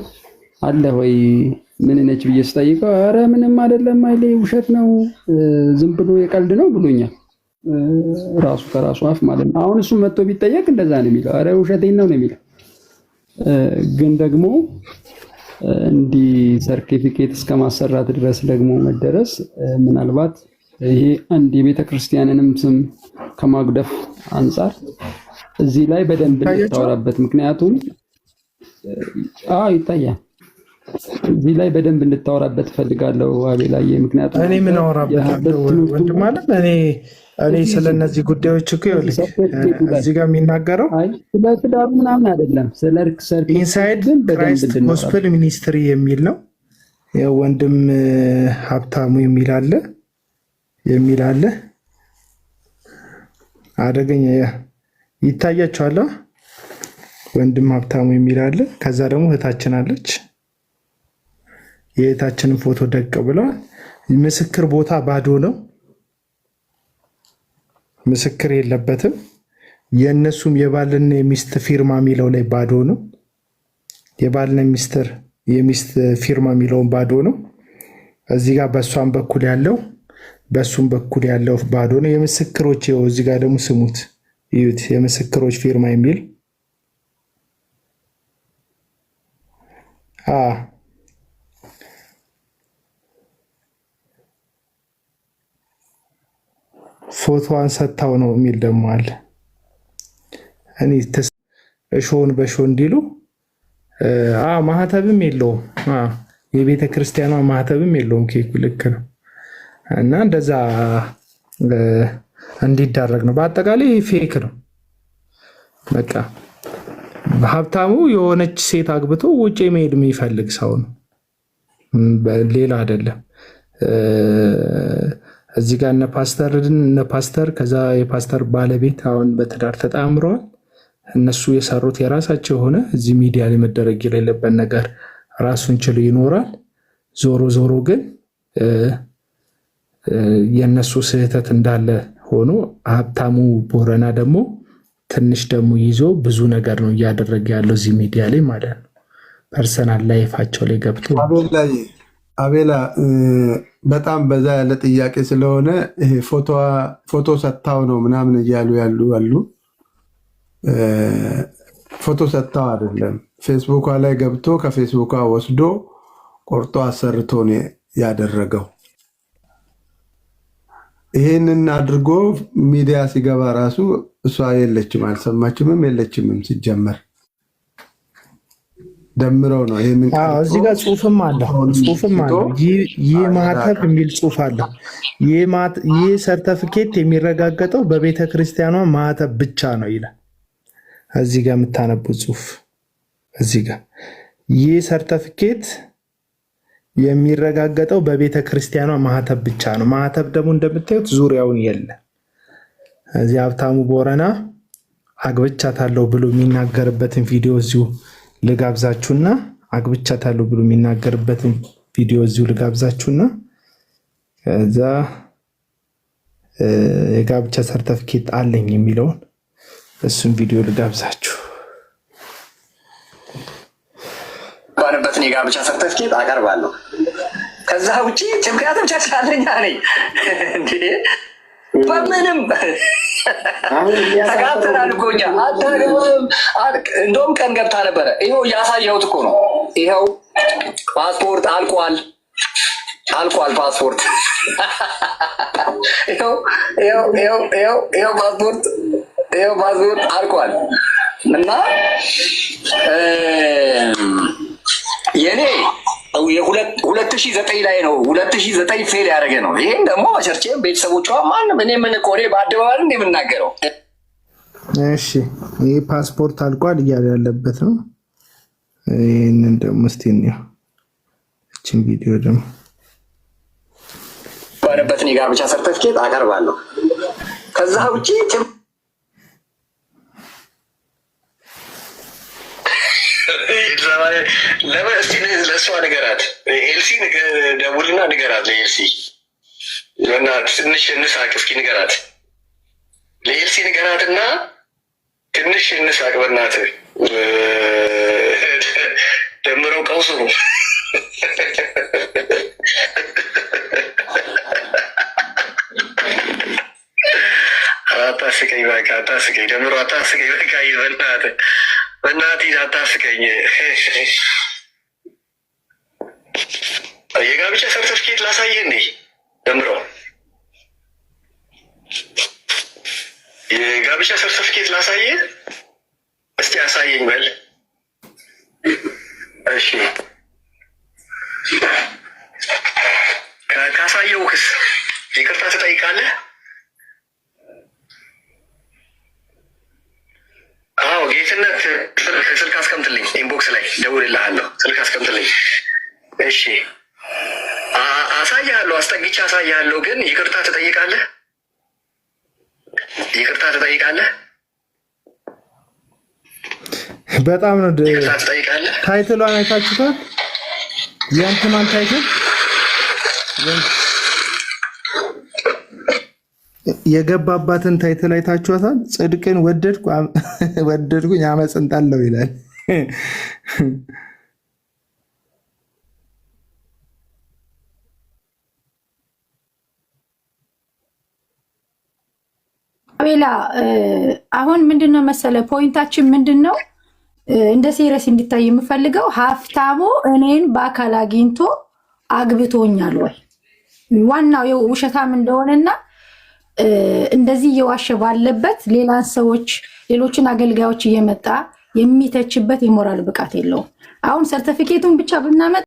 አለ ወይ ምን ነች ብዬ ስጠይቀው ኧረ ምንም አይደለም ኃይሌ ውሸት ነው ዝም ብሎ የቀልድ ነው ብሎኛል። ራሱ ከራሱ አፍ ማለት ነው። አሁን እሱ መጥቶ ቢጠየቅ እንደዛ ነው የሚለው፣ ኧረ ውሸቴን ነው የሚለው። ግን ደግሞ እንዲህ ሰርቲፊኬት እስከማሰራት ድረስ ደግሞ መደረስ ምናልባት ይሄ አንድ የቤተ ክርስቲያንንም ስም ከማጉደፍ አንጻር እዚህ ላይ በደንብ እንድታወራበት፣ ምክንያቱም ይታያል። እዚህ ላይ በደንብ እንድታወራበት ፈልጋለሁ አቤላዬ። ምክንያቱም እኔ ምን አወራበታለሁ ወንድም ማለት እኔ ስለነዚህ ጉዳዮች እኮ ይኸውልህ እዚህ ጋር የሚናገረው ስለ ትዳሩ ምናምን አይደለም፣ ስለ ሰርክ ኢንሳይድ ክራይስት ጎስፔል ሚኒስትሪ የሚል ነው። ወንድም ሀብታሙ የሚል አለ አደገኛ ይታያችኋል። ወንድም ሀብታሙ የሚል አለ። ከዛ ደግሞ እህታችን አለች። የእህታችንን ፎቶ ደቅ ብለዋል። ምስክር ቦታ ባዶ ነው። ምስክር የለበትም። የእነሱም የባልና የሚስት ፊርማ የሚለው ላይ ባዶ ነው። የባልና የሚስት ፊርማ የሚለውን ባዶ ነው። እዚህ ጋር በእሷም በኩል ያለው በእሱም በኩል ያለው ባዶ ነው። የምስክሮች ይኸው እዚህ ጋር ደግሞ ስሙት፣ እዩት። የምስክሮች ፊርማ የሚል ፎቶዋን ሰጥታው ነው የሚል ደግሞ አለ። እኔ እሾን በሾ እንዲሉ ማህተብም የለውም። የቤተ ክርስቲያኗ ማህተብም የለውም። ኬኩ ልክ ነው። እና እንደዛ እንዲዳረግ ነው። በአጠቃላይ ፌክ ነው። በቃ ሀብታሙ የሆነች ሴት አግብቶ ውጭ መሄድ የሚፈልግ ሰው ነው፣ ሌላ አይደለም። እዚህ ጋር እነ ፓስተር ከዛ የፓስተር ባለቤት አሁን በትዳር ተጣምረዋል። እነሱ የሰሩት የራሳቸው የሆነ እዚህ ሚዲያ ላይ መደረግ የሌለበት ነገር ራሱን ችሎ ይኖራል። ዞሮ ዞሮ ግን የነሱ ስህተት እንዳለ ሆኖ ሀብታሙ ቦረና ደግሞ ትንሽ ደግሞ ይዞ ብዙ ነገር ነው እያደረገ ያለው እዚህ ሚዲያ ላይ ማለት ነው። ፐርሰናል ላይፋቸው ላይ ገብቶ አቤላ በጣም በዛ ያለ ጥያቄ ስለሆነ ይሄ ፎቶ ሰጥታው ነው ምናምን እያሉ አሉ። ፎቶ ሰጥታው አይደለም። ፌስቡኳ ላይ ገብቶ ከፌስቡኳ ወስዶ ቆርጦ አሰርቶ ነው ያደረገው። ይሄንን አድርጎ ሚዲያ ሲገባ ራሱ እሷ የለችም፣ አልሰማችምም፣ የለችምም ሲጀመር ደምረው ነው። እዚህ ጋር ጽሁፍም አለ። ይህ ማህተብ የሚል ጽሁፍ አለ። ይህ ሰርተፍኬት የሚረጋገጠው በቤተ ክርስቲያኗ ማህተብ ብቻ ነው ይላል። እዚህ ጋር የምታነቡት ጽሁፍ እዚህ ጋር ይህ ሰርተፍኬት የሚረጋገጠው በቤተ ክርስቲያኗ ማህተብ ብቻ ነው። ማህተብ ደግሞ እንደምታዩት ዙሪያውን የለ። እዚህ ሀብታሙ ቦረና አግብቻታለሁ ብሎ የሚናገርበትን ቪዲዮ እዚሁ ልጋብዛችሁና አግብቻታለሁ ብሎ የሚናገርበትን ቪዲዮ እዚሁ ልጋብዛችሁና ከዛ የጋብቻ ሰርተፍኬት አለኝ የሚለውን እሱን ቪዲዮ ልጋብዛችሁ። ባነበትን የጋብቻ ሰርተፍኬት አቀርባለሁ። ከዛ ውጭ ምክንያቱም ቸርቻለኛ ነኝ እንዴ በምንም ተጋብተናል እኮ እኛ አታገባም። እንደውም ቀን ገብታ ነበረ። ይኸው እያሳየሁት እኮ ነው። ይኸው ፓስፖርት አልቋል ፓስፖርት ይኸው ፓስፖርት አልቋል። እና የኔ 2009 ላይ ነው 2009 ፌል ያደረገ ነው። ይሄን ደግሞ ቸርቼም ቤተሰቦቿ ማንም እኔ ምን ቆሬ በአደባባይ እንደ የምናገረው። እሺ ይሄ ፓስፖርት አልቋል እያለ ያለበት ነው። ይሄንን ደግሞ እስቲ እንየው። እቺን ቪዲዮ ደግሞ ባነበትን የጋብቻ ሰርተፍኬት አቀርባለሁ። ከዛ ውጪ ለምን እስቲ ለእሷ ንገራት፣ ኤልሲ ደውልና ንገራት። ለኤልሲ ትንሽ እንሳቅ እስኪ ንገራት፣ ለኤልሲ ንገራትና ትንሽ እንሳቅ በእናትህ። ደምረው ቀውሱ ነው። አታስቀኝ በቃ አታስቀኝ፣ ደምሮ አታስቀኝ በቃ በእናትህ አታስቀኝ። የጋብቻ ሰርተፍኬት ላሳየህ እንዴ? ደምሮ የጋብቻ ሰርተፍኬት ላሳየህ እስቲ አሳየኝ በል። እሺ ካሳየውክስ ይቅርታ ትጠይቃለህ? አዎ ጌትነት ስልክ አስቀምጥልኝ፣ ኢንቦክስ ላይ ደውልልሃለሁ። ስልክ አስቀምጥልኝ። እሺ አሳያለሁ፣ አስጠግቼ አሳያለሁ። ግን ይቅርታ ትጠይቃለህ? ይቅርታ ትጠይቃለህ? በጣም ነው ይቅርታ ትጠይቃለህ? ታይትሏን አይታችሁታል? የእንትኗን ታይትል የገባባትን ታይትል አይታችኋታል? ጽድቅን ወደድኩኝ አመፅን ጠላሁ ይላል። አቤላ አሁን ምንድነው መሰለ ፖይንታችን ምንድነው? እንደ ሴሪየስ እንዲታይ የምፈልገው ሀፍታሙ እኔን በአካል አግኝቶ አግብቶኛል ወይ? ዋናው ውሸታም እንደሆነና እንደዚህ እየዋሸ ባለበት ሌሎችን አገልጋዮች እየመጣ የሚተችበት የሞራል ብቃት የለውም። አሁን ሰርተፊኬቱን ብቻ ብናመጣ